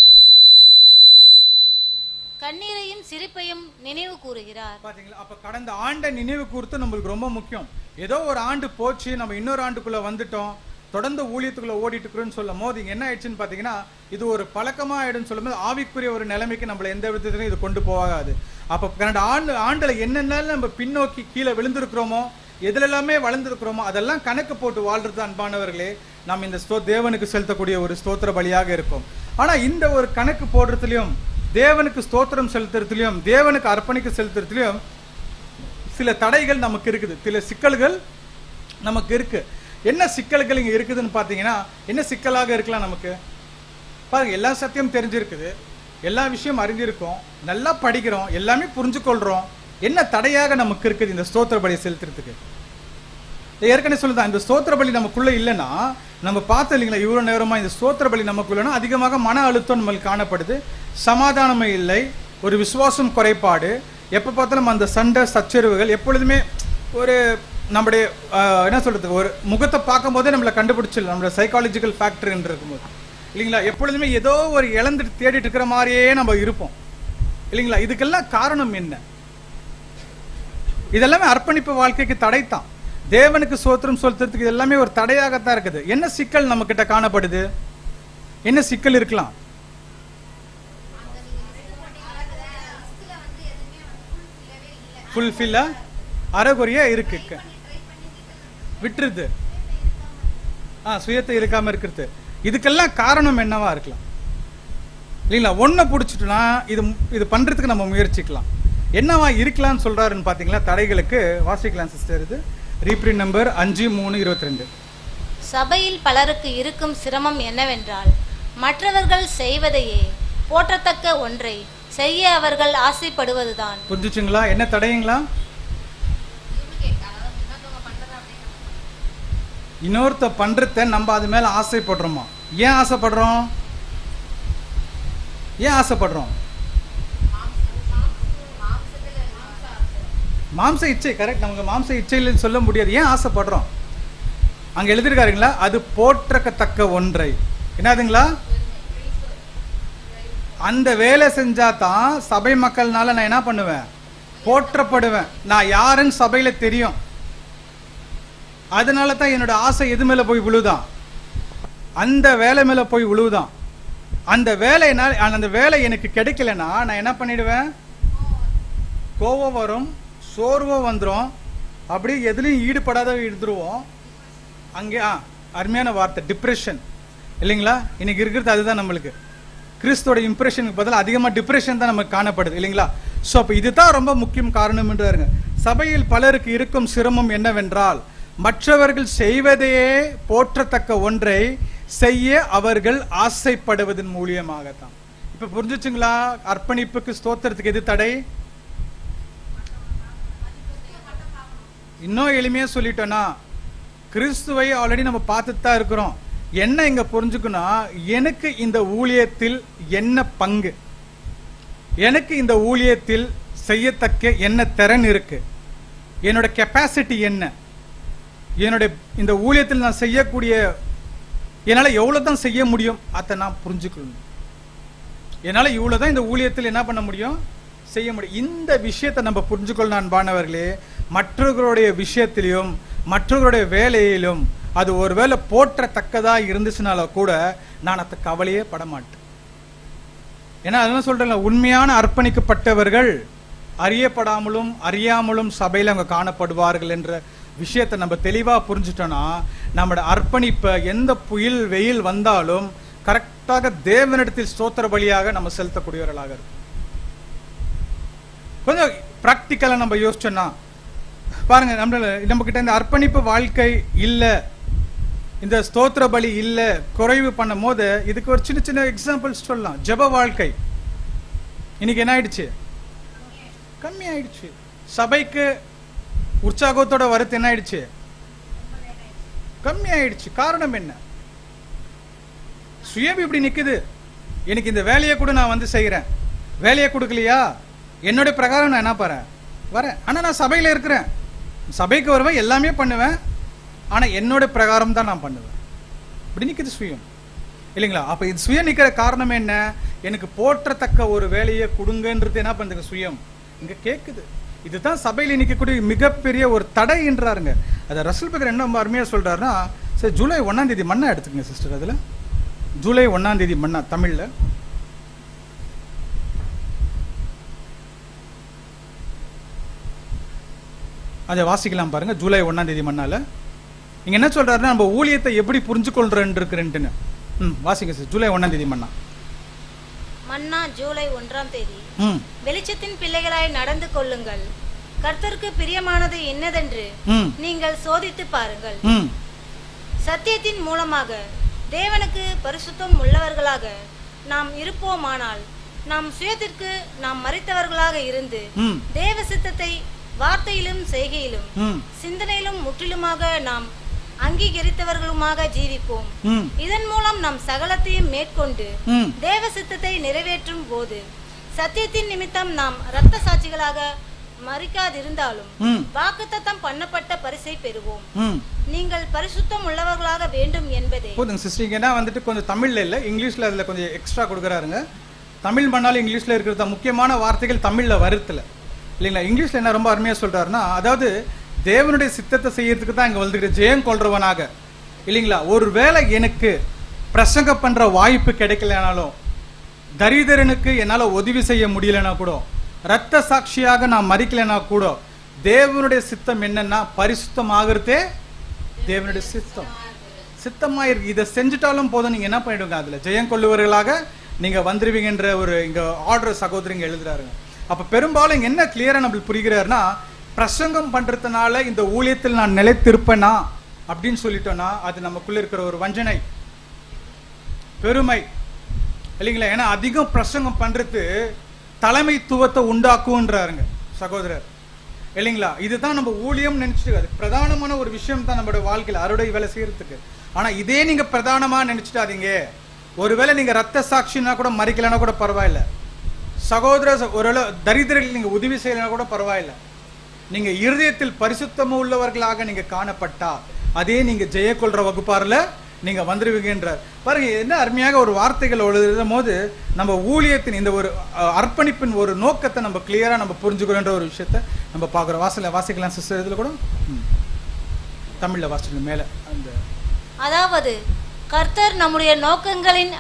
Speaker 2: கண்ணீரையும் சிரிப்பையும் நினைவு கூறுகிறார்.
Speaker 1: பாத்தீங்களா? அப்ப கடந்த ஆண்டை நினைவு கூர்த்து நம்மளுக்கு ரொம்ப முக்கியம். ஏதோ ஒரு ஆண்டு போச்சு, நம்ம இன்னொரு ஆண்டுக்குள்ள வந்துட்டோம், தொடர்ந்து ஊழியத்துக்குள்ள ஓடிட்டு இருக்கிறோன்னு சொல்லும் போது இங்க என்ன ஆயிடுச்சுன்னு பாத்தீங்கன்னா இது ஒரு பழக்கமா ஆயிடுன்னு சொல்லும் போது ஆவிக்குரிய ஒரு நிலைமைக்கு நம்மள எந்த விதத்திலையும் இது கொண்டு போகாது. அப்ப கடந்த ஆண்டுல என்னென்ன நம்ம பின்னோக்கி கீழே விழுந்திருக்கிறோமோ, எதுல எல்லாமே வளர்ந்துருக்கிறோமோ அதெல்லாம் கணக்கு போட்டு வாழ்றது அன்பானவர்களே நம்ம இந்த தேவனுக்கு செலுத்தக்கூடிய ஒரு ஸ்தோத்திர பலியாக இருக்கும். ஆனா இந்த ஒரு கணக்கு போடுறதுலயும் தேவனுக்கு ஸ்தோத்திரம் செலுத்துறதுலயும் தேவனுக்கு அர்ப்பணிக்க செலுத்துறதுலயும் சில தடைகள் நமக்கு இருக்குது, சில சிக்கல்கள் நமக்கு இருக்கு. என்ன சிக்கல்கள் இங்க இருக்குதுன்னு பாத்தீங்கன்னா என்ன சிக்கலாக இருக்கலாம் நமக்கு? பாருங்க, எல்லா சத்தியம் தெரிஞ்சிருக்குது, எல்லா விஷயம் அறிஞ்சிருக்கோம், நல்லா படிக்கிறோம், எல்லாமே புரிஞ்சு கொள்றோம். என்ன தடையாக நமக்கு இருக்குது இந்த ஸ்தோத்திர பலியை செலுத்துறதுக்கு? ஏற்கனவே சொல்லுதான், இந்த ஸ்தோத்திர பலி நமக்குள்ள இல்லைன்னா நம்ம பார்த்தோம் இல்லைங்களா இவ்வளவு நேரமா, இந்த ஸ்தோத்திர பலி நமக்குள்ளனா அதிகமாக மன அழுத்தம் நம்மளுக்கு காணப்படுது, சமாதானமே இல்லை, ஒரு விசுவாசம் குறைபாடு, எப்போ பார்த்தாலும் அந்த சண்டை சச்சரவுகள், எப்பொழுதுமே ஒரு நம்முடைய என்ன சொல்றது ஒரு முகத்தை பார்க்கும் போதே நம்மளை கண்டுபிடிச்சிடலாம், நம்மளோட சைக்காலஜிக்கல் ஃபேக்டர் என்று இருக்கும்போது இல்லைங்களா, எப்பொழுதுமே ஏதோ ஒரு இழந்துட்டு தேடிட்டு இருக்கிற மாதிரியே நம்ம இருப்போம் இல்லைங்களா. இதுக்கெல்லாம் காரணம் என்ன? இதெல்லாமே அர்ப்பணிப்பு வாழ்க்கைக்கு தடைத்தான். தேவனுக்கு ஸ்தோத்திரம் செலுத்துறதுக்கு எல்லாமே ஒரு தடையாகத்தான் இருக்குது. என்ன சிக்கல் நம்ம கிட்ட காணப்படுது? என்ன சிக்கல் இருக்கலாம்? ஃபுல்ஃபில்லா அறகுறையா இருக்கு, விட்டுருது, சுயத்தை இருக்காம இருக்கிறது. இதுக்கெல்லாம் காரணம் என்னவா இருக்கலாம் இல்லைங்களா? ஒன்ன பிடிச்சிட்டுனா இது பண்றதுக்கு நம்ம முயற்சிக்கலாம். என்னவா இருக்கலாம்னு சொல்றாருன்னு பாத்தீங்களா தடைகளுக்கு? வாசிக்கலாம் சிஸ்டர், இது ரீப்ரிண்ட் நம்பர் 5/3/22.
Speaker 2: சபையில் பலருக்கு இருக்கும் சிரமம் என்னவென்றால் மற்றவர்கள் செய்வதையே போற்றத்தக்க ஒன்றை செய்ய அவர்கள் ஆசைப்படுவதுதான்.
Speaker 1: புரிஞ்சுச்சுங்களா? என்ன தடையுங்களா? இன்னொருத்த பண்றத நம்ம அது மேல ஆசைப்படுறோமா? ஏன் ஆசைப்படுறோம்? ஏன் ஆசைப்படுறோம்? மாம்ச இச்சை, கரெக்ட். நமக்கு மாம்ச இச்சையில் சொல்ல முடியாது. ஏன் ஆசைப்படுறோம்? அங்க எழுதிருக்காருங்களா, அது போற்றக்கத்தக்க ஒன்றை. என்னதுங்களா? அந்த வேலை செஞ்சா தான் சபை மக்கள்னால நான் என்ன பண்ணுவேன்? போற்றப்படுவேன். நான் யாருன்னு சபையில தெரியும். அதனால தான் என்னோட ஆசை எது மேல போய் விழுதான்? அந்த வேலை மேல போய் விழுவுதான். அந்த வேலை எனக்கு கிடைக்கலன்னா நான் என்ன பண்ணிடுவேன்? கோபம் வரும், சோர்வம் வந்துடும், அப்படியே எதுலையும் ஈடுபடாத இருந்துருவோம். அங்கே அருமையான வார்த்தை டிப்ரெஷன் இல்லைங்களா? இன்னைக்கு இருக்கிறது அதுதான். நம்மளுக்கு கிறிஸ்துவோட இம்ப்ரெஷனுக்கு பதிலாக அதிகமாக டிப்ரெஷன் தான் நமக்கு காணப்படுது இல்லைங்களா? ஸோ அப்போ இதுதான் ரொம்ப முக்கியம் காரணம் என்றாருங்க. சபையில் பலருக்கு இருக்கும் சிரமம் என்னவென்றால், மற்றவர்கள் செய்வதையே போற்றத்தக்க ஒன்றை செய்ய அவர்கள் ஆசைப்படுவதன் மூலியமாகத்தான். இப்ப புரிஞ்சுச்சுங்களா? அர்ப்பணிப்புக்கு ஸ்தோத்திரத்துக்கு எது தடை? இன்னும் எளிமையா சொல்லிட்டோம்னா, கிறிஸ்துவை ஆல்ரெடி நம்ம பார்த்துட்டு தான் இருக்கிறோம். என்ன இங்க புரிஞ்சுக்கணும், எனக்கு இந்த ஊழியத்தில் என்ன பங்கு, எனக்கு இந்த ஊழியத்தில் செய்யத்தக்க என்ன திறன் இருக்கு, என்னோட கெப்பாசிட்டி என்ன, என்னுடைய இந்த ஊழியத்தில் நான் செய்யக்கூடிய என்னால் எவ்வளோ தான் செய்ய முடியும் அதை நான் புரிஞ்சுக்கணும். என்னால் இவ்வளோ தான் இந்த ஊழியத்தில் என்ன பண்ண முடியும், செய்ய முடியும். இந்த விஷயத்தை நம்ம புரிஞ்சுக்கொள்ள அன்பானவர்களே, மற்றவர்களுடைய விஷயத்திலையும் மற்றவர்களுடைய வேலையிலும் அது ஒருவேளை போற்றத்தக்கதாக இருந்துச்சுனால கூட நான் அதை கவலையே பட மாட்டேன். ஏன்னா அதெல்லாம் சொல்றேன், உண்மையான அர்ப்பணிக்கப்பட்டவர்கள் அறியப்படாமலும் அறியாமலும் சபையில் அவங்க காணப்படுவார்கள் என்ற விஷயத்தை நம்ம தெளிவாக புரிஞ்சுட்டோன்னா, நம்மளோட அர்ப்பணிப்பை எந்த புயல் வெயில் வந்தாலும் கரெக்டாக தேவனிடத்தில் ஸ்தோத்திர பலியாக நம்ம செலுத்தக்கூடியவர்களாக இருக்கும். கொஞ்சம் ப்ராக்டிக்கலாக நம்ம யோசிச்சோன்னா பாருங்க, நம்ம கிட்ட இந்த அர்ப்பணிப்பு வாழ்க்கை இல்லை, இந்த ஸ்தோத்திர பலி இல்லை, குறைவு பண்ணும் போது இதுக்கு ஒரு சின்ன சின்ன எக்ஸாம்பிள்ஸ் சொல்லலாம். ஜெப வாழ்க்கை இன்னைக்கு என்ன ஆயிடுச்சு? கம்மி ஆயிடுச்சு. சபைக்கு உற்சாகத்தோட வரத்து என்ன ஆயிடுச்சு? கம்மி ஆயிடுச்சு. காரணம் என்ன? சுயம் இப்படி நிக்குது. எனக்கு இந்த வேலையை கூட நான் வந்து செய்யறேன், வேலையை கொடுக்கலையா என்னோட பிரகாரம் நான் என்ன வரேன், ஆனா நான் சபையில இருக்கிறேன், சபைக்கு வருவேன், எல்லாமே பண்ணுவேன், ஆனா என்னோட பிரகாரம் தான் நான் பண்ணுவேன். இப்படி நிக்குது சுயம் இல்லைங்களா? அப்ப இது சுயம் நிக்கிற காரணம் என்ன? எனக்கு போற்றத்தக்க ஒரு வேலையை கொடுங்கன்றது என்ன பண்ணுங்க சுயம் இங்க கேக்குது. இதுதான் சபையில் நிற்கக்கூடிய மிகப்பெரிய ஒரு தடை என்றாருங்க. அதை ரசல் பக்கர் என்ன அருமையா சொல்றாருன்னா, சரி ஜூலை 1ஆம் தேதி மன்னா எடுத்துக்கங்க சிஸ்டர். அதுல ஜூலை 1ஆம் தேதி மன்னா தமிழ்ல அதை வாசிக்கலாம் பாருங்க. ஜூலை 1ஆம் தேதி மன்னால இங்க என்ன சொல்றாருன்னா, நம்ம ஊழியத்தை எப்படி புரிஞ்சு கொள்றேன்னு வாசிங்க சார். ஜூலை 1ஆம் தேதி மன்னா.
Speaker 2: மன்னா ஜூலை 1ஆம் தேதி. வெளிச்சத்தின் பிள்ளைகளாய் நடந்து கொள்ளுங்கள், கர்த்தருக்கு பிரியமானது என்னதென்று நீங்கள் சோதித்து பாருங்கள். சத்தியத்தின் மூலமாக தேவனுக்கு பரிசுத்தம் உள்ளவர்களாக நாம் இருப்போமானால், நாம் சுயத்திற்கு நாம் மரித்தவர்களாக இருந்து தேவ சித்தத்தை வார்த்தையிலும் செய்கையிலும் சிந்தனையிலும் முற்றிலுமாக நாம் அங்கீகரித்தவர்களுமாக ஜீவிப்போம். இதன் மூலம் நாம் சகலத்தையும் மேற்கொண்டு தேவ சித்தத்தை நிறைவேற்றும் போது சத்தியத்தின் நிமித்தம் நாம் இரத்த சாட்சிகளாக மரிக்காதிருந்தாலும் வாக்குத்தத்தம் பண்ணப்பட்ட பரிசை பெறுவோம். நீங்கள் பரிசுத்தம் உள்ளவர்களாக வேண்டும் என்பதே.
Speaker 1: போதுங்க சிஸ்டர். ஏன்னா வந்துட்டு கொஞ்சம் தமிழ்ல இல்ல, இங்கிலீஷ்ல அதுல கொஞ்சம் எக்ஸ்ட்ரா கொடுக்குறாருங்க. தமிழ் பண்ணாலும் இங்கிலீஷ்ல இருக்கிற முக்கியமான வார்த்தைகள் தமிழ்ல வருத்துல இல்லைங்களா? இங்கிலீஷ்ல என்ன ரொம்ப அருமையா சொல்றாருன்னா, அதாவது தேவனுடைய சித்தத்தை செய்யறதுக்கு தான் இங்க வந்துட்டு ஜெயம் கொள்றவனாக இல்லைங்களா? ஒருவேளை எனக்கு பிரசங்க பண்ற வாய்ப்பு கிடைக்கலனாலும், தரிதரனுக்கு என்னால உதவி செய்ய முடியலனா கூட, இரத்த சாட்சியாக நான் மறிக்கலனா கூட, தேவனுடைய சித்தம் என்னன்னா பரிசுத்தமாகறதே தேவனுடைய சித்தமா இருக்கு. இதை செஞ்சுட்டாலும் போதும், நீங்க என்ன பண்ணிடுங்க, அதுல ஜெயம் கொள்ளுவர்களாக நீங்க வந்துருவீங்கன்ற ஒரு இங்க ஆர்டர் சகோதரிங்க எழுதுறாருங்க. அப்ப பெரும்பாலும் இங்க என்ன கிளியரா நம்மளுக்கு புரிகிறாருன்னா, பிரசங்கம் பண்றதுனால இந்த ஊழியத்தில் நான் நிலைத்திருப்பேனா அப்படின்னு சொல்லிட்டோம்னா அது நமக்குள்ள இருக்கிற ஒரு வஞ்சனை, பெருமை இல்லைங்களா? ஏன்னா அதிகம் பிரசங்கம் பண்றது தலைமைத்துவத்தை உண்டாக்குன்றாருங்க சகோதரர் இல்லைங்களா? இதுதான் நம்ம ஊழியம் நினைச்சிட்டு, அது பிரதானமான ஒரு விஷயம் தான் நம்மளோட வாழ்க்கையில் அறுவடை வேலை செய்யறதுக்கு. ஆனா இதே நீங்க பிரதானமா நினைச்சிட்டாதீங்க. ஒருவேளை நீங்க ரத்த சாட்சினா கூட மறிக்கலன்னா கூட பரவாயில்ல, சகோதர ஒருவேளை தரித்திரர்கள் நீங்க உதவி செய்யலனா கூட பரவாயில்ல, நீங்க இருதயத்தில் பரிசுத்தம் உள்ளவர்களாக நீங்க காணப்பட்டா அதே நீங்க ஜெய கொள்ற வகுப்பாறுல நீங்க வந்துருவீங்கன்றார். பாருங்க என்ன அருமையாக ஒரு வார்த்தைகள் எழுதும் போது நம்ம ஊழியத்தின் இந்த ஒரு அர்ப்பணிப்பின் ஒரு நோக்கத்தை நம்ம கிளியரா நம்ம புரிஞ்சுக்கிறோன்ற ஒரு விஷயத்த நம்ம பார்க்குறோம். வாசிக்கலாம் சிஸ்டர், இதுல கூட தமிழ்ல வாசிக்கணும் மேல. அந்த
Speaker 2: அதாவது கர்த்தர் நம்முடைய நோக்கங்களின்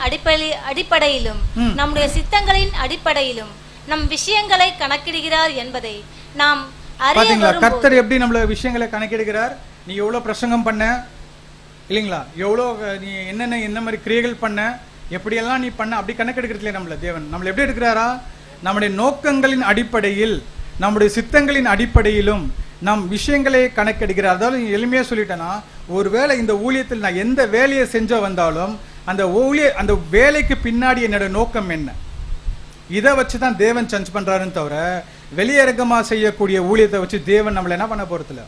Speaker 2: அடிப்படையிலும் நம்முடைய சித்தங்களின் அடிப்படையிலும் நம் விஷயங்களை கணக்கிடுகிறார் என்பதை நாம்
Speaker 1: பாத்தீங்களா? கர்த்தர் எப்படி நம்மள விஷயங்களை கணக்கிடுகிறார்? நீ எவ்வளவு பிரசங்கம் பண்ண இல்லைங்களா, எவ்வளோ நீ என்ன மாதிரி கிரியைகள் பண்ண, எப்படியெல்லாம் நீ பண்ண, அப்படி கணக்கெடுக்கிறதுல நம்மள தேவன் நம்மள எப்படி எடுக்கிறாரா? நம்முடைய நோக்கங்களின் அடிப்படையில் நம்முடைய சித்தங்களின் அடிப்படையிலும் நம் விஷயங்களை கணக்கெடுக்கிறார். அதாவது எளிமையா சொல்லிட்டேன்னா, ஒருவேளை இந்த ஊழியத்தில் நான் எந்த வேலையை செஞ்ச வந்தாலும் அந்த வேலைக்கு பின்னாடி என்னோட நோக்கம் என்ன, இதை வச்சுதான் தேவன் சர்ச் பண்றாருன்னு தவிர வெளியரங்கமா செய்யக்கூடிய ஊழியத்தை வச்சு தேவன் நம்மள என்ன பண்ண போறதில்ல.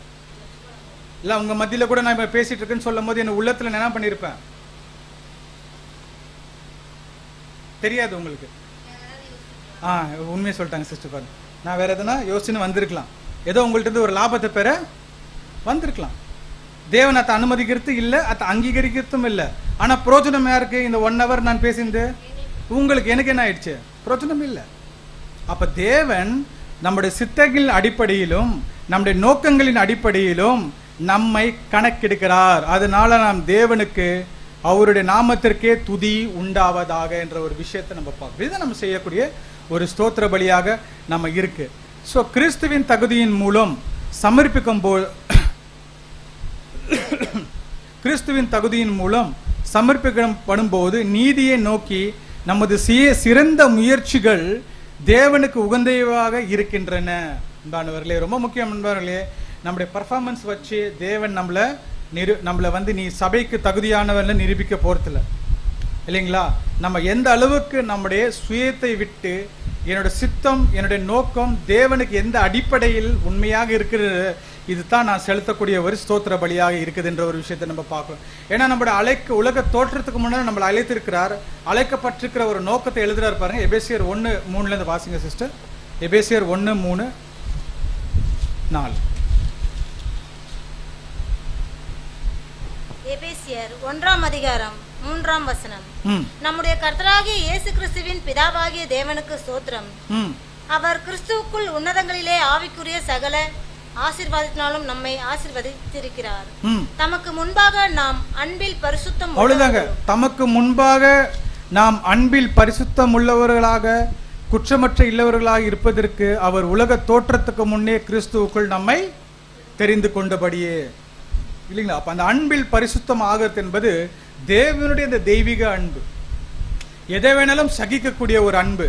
Speaker 1: இல்ல உங்க மத்தியில கூட நான் இப்ப பேசிட்டு இருக்கேன்னு சொல்லும் போது என்ன உள்ளத்துல என்ன பண்ணிருப்பேன் தெரியாது உங்களுக்கு. உண்மையை சொல்லிட்டாங்க சிஸ்டர். பாருங்க, நான் வேற எதுனா யோசிச்சுன்னு வந்திருக்கலாம், ஏதோ உங்கள்ட்ட இருந்து ஒரு லாபத்தை பெற வந்திருக்கலாம். தேவன் அதை அனுமதிக்கிறது இல்லை, அதை அங்கீகரிக்கிறதும் இல்லை. ஆனா பிரோஜனம் யாருக்கு? இந்த 1 hour நான் பேசிந்து உங்களுக்கு எனக்கு என்ன ஆயிடுச்சு? பிரோஜனம் இல்லை. அப்ப தேவன் நம்முடைய சித்தங்களின் அடிப்படையிலும் நம்முடைய நோக்கங்களின் அடிப்படையிலும் நம்மை கணக்கெடுக்கிறார். அதனால நாம் தேவனுக்கு அவருடைய நாமத்திற்கே துதி உண்டாவதாக என்ற ஒரு விஷயத்தை நம்ம பார்க்கணும். இதுதான் நம்ம செய்யக்கூடிய ஒரு ஸ்தோத்திர பலியாக நம்ம இருக்கு. ஸோ கிறிஸ்துவின் தகுதியின் மூலம் கிறிஸ்துவின் தகுதியின் மூலம் சமர்ப்பிக்கப்படும் போது நீதியை நோக்கி நமது சிறந்த முயற்சிகள் தேவனுக்கு உகந்தவாக இருக்கின்றன. அன்பானவர்களே, ரொம்ப முக்கியம் அன்பானவர்களே, நம்முடைய பர்ஃபார்மன்ஸ் வச்சு தேவன் நம்மளை வந்து நீ சபைக்கு தகுதியானவர்ல நிரூபிக்க போறதில்ல இல்லைங்களா. நம்ம எந்த அளவுக்கு நம்முடைய சுயத்தை விட்டு என்னோட சித்தம் என்னுடைய நோக்கம் தேவனுக்கு எந்த அடிப்படையில் உண்மையாக இருக்கிறது, இதுதான் நான் செலுத்தக்கூடிய ஒரு ஸ்தோத்திர பலியாக இருக்குது என்ற ஒரு விஷயத்தை நம்ம பார்க்கணும். ஏன்னா நம்மளோட உலக தோற்றத்துக்கு முன்னாடி நம்மளை அழைத்திருக்கிறார், அழைக்கப்பட்டிருக்கிற ஒரு நோக்கத்தை எழுதுறாரு பாருங்க. எபேசியர் 1:3 வாசிங்க சிஸ்டர். எபேசியர் 1:3-4.
Speaker 2: எபேசியர் 1:3 நம்முடைய கர்த்தராகிய இயேசு கிறிஸ்துவின் பிதாவாகிய தேவனுக்கு ஸ்தோத்திரம். அவர் கிறிஸ்துவுக்குள் உன்னதங்களிலே ஆவிக்குரிய சகல ஆசீர்வாதத்தினாலும் நம்மை ஆசீர்வதித்திருக்கிறார். தமக்கு முன்பாக நாம் அன்பில் பரிசுத்தம்
Speaker 1: அவ்வளவுதாங்க. தமக்கு முன்பாக நாம் அன்பில் பரிசுத்தம் உள்ளவர்களாக குற்றமற்ற இல்லவர்களாக இருப்பதற்கு அவர் உலக தோற்றத்துக்கு முன்னே கிறிஸ்துவுக்குள் நம்மை தெரிந்து கொண்டபடியே இல்லைங்களா. அப்ப அந்த அன்பில் பரிசுத்தம் ஆகிறது என்பது தேவனுடைய இந்த தெய்வீக அன்பு, எதை வேணாலும் சகிக்கக்கூடிய ஒரு அன்பு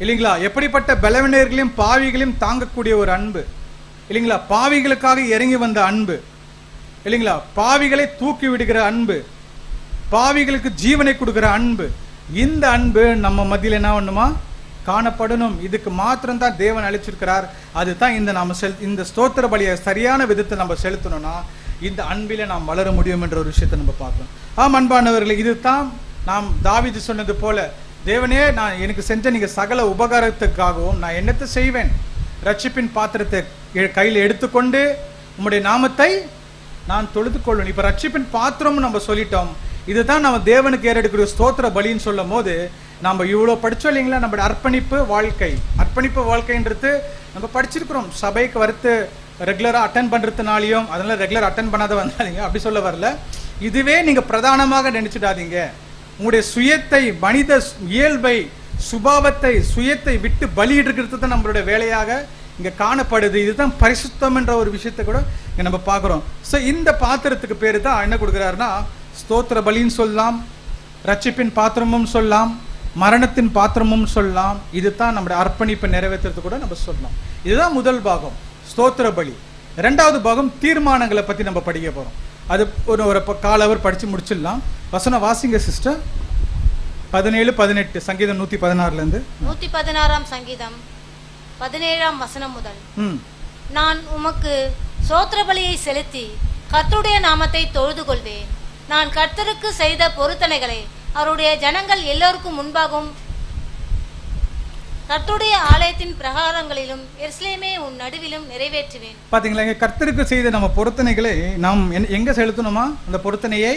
Speaker 1: இல்லைங்களா. எப்படிப்பட்ட பலவீனர்களையும் பாவிகளையும் தாங்கக்கூடிய ஒரு அன்பு இல்லைங்களா. பாவிகளுக்காக இறங்கி வந்த அன்பு இல்லைங்களா. பாவிகளை தூக்கி விடுகிற அன்பு, பாவிகளுக்கு ஜீவனை கொடுக்கிற அன்பு. இந்த அன்பு நம்ம மத்தியில் என்ன பண்ணுமா காணப்படணும். இதுக்கு மாத்திரம் தான் தேவன் அழைச்சிருக்கிறார். அதுதான் இந்த ஸ்தோத்திர பலியை சரியான விதத்தை நம்ம செலுத்தணும்னா இந்த அன்பில நாம் வளர முடியும் என்ற ஒரு விஷயத்தை நம்ம பார்க்கணும். அன்பானவர்களே, இதுதான் நாம் தாவீது சொன்னது போல, தேவனே நான் எனக்கு செஞ்ச நீங்க சகல உபகாரத்துக்காகவும் நான் என்னத்தை செய்வேன், ரட்சிப்பின் பாத்திரத்தை கையில் எடுத்துக்கொண்டு உம்முடைய நாமத்தை நான் தொழுது கொள்வேன். இப்ப ரட்சிப்பின் பாத்திரம் நம்ம சொல்லிட்டோம். இதுதான் நம்ம தேவனுக்கு ஏறெடுக்கிற ஸ்தோத்திர பலின்னு சொல்லும் போது நம்ம இவ்வளவு படிச்சோம் இல்லைங்களா. நம்மளுடைய அர்ப்பணிப்பு வாழ்க்கைன்றது நம்ம படிச்சிருக்கிறோம். சபைக்கு வரத்து ரெகுலரா அட்டன் பண்றதுனாலையும் அதனால ரெகுலர் அட்டன் பண்ணாத வந்தாதீங்க, அப்படி சொல்ல வரல. இதுவே நீங்க பிரதானமாக நினைச்சிடாதீங்க. உங்களுடைய சுயத்தை, மனித இயல்பை, சுபாவத்தை, சுயத்தை விட்டு பலியிடுகிறது தான் நம்மளுடைய வேலையாக இங்க காணப்படுது. இதுதான் பரிசுத்தம் என்ற ஒரு விஷயத்தை கூட இங்க நம்ம பார்க்கிறோம். ஸோ இந்த பாத்திரத்துக்கு பேரு தான் என்ன கொடுக்குறாருன்னா ஸ்தோத்திர பலின்னு சொல்லலாம், ரட்சிப்பின் பாத்திரமும் சொல்லலாம், மரணத்தின் பாத்திரமும் சொல்லலாம். இதுதான் நம்முடைய அர்ப்பணிப்பை நிறைவேற்றுறது கூட நம்ம சொல்லலாம். இதுதான் முதல் பாகம் ஸ்தோத்திர பலி. இரண்டாவது பாகம் தீர்மானங்களை பத்தி நம்ம படிக்க போறோம். அது ஒரு காலவர் படிச்சு முடிச்சிடலாம். வசனம் வாசிங்க சிஸ்டர். 17-18 சங்கீதம் 116
Speaker 2: 116 சங்கீதம் 17 வசனம் முதல். நான் உமக்கு ஸ்தோத்திர பலியை செலுத்தி கர்த்தருடைய நாமத்தை தொழுது கொள்வேன். நான் கர்த்தருக்கு செய்த பொருத்தனைகளை அவருடைய ஜனங்கள் எல்லோருக்கும் முன்பாகவும் கர்த்தருடைய ஆலயத்தின் பிரகாரங்களிலும் எருசலேமே உன் நடுவிலும் நிறைவேற்றுவேன்.
Speaker 1: பாத்தீங்களா, இங்க கர்த்தருக்கு செய்த நம்ம பொருத்தனைகளை நாம் எங்க செலுத்தணுமா? அந்த பொருத்தனையை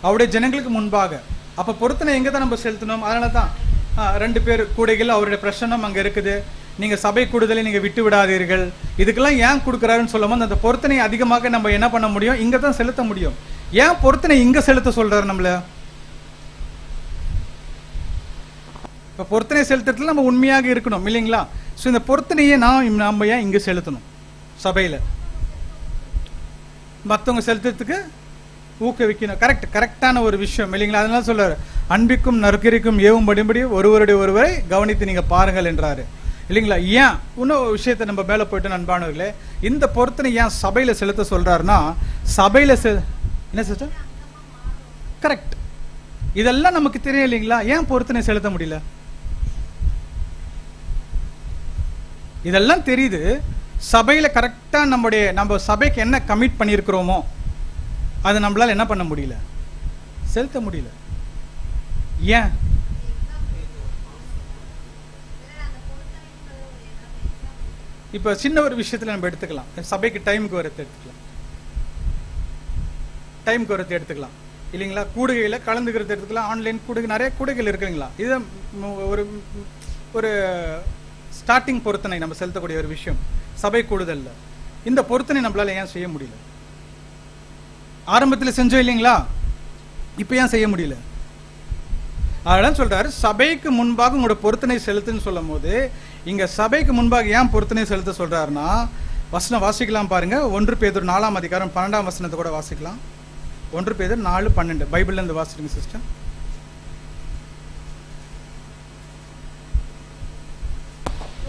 Speaker 1: அவருடைய ஜனங்களுக்கு முன்பாக. அப்ப பொருத்தனை எங்க தான் நம்ம செலுத்தணும்? அதனாலதான் 2 பேர் கூடைகள் அவருடைய பிரசன்னம் அங்க இருக்குது. நீங்க சபை கூடுதலை நீங்க விட்டு விடாதீர்கள். இதுக்கெல்லாம் ஏன் கொடுக்குறாருன்னு சொல்லும்போது அந்த பொருத்தனை அதிகமாக நம்ம என்ன பண்ண முடியும்? இங்க தான் செலுத்த முடியும். ஏன் பொருத்தனை இங்க செலுத்த சொல்றாரு நம்மள? இப்ப பொருத்தனை செலுத்துறதுல நம்ம உண்மையாக இருக்கணும் இல்லைங்களா? ஸோ இந்த பொருத்தனையை நம்ம ஏன் இங்க செலுத்தணும்? சபையில மற்றவங்க செலுத்துறதுக்கு ஊக்குவிக்கணும். கரெக்டான ஒரு விஷயம் இல்லைங்களா? அதனால சொல்றாரு, அன்பிக்கும் நற்கரிக்கும் ஏவும் படிபடி ஒருவரை கவனித்து நீங்க பாருங்கள் என்றாரு இல்லைங்களா? ஏன் இன்னும் விஷயத்தை நம்ம மேல போயிட்டு அன்பானவர்களே, இந்த பொருத்தனை ஏன் சபையில செலுத்த சொல்றாருன்னா, சபையில என்ன சிஸ்டர்? கரெக்ட். இதெல்லாம் நமக்கு தெரியும் இல்லைங்களா? ஏன் பொருத்தனை செலுத்த முடியல? இதெல்லாம் தெரியுது. சபையில கரெக்டா நம்ம சபைக்கு என்ன கமிட் பண்ணியிருக்கிறோமோ அது நம்மளால என்ன பண்ண முடியல? செலுத்த முடியல. ஏன்? இப்ப சின்ன ஒரு விஷயத்துல நம்ம எடுத்துக்கலாம். சபைக்கு டைமுக்கு வரது எடுத்துக்கலாம் இல்லைங்களா? கூடுகையில கலந்துக்கிறது எடுத்துக்கலாம். ஆன்லைன் கூடுகை, நிறைய கூடுகைகள் இருக்குங்களா? இது ஒரு ஸ்டார்டிங் பொருத்தனை நம்ம செலுத்தக்கூடிய ஒரு விஷயம் சபை கூடுதல்ல. இந்த பொருத்தனை நம்மளால ஏன் செய்ய முடியல? ஆரம்பத்தில் செஞ்சோம் இல்லைங்களா? இப்ப ஏன் செய்ய முடியல? அதெல்லாம் சொல்றாரு, சபைக்கு முன்பாக உங்களோட பொருத்தனை செலுத்துன்னு சொல்லும் போது இங்க சபைக்கு முன்பாக ஏன் பொருத்தனை செலுத்த சொல்றாருன்னா, வசனம் வாசிக்கலாம் பாருங்க. 1 பேதுரு 4ஆம் அதிகாரம் 12ஆம் வசனத்தை கூட வாசிக்கலாம். 1 பேதுரு 4:12 பைபிள்ல இருந்து வாசிடுங்க சிஸ்டர்.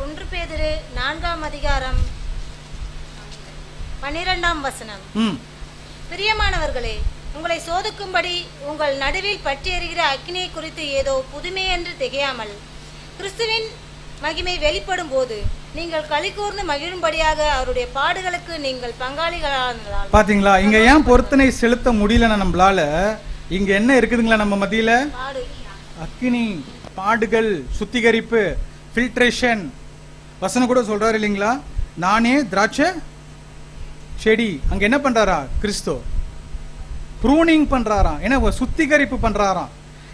Speaker 2: 1 பேதுரு 4ஆம் அதிகாரம் 12ஆம் வசனம். பிரியமானவர்களே, உங்களை சோதிக்கும்படி உங்கள் நடுவில் பற்றி எறிகிற அக்கினியை குறித்து ஏதோ புதுமை என்று திகையாமல் கிறிஸ்துவின் மகிமை வெளிப்படும் போது நீங்கள் களிகூர்ந்து மகிழும்படியாக அவருடைய பாடுகளுக்கு நீங்கள் பங்காளிகளானதால்.
Speaker 1: பாத்தீங்களா, இங்க ஏன் பொருத்தனை செலுத்த முடியலன்னா நம்மளால? இங்க என்ன இருக்குதுங்களா நம்ம மத்தியில? அக்கினி, பாடுகள், சுத்திகரிப்பு, ஃபில்ட்ரேஷன். வசனம் கூட சொல்றாரு இல்லைங்களா? நானே திராட்சை செடி. அங்க என்ன பண்றாரா? கிறிஸ்து ப்ரூனிங் பண்றாராம். ஏன்னா சுத்திகரிப்பு பண்றாராம்.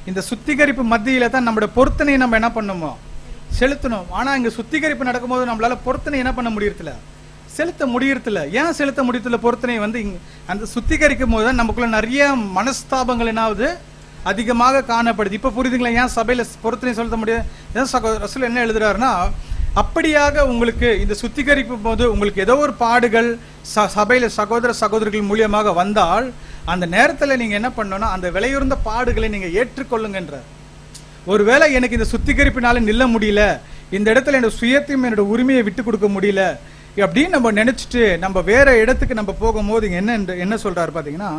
Speaker 1: இந்த சுத்திகரிப்பு மத்தியில தான் நம்மளோட பொருத்தனையை நம்ம என்ன பண்ணுமோ செலுத்தணும். ஆனா இங்க சுத்திகரிப்பு நடக்கும்போது நம்மளால பொருத்தனை என்ன பண்ண முடியறதில்ல? செலுத்த முடியறதில்ல. ஏன் செலுத்த முடியறதில்ல? பொருத்தனை அந்த சுத்திகரிக்கும் போது நமக்குள்ள நிறைய மனஸ்தாபங்கள் என்னாவது அதிகமாக காணப்படுது. இப்ப புரியுதுங்களா ஏன் சபையில பொருத்தனை செலுத்த முடியாது? ரசூல் என்ன எழுதுறாருன்னா, அப்படியாக உங்களுக்கு இந்த சுத்திகரிப்பு போது உங்களுக்கு ஏதோ ஒரு பாடுகள் சபையில சகோதரர்கள் மூலியமாக வந்தால் அந்த நேரத்தில் நீங்க என்ன பண்ணணும்னா அந்த விலையுறந்த பாடுகளை நீங்க ஏற்றுக்கொள்ளுங்கன்ற. ஒருவேளை எனக்கு இந்த சுத்திகரிப்பினால நில்ல முடியல, இந்த இடத்துல என்னோட சுயத்தையும் என்னோட உரிமையை விட்டு கொடுக்க முடியல அப்படின்னு நம்ம நினைச்சிட்டு நம்ம வேற இடத்துக்கு நம்ம போகும்போது இங்க என்ன சொல்றாரு பாத்தீங்கன்னா,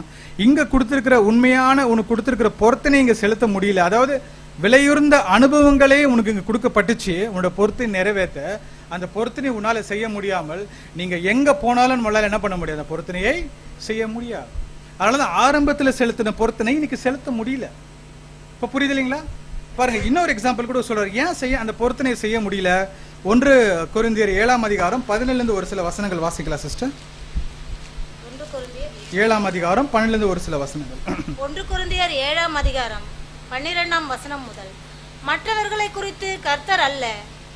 Speaker 1: இங்க கொடுத்திருக்கிற உண்மையான உனக்கு கொடுத்திருக்கிற பொருத்தனை இங்க செலுத்த முடியல. அதாவது விலையுறந்த அனுபவங்களே உனக்கு இங்க கொடுக்கப்பட்டுச்சு. உன்னோட பொருத்தனை நிறைவேற்ற அந்த பொருத்தனை உன்னால செய்ய முடியாமல் நீங்க எங்க போனாலும் நம்மளால என்ன பண்ண முடியாது? அந்த பொருத்தனையை செய்ய முடியாது. அதனாலதான் ஆரம்பத்துல செலுத்தின பொருத்தனை இன்னைக்கு செலுத்த முடியல. இப்ப புரியுது இல்லைங்களா? பாருங்க, இன்னொரு எக்ஸாம்பிள் கூட சொல்றாரு ஏன் அந்த பொருத்தனை செய்ய முடியல. 1 கொரிந்தியர் 7ஆம் அதிகாரம் 11 இருந்து ஒரு சில வசனங்கள் வாசிக்கலாம் சிஸ்டர். 7ஆம் அதிகாரம் 12 இருந்து ஒரு சில வசனங்கள்.
Speaker 2: 1 கொரிந்தியர் 7ஆம் அதிகாரம் 12ஆம் வசனம் முதல். மற்றவர்களை குறித்து கர்த்தர் அல்ல,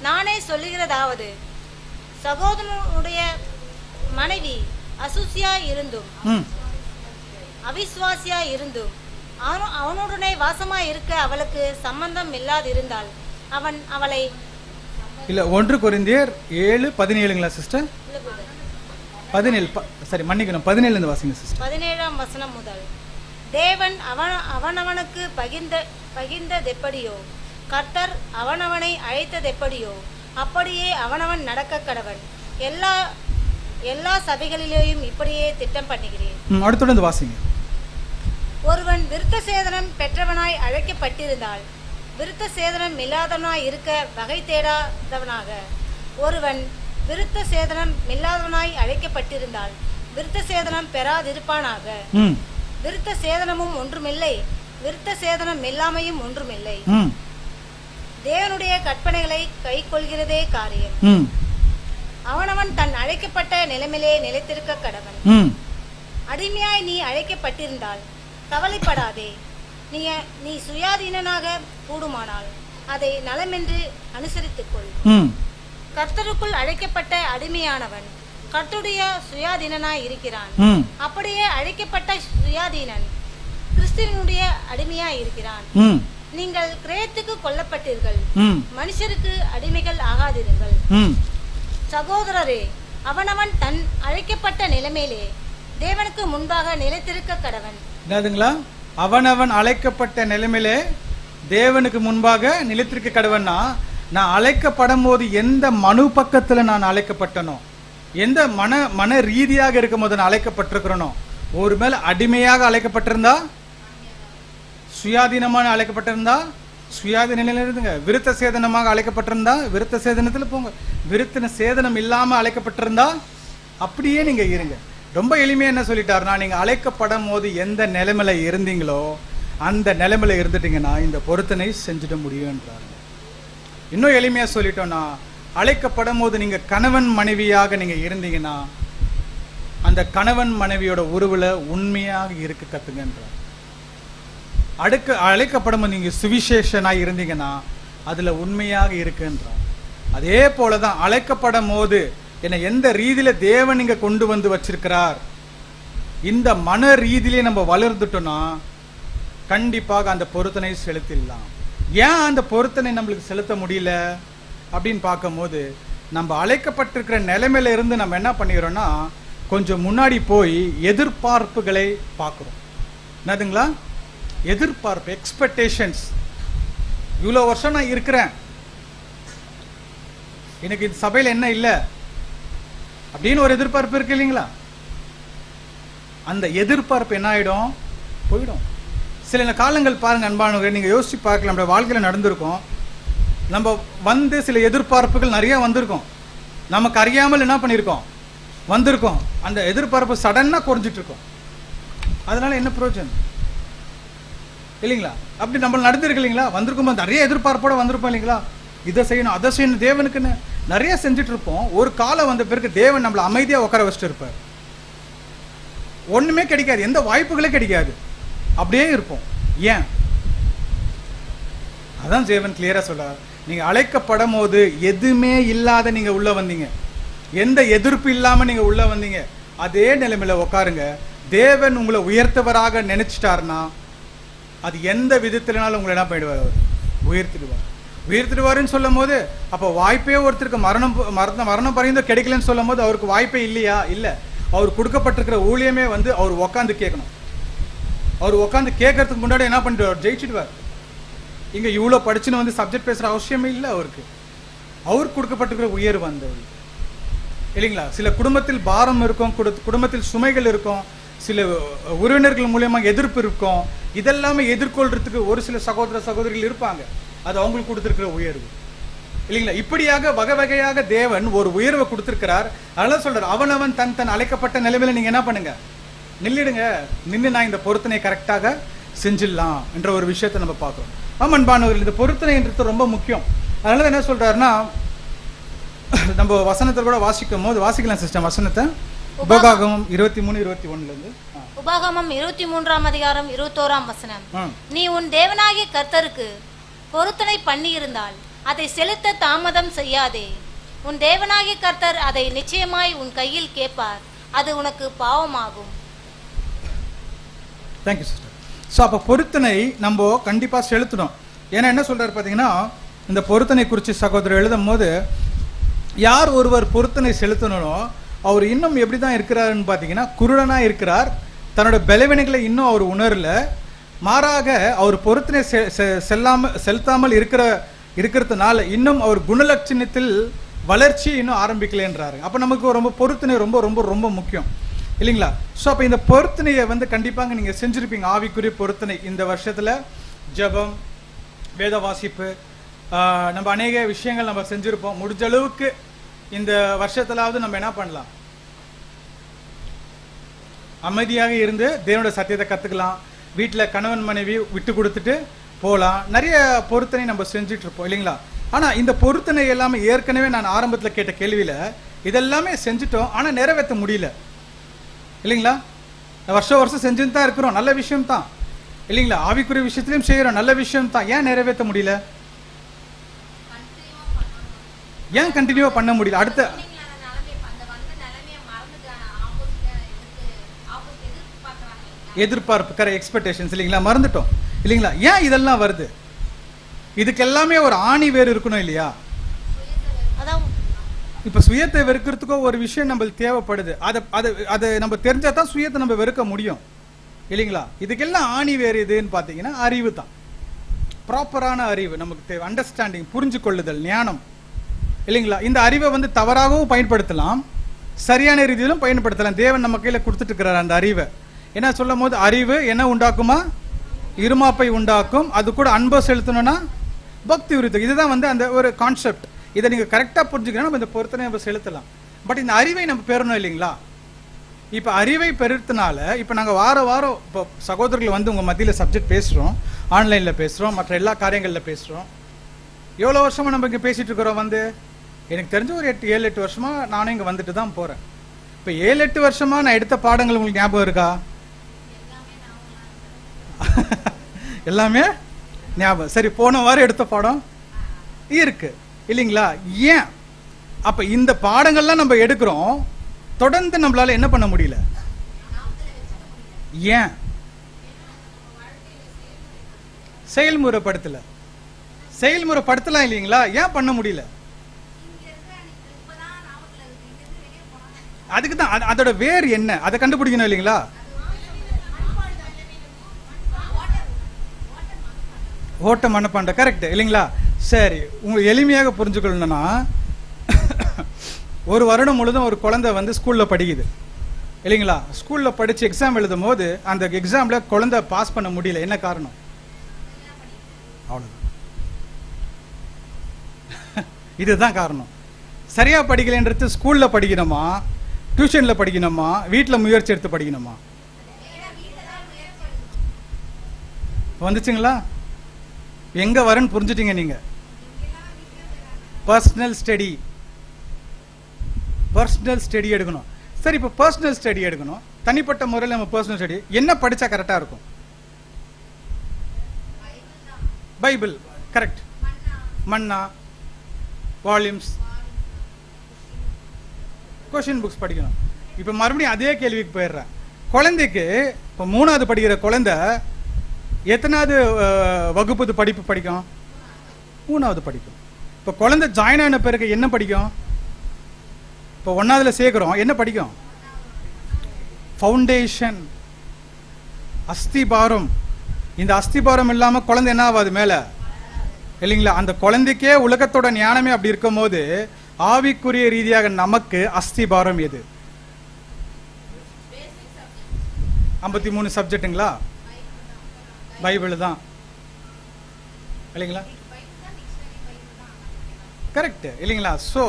Speaker 2: நானே சொல்லுகிறதாவது, சகோதரனுடைய மனைவி அசுசியா இருந்தும் அவிசுவாசியா இருந்தும் அவனுடனே வாசமாய் இருக்க அவளுக்கு சம்பந்தம் இல்லாதிருந்தால் அவன் அவளை
Speaker 1: இல்ல 1 கொரிந்தியர் 7:17ங்களா சிஸ்டர்? 17 சரி மன்னிக்கணும் 17 இருந்து வாசிங்க சிஸ்டர்.
Speaker 2: 17ஆம் வசனம் முதல். தேவன் அவனவனுக்கு பகிர்ந்ததெப்படியோ கர்த்தர் அவனவனை அழைத்ததெப்படியோ அப்படியே அவனவன் நடக்க கடவன். எல்லா சபைகளிலேயும் இப்படியே திட்டம் பண்ணுகிறேன்.
Speaker 1: அடுத்து வாசிங்க.
Speaker 2: ஒருவன் விருத்த சேதனம் பெற்றவனாய் அழைக்கப்பட்டிருந்தால் விருத்த சேதனம் இல்லாதவனாய் இருக்க வகை தேடாதவனாக, ஒருவன் விருத்த சேதனம் இல்லாதவனாய் அழைக்கப்பட்டிருந்தால் விருத்த சேதனம் பெறாதிருப்பானாக. விருத்த சேதனமும் ஒன்றுமில்லை, விருத்த சேதனம் இல்லாமையும் ஒன்றுமில்லை.
Speaker 1: ம்
Speaker 2: தேவனுடைய கற்பனைகளை கை கொள்கிறதே காரியம்.
Speaker 1: ம்
Speaker 2: அவனவன் தன் அழைக்கப்பட்ட நிலைமையிலே நிலைத்திருக்க கடவன்.
Speaker 1: ம்
Speaker 2: அடிமையாய் நீ அழைக்கப்பட்டிருந்தால் கவலைப்படாதே. நீ சுயாதீனனாக கூடுமானால் அதை நலமென்று அனுசரித்துக்கொள்.
Speaker 1: ம்
Speaker 2: கர்த்தருக்குள் அழைக்கப்பட்ட அடிமையானவன் கர்த்தருடைய சுயாதீனனாய் இருக்கிறான்.
Speaker 1: ம்
Speaker 2: அப்படியே அழைக்கப்பட்ட சுயாதீனன் கிறிஸ்துவினுடைய அடிமையாய் இருக்கிறான்.
Speaker 1: ம்
Speaker 2: நீங்கள் கிரயத்துக்கு கொல்லப்பட்டீர்கள்,
Speaker 1: ம்
Speaker 2: மனுஷருக்கு அடிமைகள் ஆகாதிருங்கள்.
Speaker 1: ம்
Speaker 2: சகோதரரே, அவனவன் தன் அழைக்கப்பட்ட நிலைமையிலே தேவனுக்கு முன்பாக நிலைத்திருக்க கடவன்.
Speaker 1: என்னதுங்களா? அவனவன் அழைக்கப்பட்ட நிலைமையிலே தேவனுக்கு முன்பாக நிலைத்திருக்க கடவன்னா, நான் அழைக்கப்படும் போது எந்த மனு பக்கத்துல நான் அழைக்கப்பட்டனோ, எந்த மன ரீதியாக இருக்கும் போது நான் அழைக்கப்பட்டிருக்கிறனோ, ஒரு மேல அடிமையாக அழைக்கப்பட்டிருந்தா, சுயாதீனமான அழைக்கப்பட்டிருந்தா சுயாதீன நிலையில இருந்துங்க. விருத்த சேதனமாக அழைக்கப்பட்டிருந்தா விருத்த சேதனத்துல போங்க. விருத்த சேதனம் இல்லாம அழைக்கப்பட்டிருந்தா அப்படியே நீங்க இருங்க. ரொம்ப எளிமையா என்ன சொல்லிட்டாருன்னா, நீங்க அழைக்கப்படும் போது எந்த நிலைமையில இருந்தீங்களோ அந்த நிலைமையில இருந்துட்டீங்கன்னா இந்த பொருத்தனை செஞ்சுட முடியும்ன்றாரு. இன்னும் எளிமையா சொல்லிட்டோம்னா, அழைக்கப்படும் போது நீங்க கணவன் மனைவியாக நீங்க இருந்தீங்கன்னா அந்த கணவன் மனைவியோட உறவுல உண்மையாக இருக்க கத்துங்கன்றார். அழைக்கப்படும் போது நீங்க சுவிசேஷனாய் இருந்தீங்கன்னா அதுல உண்மையாக இருக்குன்றார். அதே போலதான் அழைக்கப்படும் போது என்ன எந்த ரீதியில தேவன் இங்க கொண்டு வந்து வச்சிருக்கிறார், இந்த மன ரீதியிலே நம்ம வளர்ந்துட்டோம்னா கண்டிப்பாக அந்த பொருத்தனை செலுத்திடலாம். ஏன் அந்த பொருத்தனை நம்மளுக்கு செலுத்த முடியல அப்படின்னு பார்க்கும்போது, நம்ம அழைக்கப்பட்டிருக்கிற நிலைமையில இருந்து நம்ம என்ன பண்ணிக்கிறோம்னா கொஞ்சம் முன்னாடி போய் எதிர்பார்ப்புகளை பார்க்குறோம். என்னதுங்களா? எதிர்பார்ப்பு, எக்ஸ்பெக்டேஷன்ஸ். இவ்வளோ வருஷம் நான் இருக்கிறேன், எனக்கு இந்த சபையில் என்ன இல்லை அப்படின்னு ஒரு எதிர்பார்ப்பு இருக்கு இல்லைங்களா? அந்த எதிர்பார்ப்பு என்ன ஆயிடும்? போயிடும். சில காலங்கள் பாருங்க அன்பானவர்கள், நீங்க யோசிச்சு பார்க்கலாம். நம்ம வாழ்க்கையில் நடந்திருக்கோம், நம்ம வந்து சில எதிர்பார்ப்புகள் நிறைய வந்திருக்கோம், நமக்கு அறியாமல் என்ன பண்ணியிருக்கோம் வந்திருக்கோம். அந்த எதிர்பார்ப்பு சடனா குறைஞ்சிட்டு இருக்கோம். அதனால என்ன பிரயோஜனம் இல்லைங்களா? அப்படி நம்ம நடந்திருக்கு இல்லைங்களா? வந்திருக்கும் நிறைய எதிர்பார்ப்போட வந்திருப்போம் இல்லைங்களா? இதை செய்யணும் அதை செய்யணும் தேவனுக்குன்னு நிறைய செஞ்சுட்டு இருப்போம். ஒரு காலம் வந்த பிறகு தேவன் நம்மளை அமைதியா உட்கார வச்சுட்டு இருப்பார். ஒண்ணுமே கிடைக்காது, எந்த வாய்ப்புகளே கிடைக்காது, அப்படியே இருப்போம். ஏன்? அதான் தேவன் கிளியரா சொல்றார், நீங்க அழைக்கப்படும் போது எதுவுமே இல்லாத நீங்க உள்ள வந்தீங்க, எந்த எதிர்ப்பு இல்லாம நீங்க உள்ள வந்தீங்க, அதே நிலைமையில உட்காருங்க. தேவன் உங்களை உயர்த்தவராக நினைச்சிட்டாருன்னா அது எந்த விதத்திலனாலும் உங்களை என்ன பண்ணிடுவார்? அவர் உயர்த்திடுவார். உயர்த்திடுவாருன்னு சொல்லும் போது அப்போ வாய்ப்பே ஒருத்தருக்கு மரணம் பரிந்து கிடைக்கலன்னு சொல்லும் போது அவருக்கு வாய்ப்பே இல்லையா? இல்லை. அவர் கொடுக்கப்பட்டிருக்கிற ஊழியமே வந்து அவர் உட்காந்து கேட்கணும். அவர் உட்காந்து கேட்கறதுக்கு முன்னாடி என்ன பண்ணிடுவார்? ஜெயிச்சிடுவார். இங்க இவ்வளோ படிச்சுன்னு வந்து சப்ஜெக்ட் பேசுற அவசியமே இல்லை அவருக்கு. அவருக்கு கொடுக்கப்பட்டிருக்கிற உயர்வு அந்த இல்லைங்களா? சில குடும்பத்தில் பாரம் இருக்கும், குடும்பத்தில் சுமைகள் இருக்கும், சில உறவினர்கள் மூலமா எதிர்ப்பு இருக்கும். இதெல்லாமே எதிர்கொள்றதுக்கு ஒரு சில சகோதர சகோதரிகள் இருப்பாங்க. அது அவங்களுக்கு கொடுத்திருக்கிற உயர்வு இல்லைங்களா? இப்படியாக வகை வகையாக தேவன் ஒரு உயர்வை கொடுத்திருக்கிறார். அதனால சொல்றார், அவனவன் தன் அழைக்கப்பட்ட நிலைமையில நீங்க என்ன பண்ணுங்க? நில்லிடுங்க. நின்று நான் இந்த பொருத்தனை கரெக்டாக செஞ்சிடலாம் என்ற ஒரு விஷயத்தை நம்ம பார்க்கிறோம். அன்பானவர்கள், இந்த பொருத்தனைன்றது ரொம்ப முக்கியம். அதனால என்ன சொல்றாருன்னா, நம்ம வசனத்தை கூட வாசிக்கும் போது வாசிக்கலாம் சிஸ்டம் வசனத்தை. உபாகமம் 23:21
Speaker 2: உபாகமம் 23ஆம் அதிகாரம் 21ஆம் வசனம். நீ உன் தேவனாகிய கர்த்தருக்கு பொருத்தனை பண்ணி இருந்தால் அதை செலுத்த தாமதம் செய்யாதே. உன் தேவனாகிய கர்த்தர் அதை நிச்சயமாய் உன் கையில் கேட்பார், அது உனக்கு பாவமாகும்.
Speaker 1: Thank you sister. ஸோ அப்போ பொருத்தனை நம்ம கண்டிப்பாக செலுத்தணும். ஏன்னா என்ன சொல்றாரு பார்த்தீங்கன்னா, இந்த பொருத்தனை குறித்து சகோதரர் எழுதும் போது, யார் ஒருவர் பொருத்தனை செலுத்தணும் அவர் இன்னும் எப்படி தான் இருக்கிறாருன்னு பார்த்தீங்கன்னா, குருடனாக இருக்கிறார். தன்னோட பலவீனங்களை இன்னும் அவர் உணரல. மாறாக அவர் பொருத்தனை செலுத்தாமல் இருக்கிறதுனால இன்னும் அவர் குணலட்சணத்தில் வளர்ச்சி இன்னும் ஆரம்பிக்கலைன்றாரு. அப்போ நமக்கு ரொம்ப பொருத்தனை ரொம்ப ரொம்ப ரொம்ப முக்கியம் இல்லைங்களா? ஸோ அப்போ இந்த பொருத்தனையை வந்து கண்டிப்பாக நீங்கள் செஞ்சுருப்பீங்க. ஆவிக்குரிய பொருத்தனை இந்த வருஷத்தில் ஜெபம், வேத வாசிப்பு, நம்ம அநேக விஷயங்கள் நம்ம செஞ்சுருப்போம். முடிஞ்ச அளவுக்கு இந்த வருஷத்துலாவது நம்ம என்ன பண்ணலாம்? அமைதியாக இருந்து தேவனுடைய சத்தியத்தை கற்றுக்கலாம். வீட்டில் கணவன் மனைவி விட்டு கொடுத்துட்டு போகலாம். நிறைய பொருத்தனை நம்ம செஞ்சுட்டு இருப்போம் இல்லைங்களா? ஆனால் இந்த பொருத்தனை எல்லாமே ஏற்கனவே நான் ஆரம்பத்தில் கேட்ட கேள்வியில் இதெல்லாமே செஞ்சுட்டோம், ஆனால் நிறைவேற்ற முடியல இல்லைங்களா? வருஷம் செஞ்சுன்னு தான் இருக்கிறோம், நல்ல விஷயம் தான் இல்லைங்களா? ஆவிக்குரிய விஷயத்திலையும் செய்கிறோம், நல்ல விஷயம் தான். ஏன் நிறைவேற்ற முடியல? ஏன் கண்டினியூவாக பண்ண முடியல? அடுத்த எதிர்பார்ப்பு, எக்ஸ்பெக்டேஷன்ஸ் இல்லைங்களா? மறந்துட்டோம் இல்லைங்களா? ஏன் இதெல்லாம் வருது? இதுக்கு எல்லாமே ஒரு ஆணி வேறு இருக்கணும் இல்லையா? இப்ப சுயத்தை வெறுக்கிறதுக்கோ ஒரு விஷயம் நம்மளுக்கு தேவைப்படுது. அதை நம்ம தெரிஞ்சா தான் சுயத்தை நம்ம வெறுக்க முடியும் இல்லைங்களா? இதுக்கெல்லாம் ஆணி வேறு எதுன்னு பார்த்தீங்கன்னா அறிவு தான். ப்ராப்பரான அறிவு நமக்கு தேவை, அண்டர்ஸ்டாண்டிங், புரிஞ்சு கொள்ளுதல், ஞானம் இல்லைங்களா? இந்த அறிவை வந்து தவறாகவும் பயன்படுத்தலாம், சரியான ரீதியிலும் பயன்படுத்தலாம். தேவன் நம்ம கையில் கொடுத்துட்டு இருக்கிறார் அந்த அறிவை. என்ன சொல்லும் போது அறிவு என்ன உண்டாக்குமா? இருமாப்பை உண்டாக்கும். அது கூட அன்பை செலுத்தணும்னா பக்தி விருத்தி. இதுதான் வந்து அந்த ஒரு கான்செப்ட். இதை நீங்கள் கரெக்டாக புரிஞ்சுக்கணும், நம்ம இந்த பொறுத்தனை நம்ம செலுத்தலாம். பட் இந்த அறிவை நம்ம பெறணும் இல்லைங்களா? இப்போ அறிவை பெறுறதுனால இப்போ நாங்கள் வாரம் இப்போ சகோதரர்கள் வந்து உங்கள் மத்தியில் சப்ஜெக்ட் பேசுகிறோம், ஆன்லைனில் பேசுகிறோம், மற்ற எல்லா காரியங்களில் பேசுகிறோம். எவ்வளோ வருஷமாக நம்ம இங்கே பேசிகிட்டு இருக்கிறோம்? வந்து எனக்கு தெரிஞ்ச ஒரு 7-8 வருஷமாக நானும் இங்கே வந்துட்டு தான் போகிறேன். இப்போ 7-8 வருஷமாக நான் எடுத்த பாடங்கள் உங்களுக்கு ஞாபகம் இருக்கா? எல்லாமே ஞாபகம். சரி, போன வாரம் எடுத்த பாடம் இருக்கு இல்லைங்களா? ஏன் அப்ப இந்த பாடங்கள்லாம் நம்ம எடுக்கிறோம், தொடர்ந்து நம்மளால என்ன பண்ண முடியல? ஏன்? செயல்முறைப்படுத்தலாம் இல்லைங்களா? ஏன் பண்ண முடியல? அதுக்கு தான் அதோட வேர் என்ன, அதை கண்டுபிடிக்கணும் இல்லைங்களா? ஓட்ட மனப்பாண்ட, கரெக்ட் இல்லைங்களா? சரி, உங்களுக்கு எளிமையாக புரிஞ்சுக்கணும்னா, ஒரு வருடம் முழுதும் ஒரு குழந்தை வந்து ஸ்கூல்ல படிக்குது இல்லைங்களா? ஸ்கூல்ல படிச்சு எக்ஸாம் எழுதும் போது அந்த எக்ஸாம்ல குழந்தை பாஸ் பண்ண முடியல. என்ன காரணம்? அவ்வளவுதான். இதுதான் காரணம். சரியா படிக்கலன்றது ஸ்கூல்ல படிக்கணுமா, டியூஷன்ல படிக்கணுமா, வீட்டுல முயற்சி எடுத்து படிக்கணுமா? வந்துச்சுங்களா? எங்க வரன்னு புரிஞ்சுட்டீங்க நீங்க? பர்சனல் ஸ்டடி எடுக்கணும். சரி, இப்போ பர்சனல் ஸ்டடி எடுக்கணும், தனிப்பட்ட முறையில் நம்ம பர்சனல் ஸ்டடி என்ன படிச்சா கரெக்டா இருக்கும்? Bible, correct. மன்னா, வால்யூம்ஸ், கொஸ்டின் புக்ஸ் படிக்கணும். இப்போ மறுபடியும் அதே கேள்விக்கு போயிடுறேன். குழந்தைக்கு இப்போ 3வது படிக்கிற குழந்தை எத்தனாவது வகுப்பு படிப்பு படிக்கும்? 3வது படிக்கும். இப்போ குழந்தை ஜாயின் ஆன பிறகு என்ன படிக்கும்? இப்போ 1வதுல சேர்க்கிறோம், என்ன படிக்கும்? ஃபவுண்டேஷன், அஸ்திபாரம். இந்த அஸ்திபாரம் இல்லாம குழந்தை என்ன ஆகாது மேல இல்லைங்களா? அந்த குழந்தைக்கே உலகத்தோட ஞானமே அப்படி இருக்கும் போது ஆவிக்குரிய ரீதியாக நமக்கு அஸ்திபாரம் எது? 53 சப்ஜெக்ட்டுங்களா? பைபிள் தான் இல்லைங்களா? கரெக்ட் இல்லைங்களா? ஸோ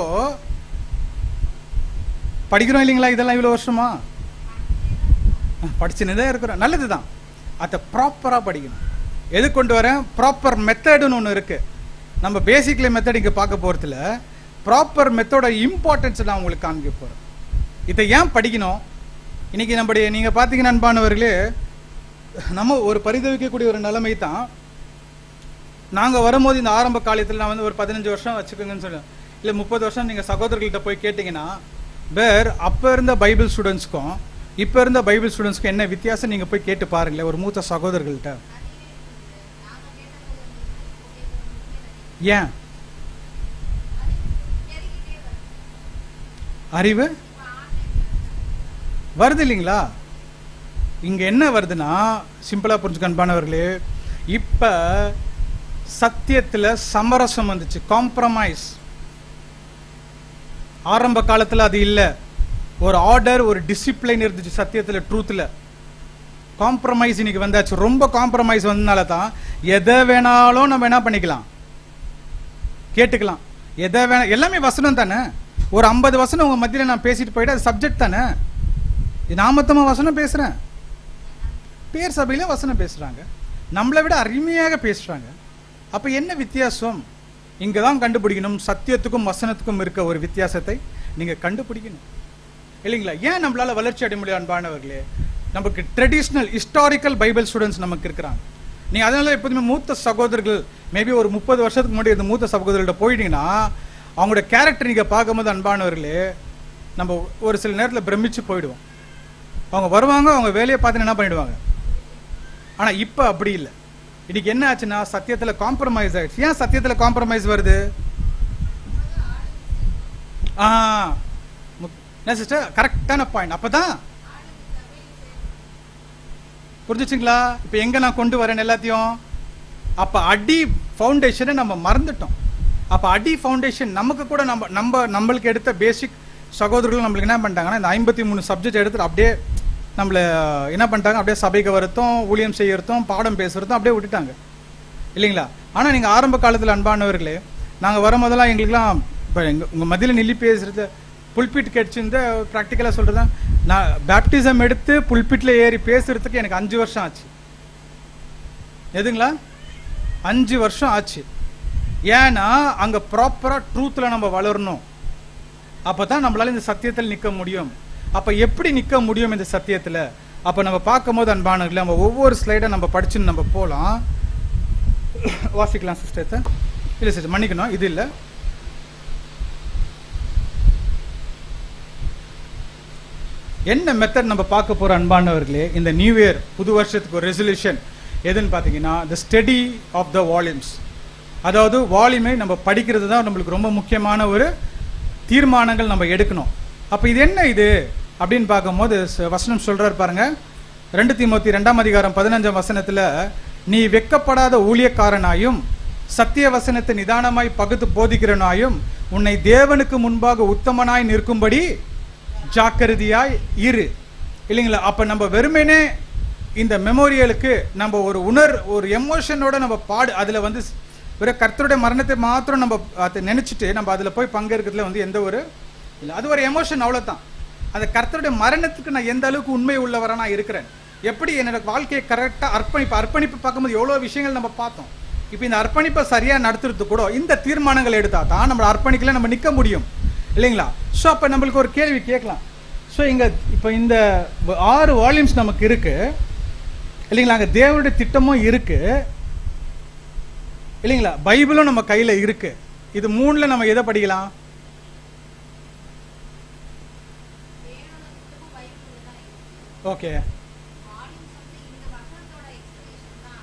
Speaker 1: படிக்கிறோம் இல்லைங்களா? இதெல்லாம் இவ்வளோ வருஷமா படிச்சுன்னு இருக்கிறோம், நல்லது தான். அதை ப்ராப்பராக படிக்கணும். எது கொண்டு வரேன்? ப்ராப்பர் மெத்தடுன்னு ஒன்று இருக்கு. நம்ம பேசிக்லி மெத்தட் இங்கே பார்க்க போகிறதுல ப்ராப்பர் மெத்தோட இம்பார்ட்டன்ஸ் நான் உங்களுக்கு காமிக்க போகிறேன். இதை ஏன் படிக்கணும்? இன்னைக்கு நம்முடைய நீங்கள் பார்த்தீங்கன்னா அன்பானவர்களே, நம்ம ஒரு பரிதவிக்கக்கூடிய ஒரு நிலைமை தான். நாங்கள் வரும்போது இந்த ஆரம்ப காலத்தில் நான் வந்து ஒரு 15 வருஷம் வச்சுக்கோங்கன்னு சொல்லுவேன், இல்லை 30 வருஷம் நீங்கள் சகோதரர்கள்ட்ட போய் கேட்டிங்கன்னா அப்போ இருந்த பைபிள் ஸ்டூடெண்ட்ஸ்க்கும் இப்போ இருந்த பைபிள் ஸ்டூடெண்ட்ஸ்க்கும் என்ன வித்தியாசம் நீங்கள் போய் கேட்டு பாருங்களேன் ஒரு மூத்த சகோதரர்கள்ட்ட. ஏன்? அறிவு வருது இல்லைங்களா? இங்க என்ன வருதுன்னா, சிம்பிளா புரிஞ்சுக்க அன்பானவர்களே, இப்ப சத்தியத்துல சமரசம் வந்துச்சு, காம்ப்ரமைஸ். ஆரம்ப காலத்துல அது இல்ல. ஒரு ஆர்டர், ஒரு டிசிப்ளின் இருந்துச்சு சத்தியத்துல, ட்ரூத்ல. காம்ப்ரமைஸ் இன்னைக்கு வந்தாச்சு. ரொம்ப காம்ப்ரமைஸ் வந்ததுனால தான் எதை வேணாலும் நம்ம என்ன பண்ணிக்கலாம், கேட்டுக்கலாம். எதை வேணா, எல்லாமே வசனம் தானே. ஒரு 50 வசனம் உங்க மத்தியில நான் பேசிட்டு போயிட்டு அது சப்ஜெக்ட் தானே. நான் மொத்தமா வசனம் பேசுறேன், பேர் சபையில வசனம் பேசுறாங்க, நம்மளை விட அருமையாக பேசுறாங்க. அப்ப என்ன வித்தியாசம்? இங்கதான் கண்டுபிடிக்கணும். சத்தியத்துக்கும் வசனத்துக்கும் இருக்க ஒரு வித்தியாசத்தை நீங்க கண்டுபிடிக்கணும் இல்லைங்களா? ஏன் நம்மளால வளர்ச்சி அடைய முடியும் அன்பானவர்களே? நமக்கு ட்ரெடிஷ்னல் ஹிஸ்டாரிக்கல் பைபிள் ஸ்டூடெண்ட்ஸ் நமக்கு இருக்கிறாங்க. நீங்க அதனால எப்போதுமே மூத்த சகோதரர்கள், மேபி ஒரு 30 வருஷத்துக்கு முன்னாடி இந்த மூத்த சகோதரர்கள்ட்ட போயிட்டீங்கன்னா அவங்களோட கேரக்டர் நீங்க பார்க்கும்போது அன்பானவர்களே, நம்ம ஒரு சில நேரத்தில் பிரமிச்சு போயிடுவோம். அவங்க வருவாங்க, அவங்க வேலையை பார்த்து என்ன பண்ணிடுவாங்க. ஆனா இப்ப அப்படி இல்லை. இன்னைக்கு என்ன ஆச்சுன்னா சத்தியத்துல காம்ப்ரமைஸ் ஆயிடுச்சு. ஏன் சத்தியத்துல காம்ப்ரமைஸ் வருது? சிஸ்டர் கரெக்டான பாயிண்ட். அப்பதான் புரிஞ்சுச்சுங்களா? இப்ப எங்க நான் கொண்டு வரேன் எல்லாத்தையும்? அப்ப அடி ஃபவுண்டேஷனை நம்ம மறந்துட்டோம். அப்ப அடி ஃபவுண்டேஷன் நமக்கு கூட நம்மளுக்கு எடுத்த பேசிக் சகோதரர்கள் நம்மளுக்கு என்ன பண்ணிட்டாங்கன்னா இந்த 53 சப்ஜெக்ட் எடுத்துட்டு அப்படியே நம்மள என்ன பண்ணிட்டாங்க, அப்படியே சபைக்கு வரத்தும் ஊழியம் செய்யறதும் பாடம் பேசுறதும் அப்படியே விட்டுட்டாங்க இல்லைங்களா? ஆனா நீங்க ஆரம்ப காலத்துல அன்பானவர்களே, நாங்க வரும்போதெல்லாம் எங்களுக்குலாம் இப்போ உங்க மத்தியில நில்லி பேசுறது புல்பிட் கிடைச்சிருந்த ப்ராக்டிக்கலா சொல்றேன். நான் பேப்டிசம் எடுத்து புல்பிட்ல ஏறி பேசுறதுக்கு எனக்கு 5 வருஷம் ஆச்சு. எதுங்களா? 5 வருஷம் ஆச்சு. ஏன்னா அங்க ப்ராப்பரா ட்ரூத்ல நம்ம வளரணும். அப்பதான் நம்மளால இந்த சத்தியத்தில் நிக்க முடியும். அப்ப எப்படி நிக்க முடியும் இந்த சத்தியத்துல? அப்ப நம்ம பார்க்கும் போது அன்பானவர்களே, நம்ம ஒவ்வொரு ஸ்லைடை நம்ம படிச்சுன்னு நம்ம போலாம். வாசிக்கலாம் சிஸ்டர். இல்ல சிஸ்டர் மன்னிக்கணும், இது இல்ல. என்ன மெத்தட் நம்ம பார்க்க போற அன்பானவர்களே, இந்த நியூ இயர் புது வருஷத்துக்கு ஒரு ரெசல்யூஷன் எதுன்னு பாத்தீங்கன்னா the study of the volumes. அதாவது வால்யூமை நம்ம படிக்கிறது தான் நம்மளுக்கு ரொம்ப முக்கியமான ஒரு தீர்மானங்கள் நம்ம எடுக்கணும். அப்ப இது என்ன இது அப்படின்னு பார்க்கும்போது வசனம் சொல்றாரு பாருங்க. 2 தீமோத்தி 2ஆம் அதிகாரம் 15ஆம் வசனத்துல, நீ வெட்கப்படாத ஊழியக்காரனாயும் சத்திய வசனத்தை நிதானமாய் பகுத்து போதிக்கிறனாயும் உன்னை தேவனுக்கு முன்பாக உத்தமனாய் நிற்கும்படி ஜாக்கிரதையாய் இரு இல்லைங்களா? அப்ப நம்ம வெறுமனே இந்த மெமோரியலுக்கு நம்ம ஒரு எமோஷனோட நம்ம அதுல வந்து வெறும் கர்த்தருடைய மரணத்தை மாத்திரம் நம்ம அதை நினைச்சிட்டு நம்ம அதுல போய் பங்கேற்கிறதுல வந்து எந்த ஒரு இல்லை. அது ஒரு எமோஷன், அவ்வளவுதான். அந்த கர்த்தருடைய மரணத்துக்கு நான் எந்த அளவுக்கு உண்மை உள்ளவரா நான் இருக்கிறேன், எப்படி என்னோட வாழ்க்கையை கரெக்டா அர்ப்பணிப்பு பார்க்கும்போது எவ்வளவு விஷயங்கள் நம்ம பார்த்தோம். இப்போ இந்த அர்ப்பணிப்பை சரியா நடத்துறது கூட இந்த தீர்மானங்கள் எடுத்தா தான் நம்ம அர்ப்பணிக்கல நம்ம நிக்க முடியும் இல்லைங்களா? ஸோ அப்ப நம்மளுக்கு ஒரு கேள்வி கேட்கலாம். ஸோ இங்க இப்போ இந்த 6 வால்யூம்ஸ் நமக்கு இருக்கு இல்லைங்களா? அங்க தேவனுடைய திட்டமும் இருக்கு இல்லைங்களா? பைபிளும் நம்ம கையில இருக்கு. இது 3ல நம்ம எதை படிக்கலாம்? ஓகே,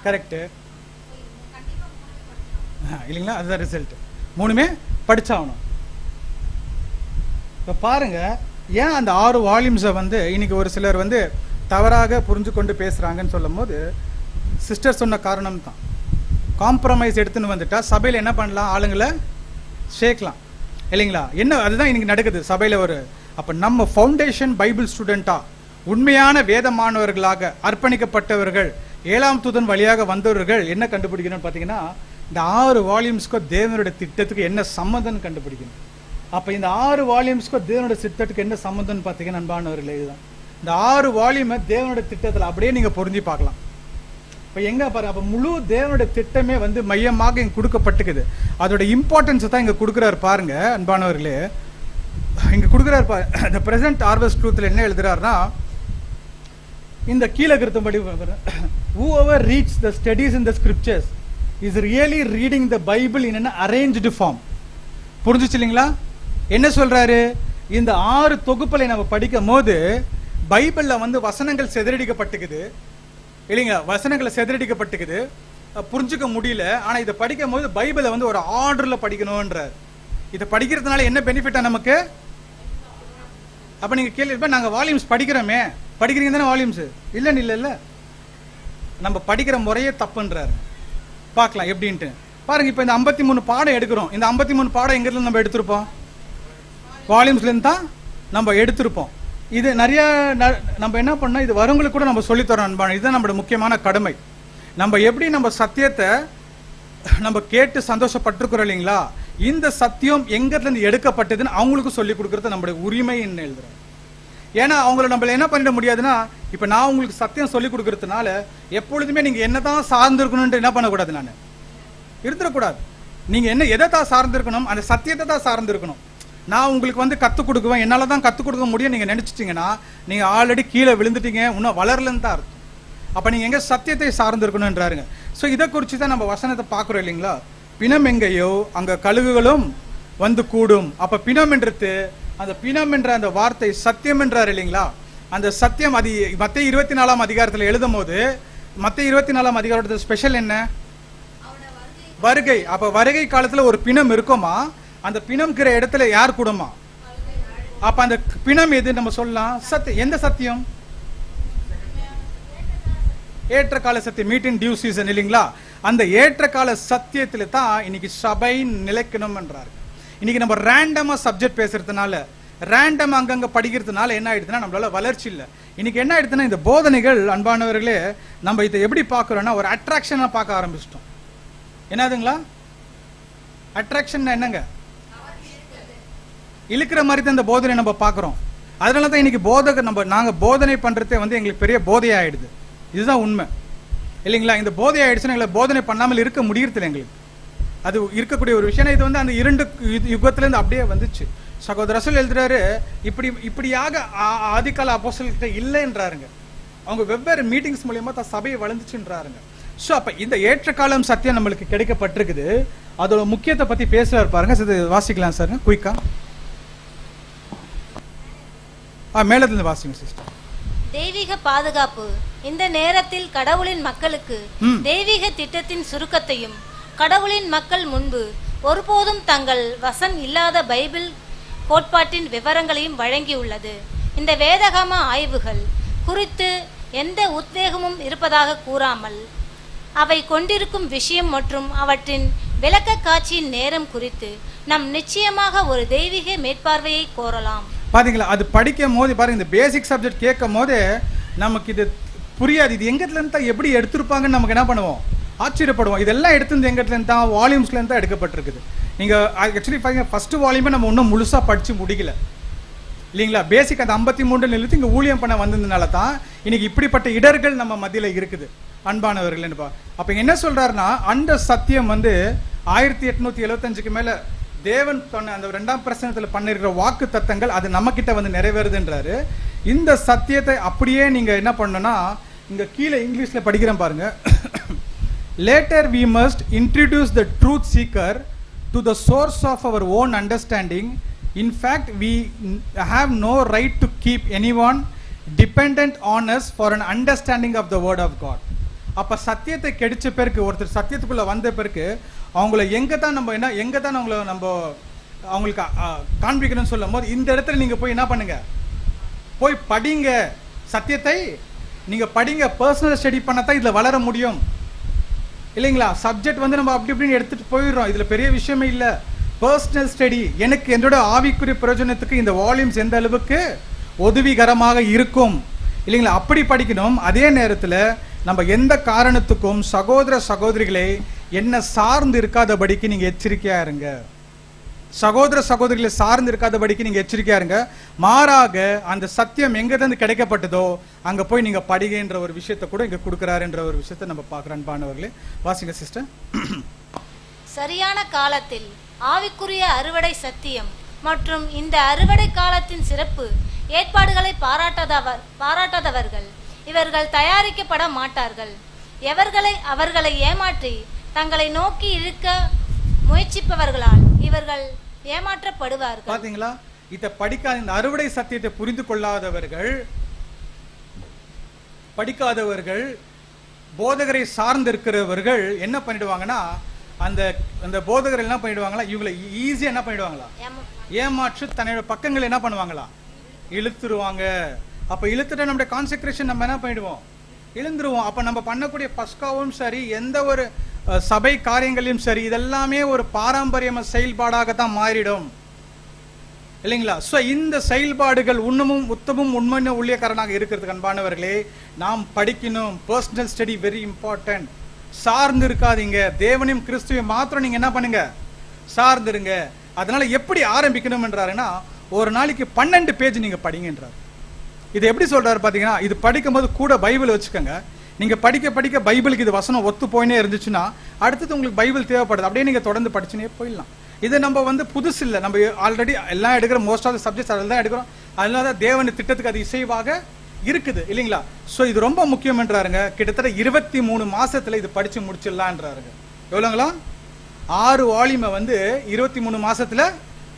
Speaker 1: கரெக்ட் இல்லைங்களா? அதுதான் ரிசல்ட். 3மே படிச்சாகணும். இப்போ பாருங்க, ஏன் அந்த 6 வால்யூம்ஸை வந்து இன்னைக்கு ஒரு சிலர் வந்து தவறாக புரிஞ்சு கொண்டு பேசுறாங்கன்னு சொல்லும் போது சிஸ்டர் சொன்ன காரணம் தான். காம்ப்ரமைஸ் எடுத்துன்னு வந்துட்டா சபையில் என்ன பண்ணலாம், ஆளுங்களை சேர்க்கலாம் இல்லைங்களா? என்ன அதுதான் இன்னைக்கு நடக்குது சபையில். அப்போ நம்ம ஃபவுண்டேஷன் பைபிள் ஸ்டூடெண்டா உண்மையான வேதமானவர்களாக அர்ப்பணிக்கப்பட்டவர்கள் 7ஆம் தூதன் வழியாக வந்தவர்கள் என்ன கண்டுபிடிக்கணும்னு பார்த்தீங்கன்னா இந்த 6 வால்யூம்ஸ்க்கும் தேவனுடைய திட்டத்துக்கு என்ன சம்மந்தம்னு கண்டுபிடிக்கணும். அப்போ இந்த 6 வால்யூம்ஸ்க்கும் தேவனுடைய திட்டத்துக்கு என்ன சம்மந்தம்னு பார்த்தீங்கன்னா அன்பானவர்களே, இதுதான். இந்த 6 வால்யூமை தேவனுடைய திட்டத்தில் அப்படியே நீங்கள் புரிஞ்சு பார்க்கலாம். இப்போ எங்க பாருங்க, அப்போ முழு தேவனுடைய திட்டமே வந்து மையமாக இங்கே கொடுக்கப்பட்டுக்குது. அதோட இம்பார்ட்டன்ஸ் தான் இங்கே கொடுக்குறாரு பாருங்க அன்பானவர்களே. இங்கே கொடுக்குறாரு பாருங்க. இந்த பிரசன்ட் ஹார்வெஸ்ட் ட்ரூத்தில் என்ன எழுதுறாருன்னா, இந்த கீழே கிருத்தம்படி, whoever reads the studies in the scriptures is really reading the Bible in an arranged form. புரிஞ்சுச்சு இல்லைங்களா? என்ன சொல்றாரு, இந்த 6 தொகுப்புகளை நம்ம படிக்கும் போது பைபிள்ல வந்து வசனங்கள் சிதறடிக்கப்பட்டுக்குது இல்லைங்களா? வசனங்களை சிதறடிக்கப்பட்டுக்குது, புரிஞ்சுக்க முடியல. ஆனா இதை படிக்கும் போது பைபிளை வந்து ஒரு ஆர்டர்ல படிக்கணும்ன்றார். இதை படிக்கிறதுனால என்ன பெனிஃபிட்டா நமக்கு? அப்ப நீங்க கேள்வி, நாங்க வால்யூம்ஸ் படிக்கிறோமே, படிக்கிறீங்க தானே வால்யூம்ஸ்? இல்லன்னு இல்ல, நம்ம படிக்கிற முறையே தப்புன்றாரு. பார்க்கலாம் எப்படின்ட்டு பாருங்க. இப்ப இந்த 53 பாடம் எடுக்கிறோம். இந்த 53 பாடம் எங்க இருந்து நம்ம எடுத்திருப்போம்? வால்யூம்ஸ்ல இருந்து தான் நம்ம எடுத்திருப்போம். இது நிறைய நம்ம என்ன பண்ணோம், இது வரவங்களுக்கு கூட நம்ம சொல்லித்தரோம் அன்பான. இதுதான் நம்மளோட முக்கியமான கடமை. நம்ம எப்படி நம்ம சத்தியத்தை நம்ம கேட்டு சந்தோஷப்பட்டிருக்கிறோம் இல்லைங்களா? இந்த சத்தியம் எங்க இருந்து எடுக்கப்பட்டதுன்னு அவங்களுக்கு சொல்லி கொடுக்கறது நம்மளுடைய உரிமைன்னு எழுதுறோம். ஏன்னா அவங்கள நம்மள என்ன பண்ணிட முடியாதுன்னா, இப்ப நான் உங்களுக்கு சத்தியம் சொல்லி கொடுக்கறதுனால எப்பொழுதுமே நீங்க என்னதான் சார்ந்திருக்கணும்னு என்ன பண்ணக்கூடாது, நான் இருந்துடக்கூடாது. நீங்க என்ன எதை தான் சார்ந்திருக்கணும், அந்த சத்தியத்தை தான் சார்ந்திருக்கணும். நான் உங்களுக்கு வந்து கற்றுக் கொடுக்குவேன், என்னால தான் கற்றுக் கொடுக்க முடியும் நீங்க நினைச்சிட்டீங்கன்னா நீங்க ஆல்ரெடி கீழே விழுந்துட்டீங்க, இன்னும் வளரலன்னு தான் அர்த்தம். அப்ப நீங்க எங்க சத்தியத்தை சார்ந்திருக்கணும்ன்றாருங்க. ஸோ இதை குறித்து தான் நம்ம வசனத்தை பார்க்குறோம் இல்லைங்களா? பிணம் எங்கேயோ அங்க கழுகுகளும் வந்து கூடும். அப்ப பிணம் என்றது, அந்த பிணம் என்ற அந்த வார்த்தை சத்தியம் என்றார் இல்லைங்களா? அந்த சத்தியம் அது மத்தேயு 24ஆம் அதிகாரத்தில் எழுதும் போது, மத்தேயு 24ஆம் அதிகாரத்தில் ஸ்பெஷல் என்ன? வருகை. அப்ப வருகை காலத்துல ஒரு பிணம் இருக்குமா, அந்த பிணம் இருக்கிற இடத்துல யார் கூடுமா? அப்ப அந்த பிணம் எது நம்ம சொல்லலாம்? சத்தியம். எந்த சத்தியம்? ஏற்ற கால சத்தியம், மீட் இன் டியூ சீசன் இல்லைங்களா? அந்த ஏற்ற கால சத்தியத்துல தான் இன்னைக்கு சபை நிலைக்கணும் என்றார். இன்னைக்கு நம்ம ரேண்டமா சப்ஜெக்ட் பேசுறதுனால, ரேண்டம் அங்கங்க படிக்கிறதுனால என்ன ஆயிடுதுன்னா நம்மளால வளர்ச்சி இல்லை. இன்னைக்கு என்ன ஆயிடுதுன்னா இந்த போதனைகள் அன்பானவர்களே நம்ம இதை எப்படி பார்க்கிறோம்னா ஒரு அட்ராக்ஷனா பார்க்க ஆரம்பிச்சிட்டோம். என்னதுங்களா அட்ராக்ஷன்? என்னங்க? இழுக்கிற மாதிரி தான் இந்த போதனை நம்ம பார்க்குறோம். அதனால தான் இன்னைக்கு நாங்கள் போதனை பண்ணுறதே வந்து எங்களுக்கு பெரிய போதையாயிடுது. இதுதான் உண்மை இல்லைங்களா? இந்த போதை ஆயிடுச்சுன்னா எங்களை போதனை பண்ணாமல் இருக்க முடியறதில்லை எங்களுக்கு. அது இருக்கக்கூடிய ஒரு விஷயம். இது வந்து அந்த 2 யுகத்திலேருந்து அப்படியே வந்துச்சு. சகோதர ரசூல் எழுதுறாரு, இப்படியாக ஆதிகால அப்போஸ்தலர்கிட்ட இல்லைன்றாருங்க. அவங்க வெவ்வேறு மீட்டிங்ஸ் மூலியமா தான் சபையை வளர்ந்துச்சுன்றாருங்க. ஸோ அப்போ இந்த ஏற்ற காலம் சத்தியம் நம்மளுக்கு கிடைக்கப்பட்டிருக்குது. அதோட முக்கியத்தை பற்றி பேசுவார் பாருங்க. இது வாசிக்கலாம் சார் குயிக்கா. மேலத்துல வாசிங்க சிஸ்டர்.
Speaker 2: தெய்வீக பாதுகாப்பு. இந்த நேரத்தில் கடவுளின் மக்களுக்கு தெய்வீக திட்டத்தின் சுருக்கத்தையும் கடவுளின் மக்கள் முன்பு ஒருபோதும் தங்கள் வசம் இல்லாத பைபிள் கோட்பாட்டின் விவரங்களையும் வழங்கியுள்ளது. இந்த வேதகாம ஆய்வுகள் குறித்து எந்த உத்வேகமும் இருப்பதாக கூறாமல் அவை கொண்டிருக்கும் விஷயம் மற்றும் அவற்றின் விளக்க காட்சியின் நேரம் குறித்து நாம் நிச்சயமாக ஒரு தெய்வீக மேற்பார்வையை கோரலாம்.
Speaker 1: பாத்தீங்களா? அது படிக்கும் போது பாருங்க, இந்த பேசிக் சப்ஜெக்ட் கேட்கும் போது நமக்கு இது புரியாது. இது எங்கத்துல இருந்து தான் எப்படி எடுத்திருப்பாங்கன்னு நமக்கு என்ன பண்ணுவோம், ஆச்சரியப்படுவோம். இதெல்லாம் எடுத்து எங்கத்துல இருந்து தான், வால்யூம்ஸ்ல இருந்து தான் எடுக்கப்பட்டிருக்குது. நீங்க ஆக்சுவலி பாருங்க, ஃபர்ஸ்ட் வால்யூமே நம்ம இன்னும் முழுசா படிச்சு முடிக்கல இல்லைங்களா? பேசிக் அந்த 53 நிறுத்தி இங்க ஊழியம் பண்ண வந்ததுனால தான் இன்னைக்கு இப்படிப்பட்ட இடர்கள் நம்ம மத்தியில இருக்குது அன்பானவர்கள். அப்ப என்ன சொல்றாருன்னா, அந்த சத்தியம் வந்து 1875க்கு மேல தேவன் சொன்ன அந்த 2ஆம் பிரசனத்துல பண்ணிருக்கிற வாக்கு தத்தங்கள் அது நம்ம கிட்ட வந்து நிறைவேறுதுன்றாரு. இந்த சத்தியத்தை அப்படியே நீங்க என்ன பண்ணணும்னா, இங்க கீழே இங்கிலீஷ்ல படிக்கிறேன் பாருங்க. Later we must introduce the truth seeker to the source of our own understanding. In fact, we have no right to keep anyone dependent on us for an understanding of the word of God. அப்ப சத்தியத்தை கிடைச்ச பிறகு, ஒருத்தர் சத்தியத்துக்குள்ள வந்த பிறகு அவங்கள எங்க தான் நம்ம அவங்களுக்கு காண்பிக்கணும்னு சொல்லும் போது இந்த இடத்துல நீங்க போய் என்ன பண்ணுங்க, போய் படிங்க. சத்தியத்தை நீங்க படிங்க. பர்சனல் ஸ்டடி பண்ணத்தான் இதுல வளர முடியும் இல்லைங்களா? சப்ஜெக்ட் வந்து நம்ம அப்படி இப்படின்னு எடுத்துட்டு போயிடுறோம். இதுல பெரிய விஷயமே இல்ல. பர்சனல் ஸ்டடி, எனக்கு என்னோட ஆவிக்குரிய பிரயோஜனத்துக்கு இந்த வால்யூம்ஸ் எந்த அளவுக்கு உதவிகரமாக இருக்கும் இல்லைங்களா? அப்படி படிக்கணும். அதே நேரத்தில் நம்ம எந்த காரணத்துக்கும் சகோதர சகோதரிகளை என்ன சார்ந்து இருக்காதபடிக்கு நீங்க எச்சரிக்கையா இருங்க. சகோதர சகோதரிகளை சார்ந்து இருக்காதபடிக்கு நீங்க எச்சரிக்கையா இருங்க. மாறாக அந்த சத்தியம் எங்கிருந்து கிடைக்கப்பட்டதோ அங்க போய் நீங்க படிக்கின்ற ஒரு விஷயத்தை கூட இங்க கொடுக்கிறாருன்ற ஒரு விஷயத்தை நம்ம பார்க்கிறோம். அன்பானவர்களே வாசிங்க சிஸ்டர்.
Speaker 2: சரியான காலத்தில் ஆவிக்குரிய அறுவடை சத்தியம் மற்றும் இந்த அறுவடை காலத்தின் சிறப்பு ஏற்பாடுகளை பாராட்டாதவர்கள் இவர்கள் தயாரிக்கப்பட மாட்டார்கள். அவர்களை ஏமாற்றி தங்களை நோக்கி இழுக்க முயற்சிப்பவர்களால் இவர்கள் ஏமாற்றப்படுவார்கள்.
Speaker 1: பாத்தீங்களா? இத படிக்காத, இந்த அறுவடை சத்தியத்தை புரிந்து படிக்காதவர்கள் போதகரை சார்ந்து இருக்கிறவர்கள் என்ன பண்ணிடுவாங்கன்னா, அந்த போதகர் என்ன பண்ணிடுவாங்களா, இவங்களை ஈஸியா என்ன பண்ணிடுவாங்களா, ஏமாற்று தன்னோட பக்கங்கள் என்ன பண்ணுவாங்களா, இழுத்துருவாங்க. அப்ப இழுத்துட்டு நம்முடைய கான்செக்ரேஷன் நம்ம என்ன பண்ணிடுவோம், இழுந்துருவோம். அப்ப நம்ம பண்ணக்கூடிய பஸ்காவும் சரி, எந்த ஒரு சபை காரியங்களையும் சரி, இதெல்லாமே ஒரு பாரம்பரிய செயல்பாடாகத்தான் மாறிடும் இல்லைங்களா? ஸோ இந்த செயல்பாடுகள் உண்மையும் உத்தமும் உண்மையான ஊழியக்காரனாக இருக்கிறதுக்கு அன்பானவர்களே நாம் படிக்கணும். Personal study very important. சார்ந்து இருக்காதீங்க. தேவனையும் கிறிஸ்துவையும் மாத்திரம் நீங்க என்ன பண்ணுங்க, சார்ந்துருங்க. அதனால எப்படி ஆரம்பிக்கணும் என்றாருன்னா, ஒரு நாளைக்கு 12 பேஜ் நீங்க படிங்கன்றார். இது எப்படி சொல்றாரு பாத்தீங்கன்னா, இது படிக்கும்போது கூட பைபிள் வச்சுக்கோங்க. நீங்க படிக்க படிக்க பைபிளுக்கு இது வசனம் ஒத்து போயினே இருந்துச்சுன்னா அடுத்தது உங்களுக்கு பைபிள் தேவைப்படுது, அப்படியே நீங்க தொடர்ந்து படிச்சுனே போயிடலாம். இது நம்ம வந்து புதுசு இல்லை, நம்ம ஆல்ரெடி எல்லாம் எடுக்கிற மோஸ்ட் ஆஃப் த சப்ஜெக்ட்ஸ் அதில் தான் எடுக்கிறோம். அதனால தான் தேவன் திட்டத்துக்கு அது இசைவாக இருக்குது இல்லைங்களா. ஸோ இது ரொம்ப முக்கியம்ன்றாருங்க. கிட்டத்தட்ட 23 மாசத்துல இது படிச்சு முடிச்சிடலான்றாருங்க. எவ்வளோங்களா? 6 வால்யூமை வந்து 23 மாசத்துல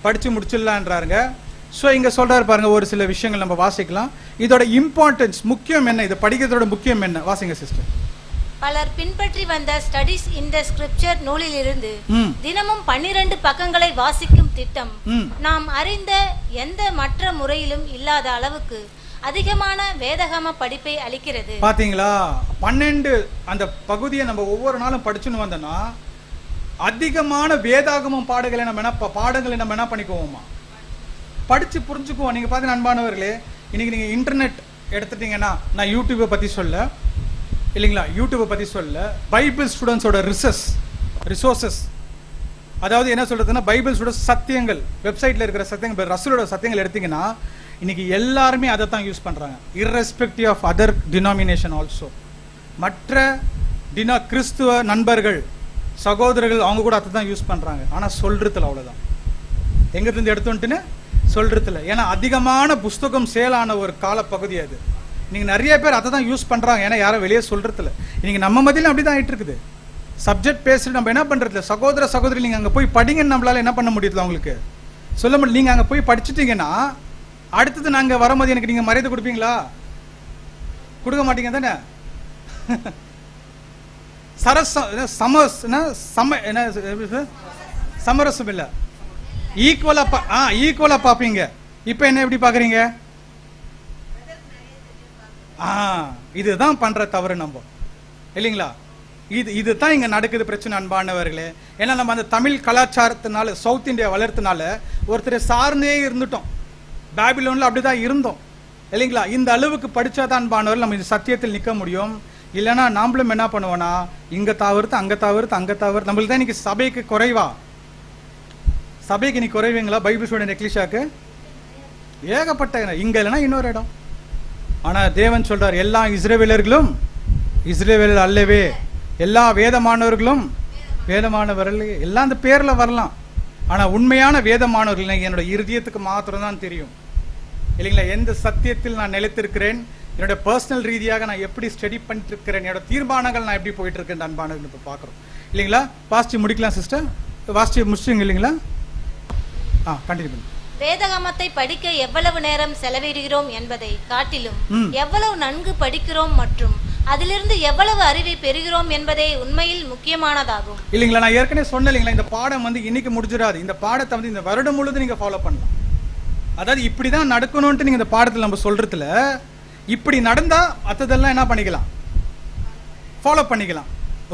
Speaker 1: படிச்சு முடிச்சிடலான்றாருங்க. ஸோ இங்க சொல்றாரு பாருங்க, ஒரு சில விஷயங்கள் நம்ம வாசிக்கலாம். இதோட இம்பார்ட்டன்ஸ், முக்கியம் என்ன, இது படிக்கிறதோட முக்கியம் என்ன, வாசிங்க சிஸ்டர்.
Speaker 2: பலர் பின்பற்றி வந்த ஸ்டடிஸ் இன் த ஸ்கிரிப்சர் நூலிலிருந்து தினமும் 12 பக்கங்களை வாசிக்கும் திட்டம் நாம் அறிந்த எந்த மற்ற முறையிலும் இல்லாத அளவுக்கு அதிகமான வேதகம படிப்பை அளிக்கிறது.
Speaker 1: பாத்தீங்களா? 12 அந்த பகுதியை நம்ம ஒவ்வொரு நாளும் படிச்சுன்னு வந்தோம்னா அதிகமான வேதாகமம் பாடங்களை நம்ம என்ன பண்ணிக்குவோமா, படிச்சு புரிஞ்சுக்குவோம். நீங்க பாத்தீங்கன்னா அன்பானவர்களே, இன்னைக்கு நீங்க இன்டர்நெட் எடுத்துட்டீங்கன்னா, நான் யூடியூபை பத்தி சொல்ல இல்லைங்களா, யூடியூபை பத்தி சொல்ல, பைபிள் ஸ்டூடெண்ட்ஸோட ரிசோர்சஸ், அதாவது என்ன சொல்றதுன்னா பைபிள் ஸ்டூடெண்ட்ஸ் சத்தியங்கள், வெப்சைட்ல இருக்கிற சத்தியங்கள், ரசூலோட சத்தியங்கள் எடுத்தீங்கன்னா இன்னைக்கு எல்லாருமே அதை தான் யூஸ் பண்றாங்க, irrespective of other denomination also. மற்ற கிறிஸ்துவ நண்பர்கள் சகோதரர்கள் அவங்க கூட அதை தான் யூஸ் பண்றாங்க. ஆனா சொல்றதுல அவ்வளவுதான், எங்க இருந்து எடுத்துட்டுன்னு சொல்றதுல. ஏன்னா அதிகமான புஸ்தகம் சேலான ஒரு காலப்பகுதி அது. நீங்க நிறைய பேர் அதை தான் யூஸ் பண்றாங்க, ஏன்னா யாரும் வெளியே சொல்றதுல. இன்னைக்கு நம்ம மத்தியில அப்படிதான் ஆயிட்டு இருக்குது. சப்ஜெக்ட் பேசுறது நம்ம என்ன பண்றதுல, சகோதர சகோதரி நீங்க அங்க போய் படிங்கன்னு நம்மளால என்ன பண்ண முடியுது உங்களுக்கு சொல்ல முடியும். நீங்க அங்க போய் படிச்சுட்டீங்கன்னா அடுத்தது நாங்க வரும்போது எனக்கு நீங்க மரியாதை கொடுப்பீங்களா? கொடுக்க மாட்டீங்க தானே. சமரசம் இல்ல, ஈக்குவலா பாப்பீங்க. இப்ப என்ன எப்படி பாக்குறீங்க? இதுதான் பண்ற தவறு நம்ம இல்லைங்களா. இதுதான் இங்க நடக்குது பிரச்சனை அன்பானவர்களே. ஏன்னா நம்ம அந்த தமிழ் கலாச்சாரத்தினால, சவுத் இந்தியா வளர்த்தனால ஒருத்தரை சார்ந்தே இருந்துட்டோம். பாபிலோன்ல அப்படிதான் இருந்தோம் இல்லைங்களா. இந்த அளவுக்கு படிச்சாதான் அன்பானவர்கள் நம்ம இந்த சத்தியத்தில் நிக்க முடியும். இல்லைன்னா நாமளும் என்ன பண்ணுவோம்னா இங்க தாவறுத்து அங்க தாவறுத்து அங்க தாவறுத்து. நம்மளுக்கு தான் இன்னைக்கு சபைக்கு குறைவா, சபைக்கு நீ குறைவீங்களா? பைபிள் ஸ்டூடெண்ட் எக்லிஷாக்கு ஏகப்பட்ட இங்க இல்லைன்னா இன்னொரு இடம். ஆனா தேவன் சொல்றார், எல்லா இஸ்ரவேலர்களும் இஸ்ரவேலர் அல்லவே, எல்லா வேதமானவர்களும் வேதமானவர்கள், எல்லாம் அந்த பேர்ல வரலாம். ஆனா உண்மையான வேதமானவர்கள் என்னோட இருதயத்துக்கு மாத்திரம் தான் தெரியும் இல்லைங்களா. எந்த சத்தியத்தில் நான் நிலைத்திருக்கிறேன், என்னோட பர்சனல் ரீதியாக நான் எப்படி ஸ்டடி பண்ணிட்டு இருக்கிறேன், என்னோட தீர்மானங்கள் நான் எப்படி போயிட்டு இருக்கேன் அன்பானவர்கள் இப்ப பாக்குறோம் இல்லைங்களா. பாசிட்டிவ் முடிக்கலாம் சிஸ்டர், பாசிட்டிவ் முடிச்சிங்க இல்லைங்களா. கண்டினியூ பண்ணு.
Speaker 2: வேதகமத்தை படிக்க எவ்வளவு நேரம் செலவிடுகிறோம் என்பதை காட்டிலும் எவ்வளவு நன்கு படிக்கிறோம் மற்றும் அதிலிருந்து எவ்வளவு அறிவை பெறுகிறோம் என்பதே உண்மையில் முக்கியமானதாகும்
Speaker 1: இல்லைங்களா. நான் ஏற்கனவே சொன்னேன் இல்லைங்களா, இந்த பாடம் வந்து இன்னைக்கு முடிஞ்சிடாது. இந்த பாடத்தை வந்து இந்த வருடம் முழுவதும் நீங்க ஃபாலோ பண்ணலாம். அதாவது இப்படிதான் நடக்கணும்ட்டு நீங்க இந்த பாடத்தில் நம்ம சொல்றதுல இப்படி நடந்தா மற்றதெல்லாம் என்ன பண்ணிக்கலாம், ஃபாலோ பண்ணிக்கலாம்.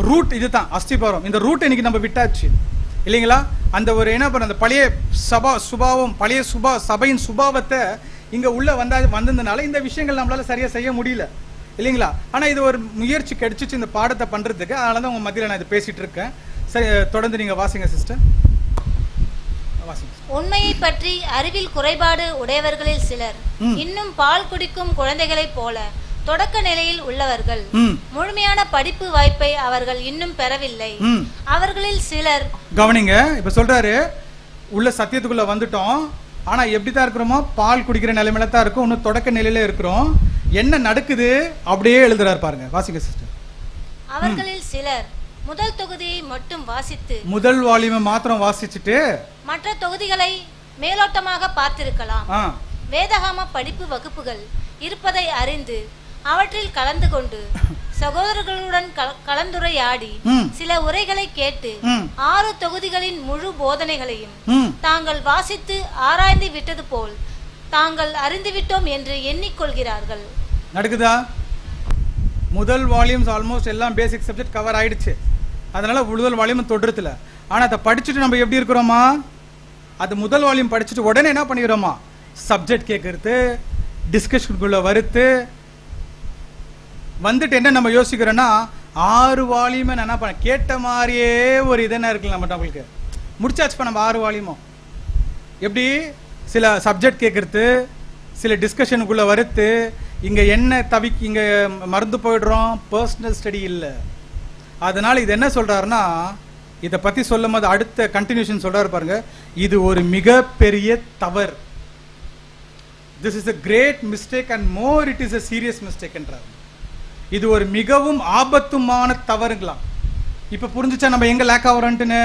Speaker 1: ரூட் இதுதான் அஸ்திபாரம். இந்த ரூட் இன்னைக்கு நம்ம விட்டாச்சு இல்லைங்களா. அந்த ஒரு என்ன பண்ண, அந்த பழைய சுபாவம், பழைய சபையின் சுபாவத்தை இங்க உள்ள வந்ததுனால இந்த விஷயங்கள் நம்மளால சரியா செய்ய முடியல இல்லைங்களா. ஆனா இது ஒரு முயற்சி கிடைச்சிச்சு இந்த பாடத்தை பண்றதுக்கு. அதனாலதான் உங்க மத்தியில நான் இதை பேசிட்டு இருக்கேன். சரி, தொடர்ந்து நீங்க வாசிங்க சிஸ்டர்.
Speaker 2: உண்மையை பற்றி அறிவில் குறைபாடு உடையவர்களில் சிலர் இன்னும் பால் குடிக்கும் குழந்தைகளைப் போல தொடக்க நிலையில் உள்ளவர்கள். முழுமையான படிப்பு வாய்ப்பை அவர்கள் இன்னும் பெறவில்லை. அவர்களில் சிலர், கவனிங்க,
Speaker 1: இப்ப சொல்றாரு உள்ள சத்தியத்துக்குள்ள வந்துட்டோம், ஆனா எப்படிதான் இருக்கிறோமோ பால் குடிக்கிற நிலைமையில தான் இருக்கும், இன்னும் தொடக்க நிலையில இருக்கிறோம். என்ன நடக்குது அப்படியே எழுதுறாரு பாருங்க, வாசிங்க சிஸ்டர்.
Speaker 2: அவர்களில் சிலர் முதல் தொகுதியை மட்டும் வாசித்து,
Speaker 1: முதல் வால்யூமை மாத்திரம் வாசிச்சுட்டு
Speaker 2: மற்ற தொகுதிகளை மேலோட்டமாக பார்த்திருக்கலாம். வேதகாம படிப்பு வகுப்புகள் இருப்பதை அறிந்து அவற்றில் கலந்து கொண்டு சகோதரர்களுடன் கலந்துரையாடி சில உரைகளை கேட்டு 6 தொகுதிகளின் முழு போதனைகளையும் தாங்கள் வாசித்து ஆராய்ந்து விட்டது போல் தாங்கள் அறிந்துவிட்டோம் என்று எண்ணிக்கொள்கிறார்கள்.
Speaker 1: நடக்குதா? முதல் வால்யூம்ஸ் ஆல்மோஸ்ட் எல்லாம் பேசிக் சப்ஜெக்ட் கவர் ஆயிடுச்சு. அதனால முதல் வால்யூம் தொடுறதுல. ஆனா அதை படிச்சுட்டு நம்ம எப்படி இருக்கிறோமா, அது முதல் வால்யூம் படிச்சுட்டு உடனே என்ன பண்ணிக்கிறோமா, சப்ஜெக்ட் கேட்கறது, டிஸ்கஷனுக்குள்ள வருத்து வந்துட்டு என்ன நம்ம யோசிக்கிறோன்னா 6 வால்யூமை நான் என்ன பண்ண கேட்ட மாதிரியே ஒரு இதென்ன இருக்குல்ல நம்ம நம்மளுக்கு முடிச்சாச்சுப்பா நம்ம 6 வால்யூமும். எப்படி சில சப்ஜெக்ட் கேட்கறது, சில டிஸ்கஷனுக்குள்ள வருத்து இங்க என்ன இங்க மறந்து போயிடுறோம். பர்சனல் ஸ்டடி இல்லை. அதனால இது என்ன சொல்றாருன்னா, இதை பத்தி சொல்லும் போது அடுத்த கண்டினியூஷன் சொல்றாரு பாருங்க, இது ஒரு மிகப்பெரிய தவறு. This is a great mistake and more it is a serious mistake என்றார். இது ஒரு மிகவும் ஆபத்துமான தவறுங்களாம். இப்ப புரிஞ்சுச்சா நம்ம எங்க லேக் ஆகிறோம்னு?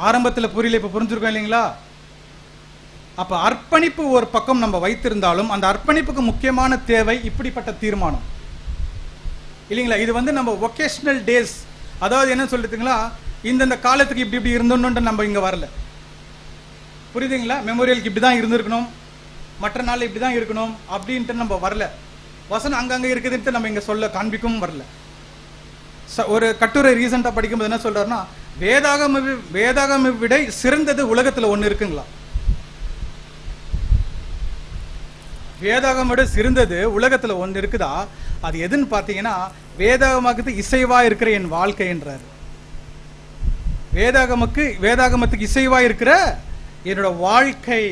Speaker 1: ஆரம்பத்துல புரியல, இப்ப புரிஞ்சிருக்கோம் இல்லைங்களா? அப்ப அர்ப்பணிப்பு ஒரு பக்கம் நம்ம வைத்திருந்தாலும் அந்த அர்ப்பணிப்புக்கு முக்கியமான தேவை இப்படிப்பட்ட தீர்மானம் இல்லைங்களா? இது வந்து நம்ம வொகேஷனல் டேஸ், அதாவது என்ன சொல்றதுங்களா, இந்த காலத்துக்கு இப்படி இப்படி இருந்தோன்னு நம்ம இங்க வரல. புரியுதுங்களா? மெமோரியலுக்கு இப்படி தான் இருந்திருக்கணும், மற்ற நாள் இப்படி தான் இருக்கணும் அப்படின்ட்டு நம்ம வரல. வசனம் அங்கங்கே இருக்குதுன்ட்டு நம்ம இங்கே சொல்ல காண்பிக்கவும் வரல. ஒரு கட்டுரை ரீசெண்டாக படிக்கும்போது என்ன சொல்றாருன்னா, வேதாகம விட சிறந்தது உலகத்தில் ஒன்று இருக்குங்களா? வேதாகம விட சிறந்தது உலகத்தில் ஒன்று இருக்குதா? அது எதுன்னு பார்த்தீங்கன்னா, வேதாகமத்துக்கு இசைவா இருக்கிற என் வாழ்க்கை என்றார். வேதாகமத்துக்கு இசைவா இருக்கிற என்னோட வாழ்க்கை.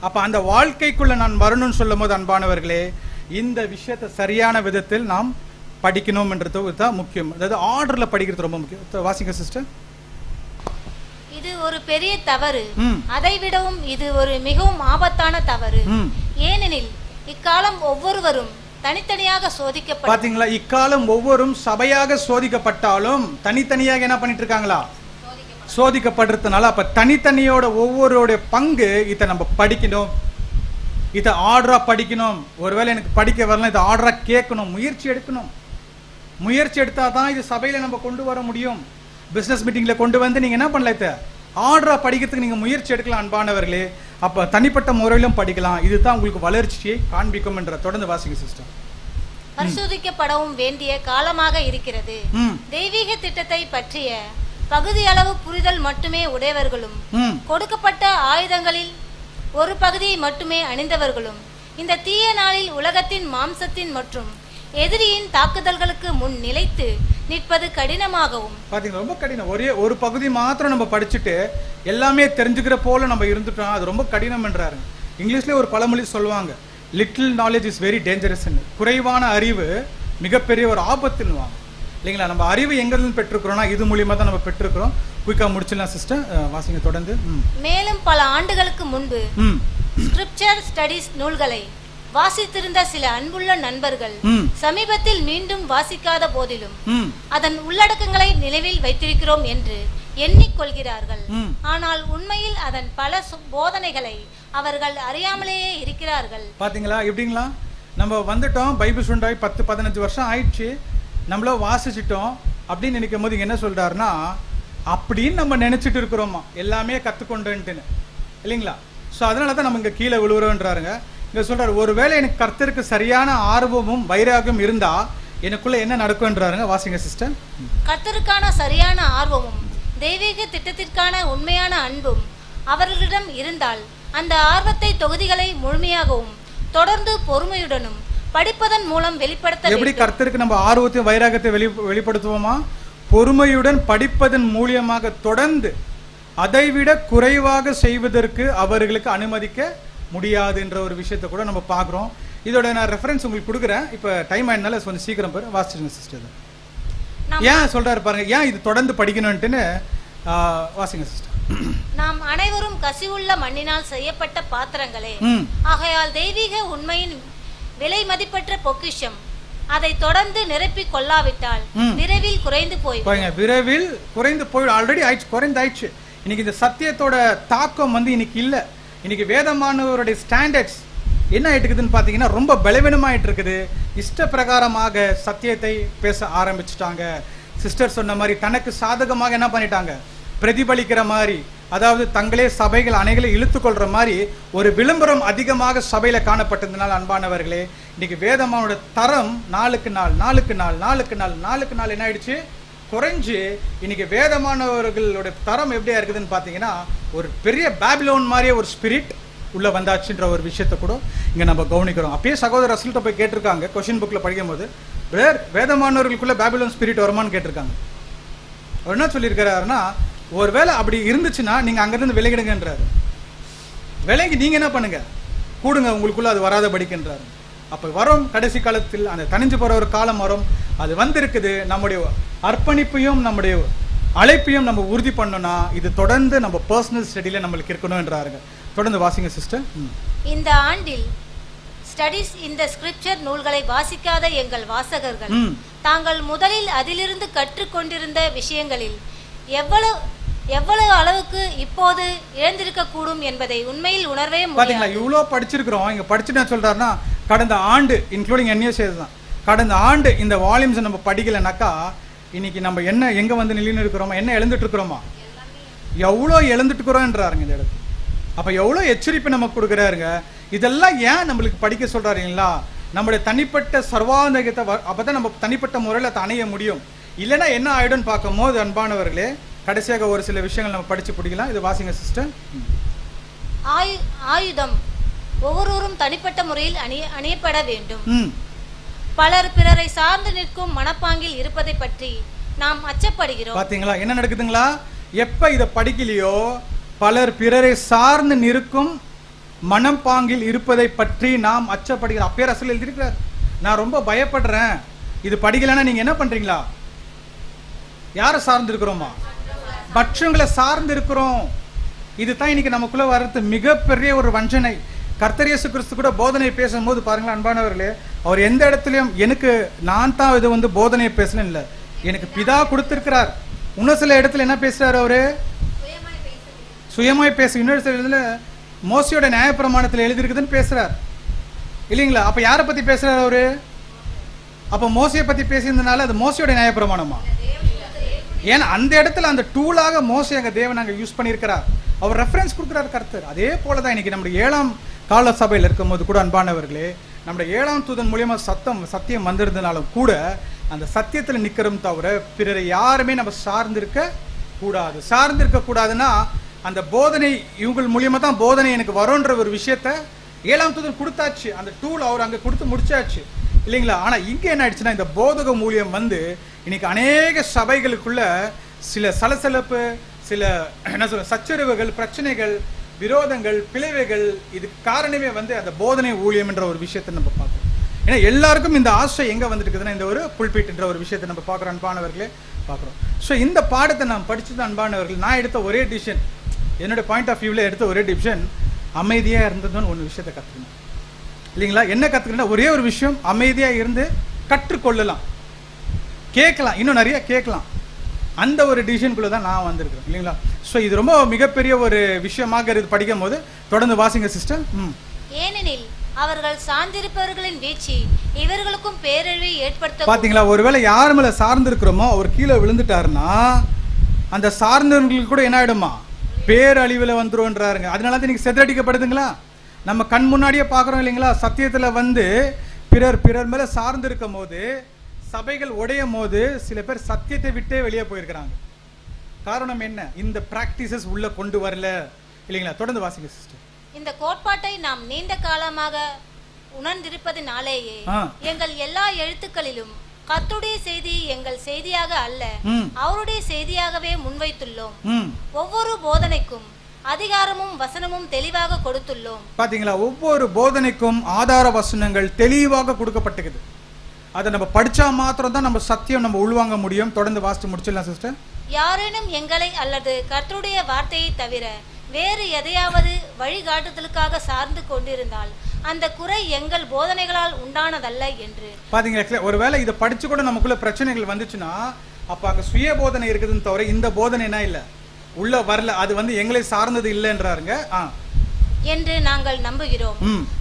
Speaker 1: அப்ப அந்த வாழ்க்கைக்குள்ள நான் வரணும்னு சொல்லும் போது அன்பானவர்களே, இந்த விஷயத்தை சரியான விதத்தில் நாம் படிக்கணும் என்றது தான் முக்கியம். அதாவது ஆர்டர்ல படிக்கிறது ரொம்ப முக்கியம். வாசிங்க சிஸ்டர்.
Speaker 2: இது ஒரு பெரிய தவறு. அதை விடவும் இது ஒரு மிகவும் ஆபத்தான தவறு. ஏனெனில் இக்காலம் ஒவ்வொருவரும் தனித்தனியாக சோதிக்கப்பட்ட. பாத்தீங்களா? இக்காலம் ஒவ்வொரும் சபையாக சோதிக்கப்பட்டாலும் தனித்தனியாக என்ன பண்ணிட்டு இருக்காங்களா? சோதிக்கப்படுறதுனால அப்ப தனித்தனியோட ஒவ்வொருடைய பங்கு இதை நம்ம படிக்கணும், இதை ஆர்டரா படிக்கணும். ஒருவேளை எனக்கு படிக்க வரலாம், இதை ஆர்டரா கேட்கணும், முயற்சி எடுக்கணும். முயற்சி எடுத்தா தான் இது சபையில நம்ம கொண்டு வர முடியும். பிசினஸ் மீட்டிங்ல கொண்டு வந்து நீங்க என்ன பண்ணல, இதை ஆர்டரா படிக்கிறதுக்கு நீங்க முயற்சி எடுக்கலாம் அன்பானவர்களே. அப்ப தனிப்பட்ட முறையிலும் படிக்கலாம். இதுதான் உங்களுக்கு வளர்ச்சியை காண்பிக்கும் என்ற. தொடர்ந்து வாசிங்க சிஸ்டர். பரிசோதிக்கப்படவும் வேண்டிய காலமாக இருக்கிறது. தெய்வீக திட்டத்தை பற்றிய பகுதி அளவு புரிதல் மட்டுமே உடையவர்களும், கொடுக்கப்பட்ட ஆயுதங்களில் ஒரு பகுதியை மட்டுமே அணிந்தவர்களும் இந்த தீய நாளில் உலகத்தின் மாம்சத்தின் மற்றும் எதிரியின் தாக்குதல்களுக்கு முன் நிலைத்து நிற்பது கடினமாகவும். பாத்தீங்களா? ரொம்ப கடினம். ஒரே ஒரு பகுதி மாத்திரம் நம்ம படிச்சுட்டு எல்லாமே தெரிஞ்சுக்கிற போல நம்ம இருந்துட்டோம், அது ரொம்ப கடினம் என்றாரு. இங்கிலீஷ்ல ஒரு பழமொழி சொல்லுவாங்க, little knowledge is very dangerous. குறைவான அறிவு மிகப்பெரிய ஒரு ஆபத்துன்னு இல்லைங்களா? நம்ம அறிவு எங்கிருந்து பெற்றிருக்கிறோம்னா இது மூலியமா தான் நம்ம பெற்றிருக்கிறோம். குயிக்கா முடிச்சிடலாம் சிஸ்டர், வாசிங்க தொடர்ந்து. மேலும் பல ஆண்டுகளுக்கு முன்பு ஸ்கிரிப்சர் ஸ்டடீஸ் நூல்களை வாசித்திருந்த சில அன்புள்ள நண்பர்கள் சமீபத்தில் மீண்டும் வாசிக்காத போதிலும் அதன் உள்ளடக்கங்களை நினைவில் வைத்திருக்கிறோம் என்று எண்ணிக்கொள்கிறார்கள். ஆனால் உண்மையில் அதன் பல போதனைகளை அவர்கள் அறியாமலேயே இருக்கிறார்கள். பாத்தீங்களா? எப்படிங்களா? நம்ம வந்துட்டோம், பைபிள் ஸ்டூடெண்ட் 10-15 வருஷம் ஆயிடுச்சு, நம்மள வாசிச்சிட்டோம் அப்படின்னு நினைக்கும் போது என்ன சொல்றாருன்னா, அப்படின்னு நம்ம நினைச்சிட்டு இருக்கிறோமா எல்லாமே கத்துக்கொண்டுன்னு இல்லைங்களா? ஸோ அதனால தான் நம்ம இங்க கீழே விழுவுறோன்றாருங்க. இங்க சொல்றாரு, ஒருவேளை எனக்கு கர்த்தருக்கு சரியான ஆர்வமும் வைராகியம் இருந்தா எனக்குள்ள என்ன நடக்கும்ன்றாருங்க. வாசிங்க சிஸ்டர். கர்த்தருக்கான சரியான ஆர்வமும் தெய்வீக திட்டத்திற்கான உண்மையான அன்பும் அவர்களிடம் இருந்தால் அந்த ஆர்வத்தை தொகுதிகளை முழுமையாகவும் தொடர்ந்து பொறுமையுடனும் படிப்பதன் மூலம் வெளிப்படுத்த. எப்படி கர்த்தருக்கு நம்ம ஆர்வத்தையும் வைராகத்தை வெளிப்படுத்துவோமா? பொறுமையுடன் படிப்பதன் மூலியமாக தொடர்ந்து அதைவிட குறைவாக செய்வதற்கு அவர்களுக்கு அனுமதிக்க முடியாது என்ற ஒரு விஷயத்தை கூட நம்ம பார்க்குறோம். இதோட நான் ரெஃபரன்ஸ் உங்களுக்கு கொடுக்குறேன். இப்போ டைம் ஆயினால கொஞ்சம் சீக்கிரம் பேர் வாசிச்சுங்க சிஸ்டர். ஏன் சொல்றாரு பாருங்க, ஏன் இது தொடர்ந்து படிக்கணும்ட்டுன்னு வாசிங்க சிஸ்டர். நாம் அனைவரும் கசிவுள்ள மண்ணினால் செய்யப்பட்ட பாத்திரங்களே, ஆகையால் தெய்வீக உண்மையின் விலை மதிப்பற்ற பொக்கிஷம் அதை தொடர்ந்து நிரப்பிக் கொள்ளாவிட்டால் விரைவில் குறைந்து விரைவில் குறைந்து போய் ஆல்ரெடி ஆயிடுச்சு, குறைந்தாயிடுச்சு. இன்னைக்கு இந்த சத்தியத்தோட தாக்கம் இன்னைக்கு இல்லை. இன்னைக்கு வேதமானவருடைய ஸ்டாண்டர்ட்ஸ் என்ன ஆயிட்டுக்குதுன்னு பார்த்தீங்கன்னா ரொம்ப பலவீனமாயிட்டு இருக்குது. இஷ்ட பிரகாரமாக சத்தியத்தை பேச ஆரம்பிச்சுட்டாங்க. சிஸ்டர் சொன்ன மாதிரி தனக்கு சாதகமாக என்ன பண்ணிட்டாங்க, பிரதிபலிக்கிற மாதிரி, அதாவது தங்களே சபைகள் அணைகளை இழுத்து கொள்ற மாதிரி ஒரு விளம்பரம் அதிகமாக சபையில காணப்பட்டதுனால அன்பானவர்களே, இன்னைக்கு வேதமானோட தரம் நாளுக்கு நாள் என்ன ஆயிடுச்சு, குறைஞ்சு இன்னைக்கு வேதமானவர்களோட தரம் எப்படியா இருக்குதுன்னு பார்த்தீங்கன்னா ஒரு பெரிய பாபிலோன் மாதிரியே ஒரு ஸ்பிரிட் உள்ள வந்தாச்சுன்ற ஒரு விஷயத்தை கூட இங்க நம்ம கவனிக்கிறோம். அப்பயே சகோதரர் ரசல்ட்ட போய் கேட்டிருக்காங்க, கொஸ்டின் புக்ல படிக்கும் போது, வேதமானவர்களுக்குள்ள பாபிலோன் ஸ்பிரிட் வருமானு கேட்டிருக்காங்க. அவர் என்ன சொல்லியிருக்கிறாருன்னா, ஒருவேளை அப்படி இருந்துச்சுன்னா நீங்க அங்கிருந்து விலகிடுங்கன்றாரு.
Speaker 1: விளங்கி நீங்க என்ன பண்ணுங்க, கூடுங்க, உங்களுக்குள்ள அது வராத படிக்கின்றார். அப்ப வரும் கடைசி காலத்தில் அந்த தனிஞ்சு போற ஒரு காலம் வரும், அது வந்திருக்குது. நம்முடைய அர்ப்பணிப்பையும் நம்முடைய அழைப்பையும் நம்ம உறுதி பண்ணோம்னா இது தொடர்ந்து நம்ம பர்சனல் ஸ்டடியில நம்மளுக்கு இருக்கணும் என்றாருங்க. தொடர்ந்து வாசிங்க சிஸ்டர்.
Speaker 2: இந்த ஆண்டில் ஸ்டடிஸ் இந்த ஸ்கிரிப்சர் நூல்களை வாசிக்காத எங்கள் வாசகர்கள் தாங்கள் முதலில் அதிலிருந்து கற்றுக்கொண்டிருந்த விஷயங்களில் எவ்வளவு அளவுக்கு இப்போது இழந்திருக்க கூடும் என்பதை உண்மையில் உணர்வே
Speaker 1: பாத்தீங்களா. இவ்வளவு படிச்சிருக்கிறோம். இங்க படிச்சு நான் சொல்றாருன்னா கடந்த ஆண்டு இன்க்ளூடிங் என்எஸ்ஏ தான், கடந்த ஆண்டு இந்த வால்யூம்ஸ் நம்ம படிக்கலனாக்கா இன்னைக்கு நம்ம என்ன எங்க வந்து நிலைன்னு இருக்கிறோமா, என்ன இழந்துட்டு இருக்கிறோமா, எவ்வளவு இழந்துட்டு இருக்கிறோம்ன்றாருங்க இந்த இடத்துல. அப்ப எவ்வளவு எச்சரிப்பு நமக்கு கொடுக்குறாருங்க. இதெல்லாம் ஏன் நம்மளுக்கு படிக்க சொல்றாருங்களா, நம்முடைய தனிப்பட்ட சர்வாந்தகத்தை அப்பதான் நம்ம தனிப்பட்ட முறையில் அதை அணைய முடியும். இல்லைன்னா என்ன ஆயிடும்னு பார்க்கும் போது அன்பானவர்களே, கடைசியாக ஒரு சில விஷயங்கள் நம்ம படிச்சு பிடிக்கலாம். இது வாசிங்க சிஸ்டர்.
Speaker 2: ஆயுதம் ஒவ்வொருவரும் தனிப்பட்ட முறையில் அணியப்பட வேண்டும். பலர் பிறரை சார்ந்து நிற்கும் மனப்பாங்கில் இருப்பதை பற்றி நாம் அச்சப்படுகிறோம்.
Speaker 1: பாத்தீங்களா என்ன நடக்குதுங்களா, எப்ப இதை படிக்கலையோ பலர் பிறரை சார்ந்து நிற்கும் மனப்பாங்கில் இருப்பதை பற்றி நாம் அச்சப்படுகிறோம். அப்பேர் அசல் எழுதியிருக்கிறார். நான் ரொம்ப பயப்படுறேன், இது படிக்கலன்னா நீங்க என்ன பண்றீங்களா, யாரை சார்ந்து இருக்கிறோமா, மற்றவங்களை சார்ந்து இருக்கிறோம். இதுதான் இன்னைக்கு நமக்குள்ள வர்றது மிகப்பெரிய ஒரு வஞ்சனை. கர்த்தர் இயேசு கிறிஸ்து கூட போதனை பேசும்போது பாருங்களேன் அன்பானவர்களே, அவர் எந்த இடத்துலயும் எனக்கு நான் தான் இது வந்து போதனையை பேசல இல்ல, எனக்கு பிதா கொடுத்திருக்கிறார். இன்னும் சில இடத்துல என்ன பேசுறாரு, அவரு சுயமாய் பேச. இன்னொரு சில இடத்துல மோசையோட நியாயப்பிரமாணத்தில் எழுதியிருக்குதுன்னு பேசுறார் இல்லைங்களா. அப்ப யாரை பத்தி பேசுறாரு அவரு, அப்ப மோசையை பத்தி பேசியிருந்தனால அது மோசையோட நியாயப்பிரமாணமா? ஏன்னா அந்த இடத்துல அந்த டூலாக மோசை அங்க தேவன் அங்க யூஸ் பண்ணியிருக்கிறார். அவர் ரெஃபரன்ஸ் கொடுக்கிறார் கர்த்தர். அதே போலதான் இன்னைக்கு நம்முடைய 7ஆம் கால சபையில் இருக்கும் போது கூட அன்பானவர்களே, நம்முடைய 7ஆம் தூதன் மூலியமா சத்தியம் வந்திருந்தனாலும் கூட அந்த சத்தியத்துல நிக்கிறோம் தவிர பிறரை யாருமே நம்ம சார்ந்திருக்க கூடாது. சார்ந்திருக்க கூடாதுன்னா அந்த போதனை இவங்க மூலியமா தான் போதனை எனக்கு வரும்ன்ற ஒரு விஷயத்த 7ஆம் தூதன் கொடுத்தாச்சு. அந்த டூல் அவர் அங்க கொடுத்து முடிச்சாச்சு இல்லைங்களா. ஆனா இங்க என்ன ஆயிடுச்சுன்னா இந்த போதக மூலியம் வந்து இன்னைக்கு அநேக சபைகளுக்குள்ள சில சலசலப்பு, சில என்ன சொல்ற சச்சரவுகள், பிரச்சனைகள், விரோதங்கள், பிளவுகள், இது காரணமே வந்து அந்த போதனை ஊழியம் என்ற ஒரு விஷயத்தை நம்ம பார்க்கிறோம். ஏன்னா எல்லாருக்கும் இந்த ஆசை எங்க வந்துருக்குதுன்னா இந்த ஒரு புல்பீட் என்ற ஒரு விஷயத்தை நம்ம பார்க்குறோம் அன்பானவர்களே பார்க்குறோம். ஸோ இந்த பாடத்தை நான் படிச்சது அன்பானவர்கள், நான் எடுத்த ஒரே டிசிஷன், என்னோட பாயிண்ட் ஆஃப் வியூவில் எடுத்த ஒரே டிசிஷன் அமைதியாக இருந்ததுன்னு ஒரு விஷயத்தை கற்றுக்கணும் இல்லைங்களா. என்ன கற்றுக்கணும்னா ஒரே ஒரு விஷயம், அமைதியாக இருந்து கற்றுக்கொள்ளலாம், கேட்கலாம், இன்னும் நிறைய கேட்கலாம். அந்த ஒரு டிசிஷனுக்குள்ள தான் நான் வந்திருக்கிறேன் இல்லைங்களா. ஸோ இது ரொம்ப மிகப்பெரிய ஒரு விஷயமாக இது படிக்கும் போது தொடர்ந்து வாசிங்க சிஸ்டர்.
Speaker 2: ஏனெனில் அவர்கள் சார்ந்திருப்பவர்களின் வீழ்ச்சி இவர்களுக்கும் பேரழிவை ஏற்படுத்த.
Speaker 1: பாத்தீங்களா, ஒருவேளை யார் மேல சார்ந்திருக்கிறோமோ அவர் கீழே விழுந்துட்டாருன்னா அந்த சார்ந்தவர்களுக்கு கூட என்ன ஆயிடுமா, பேரழிவுல வந்துருன்றாருங்க. அதனால தான் இன்னைக்கு செதறடிக்கப்படுதுங்களா. நம்ம கண் முன்னாடியே பாக்குறோம் இல்லைங்களா. சத்தியத்துல வந்து பிறர் மேல சார்ந்து இருக்கும் போது சபைகள் உடையும் போது சில பேர் சத்தியத்தை விட்டே வெளியே போயிருக்கிறாங்க. காரணம் என்ன, இந்த பிராக்டிசஸ் உள்ள கொண்டு வரல இல்லைங்களா. தொடர்ந்து வாசிங்க சிஸ்டர்.
Speaker 2: இந்த கோட்பாட்டை நாம் நீண்ட காலமாக உணர்ந்திருப்பதினாலேயே எங்கள் எல்லா எழுத்துக்களிலும் கர்த்தருடைய செய்தி எங்கள் செய்தியாக அல்ல அவருடைய செய்தியாகவே முன்வைத்துள்ளோம். ஒவ்வொரு போதனைக்கும் அதிகாரமும் வசனமும் தெளிவாக கொடுத்துள்ளோம்.
Speaker 1: பாத்தீங்களா, ஒவ்வொரு போதனைக்கும் ஆதார வசனங்கள் தெளிவாக கொடுக்கப்பட்டிருக்குது. அதை நம்ம படிச்சா மாத்திரம் தான் நம்ம சத்தியம் நம்ம உள்வாங்க முடியும். தொடர்ந்து வாசித்து முடிச்சிடலாம் சிஸ்டர்.
Speaker 2: யாரேனும் எங்களை அல்லது கர்த்தருடைய வார்த்தையை தவிர வேறு எதையாவது வழிகாட்டுதலுக்காக சார்ந்து கொண்டிருந்தால் அந்த குறை எங்கள் போதனைகளால் உண்டானதல்ல என்று.
Speaker 1: பாத்தீங்களா, ஒருவேளை இதை படிச்சு கூட நமக்குள்ள பிரச்சனைகள் வந்துச்சுன்னா அப்ப அங்க சுய போதனை இருக்குதுன்னு தவிர இந்த போதனைனா இல்ல உள்ள வரல, அது வந்து எங்களை சார்ந்தது இல்லைன்றாருங்க
Speaker 2: என்று நாங்கள் நம்புகிறோம்.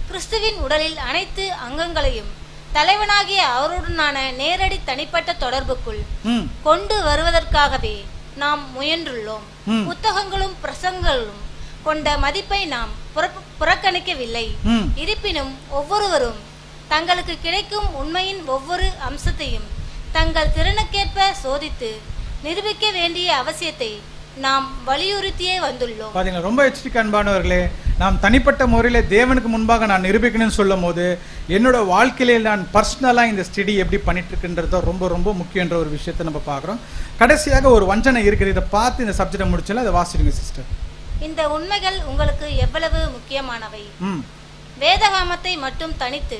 Speaker 2: கிறிஸ்துவின் உடலில் அனைத்து அங்கங்களையும் தலைவனாகிய அவருடனான நேரடி தனிப்பட்ட தொடர்புக்குள் கொண்டு வருவதற்காகவே நாம் முயன்றுள்ளோம். புத்தகங்களும் பிரசங்களும் கொண்ட மதிப்பை நாம் புறக்கணிக்கவில்லை. இருப்பினும் ஒவ்வொருவரும் தங்களுக்கு கிடைக்கும் உண்மையின் ஒவ்வொரு அம்சத்தையும் தங்கள் திறனுக்கேற்ப சோதித்து நிரூபிக்க வேண்டிய அவசியத்தை நாம் வலியுறுத்தியே வந்துள்ளோம்.
Speaker 1: பாத்தீங்களா, ரொம்ப எச்சரிக்கை அன்பானவர்களே. நாம் தனிப்பட்ட முறையில தேவனுக்கு முன்பாக நான் நிரூபிக்கணும்னு சொல்லும் போது என்னோட வாழ்க்கையில நான் பர்சனலா இந்த ஸ்டடி எப்படி பண்ணிட்டு இருக்குன்றத ரொம்ப ரொம்ப முக்கியன்ற ஒரு விஷயத்தை நம்ம பார்க்குறோம். கடைசியாக ஒரு வஞ்சனை இருக்குது, இதை பார்த்து இந்த சப்ஜெக்டை முடிச்சல அதை வாசிடுங்க சிஸ்டர்.
Speaker 2: இந்த உண்மைகள் உங்களுக்கு எவ்வளவு முக்கியமானவை. வேதாகமத்தை மட்டும் தனித்து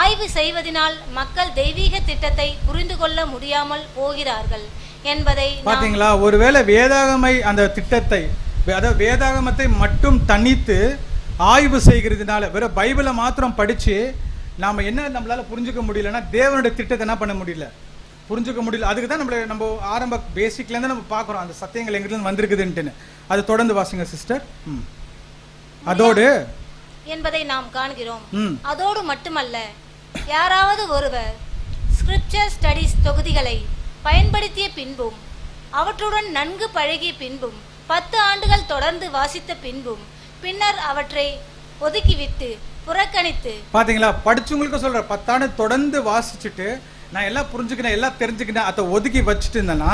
Speaker 2: ஆய்வு செய்வதனால் மக்கள் தெய்வீக திட்டத்தை புரிந்து கொள்ள முடியாமல் போகிறார்கள் என்பதை
Speaker 1: பாத்தீங்களா? ஒருவேளை வேதாகமை அந்த திட்டத்தை, அதாவது வேதாகமத்தை மட்டும் தனித்து ஆய்வு செய்கிறதுனால, வெறும் பைபிளை மாத்திரம் படிச்சு நாம என்ன நம்மளால புரிஞ்சுக்க முடியலன்னா தேவனுடைய திட்டத்தை என்ன பண்ண முடியல, புரிஞ்சுக்க முடியல. அதுக்கு தான் நம்ம ஆரம்ப பேசிக்ல இருந்து நம்ம பார்க்குறோம் அந்த சத்தியங்கள் எங்கிருந்து வந்திருக்குதுன்ட்டுன்னு. அது தொடர்ந்து வாசிங்க சிஸ்டர். அதோடு
Speaker 2: என்பதை நாம் காண்கிறோம். அதோடு மட்டுமல்ல, யாராவது ஒருவர் ஸ்கிரிப்சர் ஸ்டடீஸ் தொகுதிகளை பயன்படுத்திய பின்பும் அவற்றுடன் நன்கு பழகிய பின்பும் 10 ஆண்டுகள் தொடர்ந்து வாசித்த பின்பும் பின்னர் அவற்றை ஒதுக்கிவிட்டு புறக்கணித்து, பாத்தீங்களா?
Speaker 1: படிச்சவங்களுக்கு சொல்ற 10 ஆண்டு தொடர்ந்து வாசிச்சுட்டு நான் எல்லாம் புரிஞ்சுக்கினேன், எல்லாம் தெரிஞ்சுக்கினேன், அதை ஒதுக்கி வச்சுட்டு இருந்தேன்னா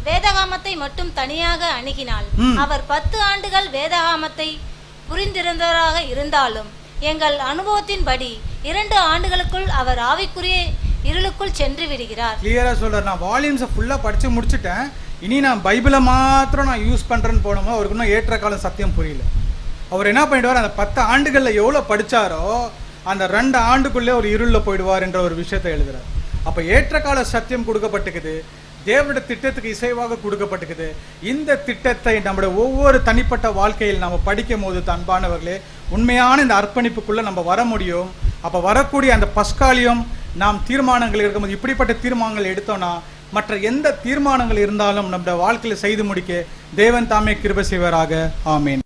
Speaker 2: வேதாகமத்தை மட்டும் தனியாக அணுகினால் அவர் 10 ஆண்டுகள் வேதாகமத்தை புரிந்திருந்தவராக இருந்தாலும் எங்கள் அனுபவத்தின்படி 2 ஆண்டுகளுக்குள் அவர் ஆவிக்குரிய இருளுக்குள் சென்று விடுகிறார்.
Speaker 1: கிளியரா சொல்றார். நான் வால்யூம்ஸை ஃபுல்லா படிச்சு முடிச்சுட்டேன், இனி நான் பைபிளை மாத்திரம் நான் யூஸ் பண்றேன்னு போனோமோ அவருக்கு இன்னும் ஏற்ற காலம் சத்தியம் புரியல. அவர் என்ன பண்ணிடுவார், அந்த 10 ஆண்டுகள்ல எவ்வளவு படிச்சாரோ அந்த 2 ஆண்டுக்குள்ளே ஒரு இருள்ல போயிடுவார் என்ற ஒரு விஷயத்தை எழுதுறார். அப்ப ஏற்ற கால சத்தியம் கொடுக்கப்பட்டிருக்குது, தேவனுடைய திட்டத்துக்கு இசைவாக கொடுக்கப்பட்டிருக்குது. இந்த திட்டத்தை நம்முடைய ஒவ்வொரு தனிப்பட்ட வாழ்க்கையில் நம்ம படிக்கும் போது அன்பானவர்களே, உண்மையான இந்த அர்ப்பணிப்புக்குள்ள நம்ம வர முடியும். அப்ப வரக்கூடிய அந்த பஸ்காலியம் நாம் தீர்மானங்கள் இருக்கும்போது, இப்படிப்பட்ட தீர்மானங்கள் எடுத்தோம்னா மற்ற எந்த தீர்மானங்கள் இருந்தாலும் நம்முடைய வாழ்க்கையில செய்து முடிக்க தேவன் தாமே கிருபை செய்வாராக. ஆமீன்.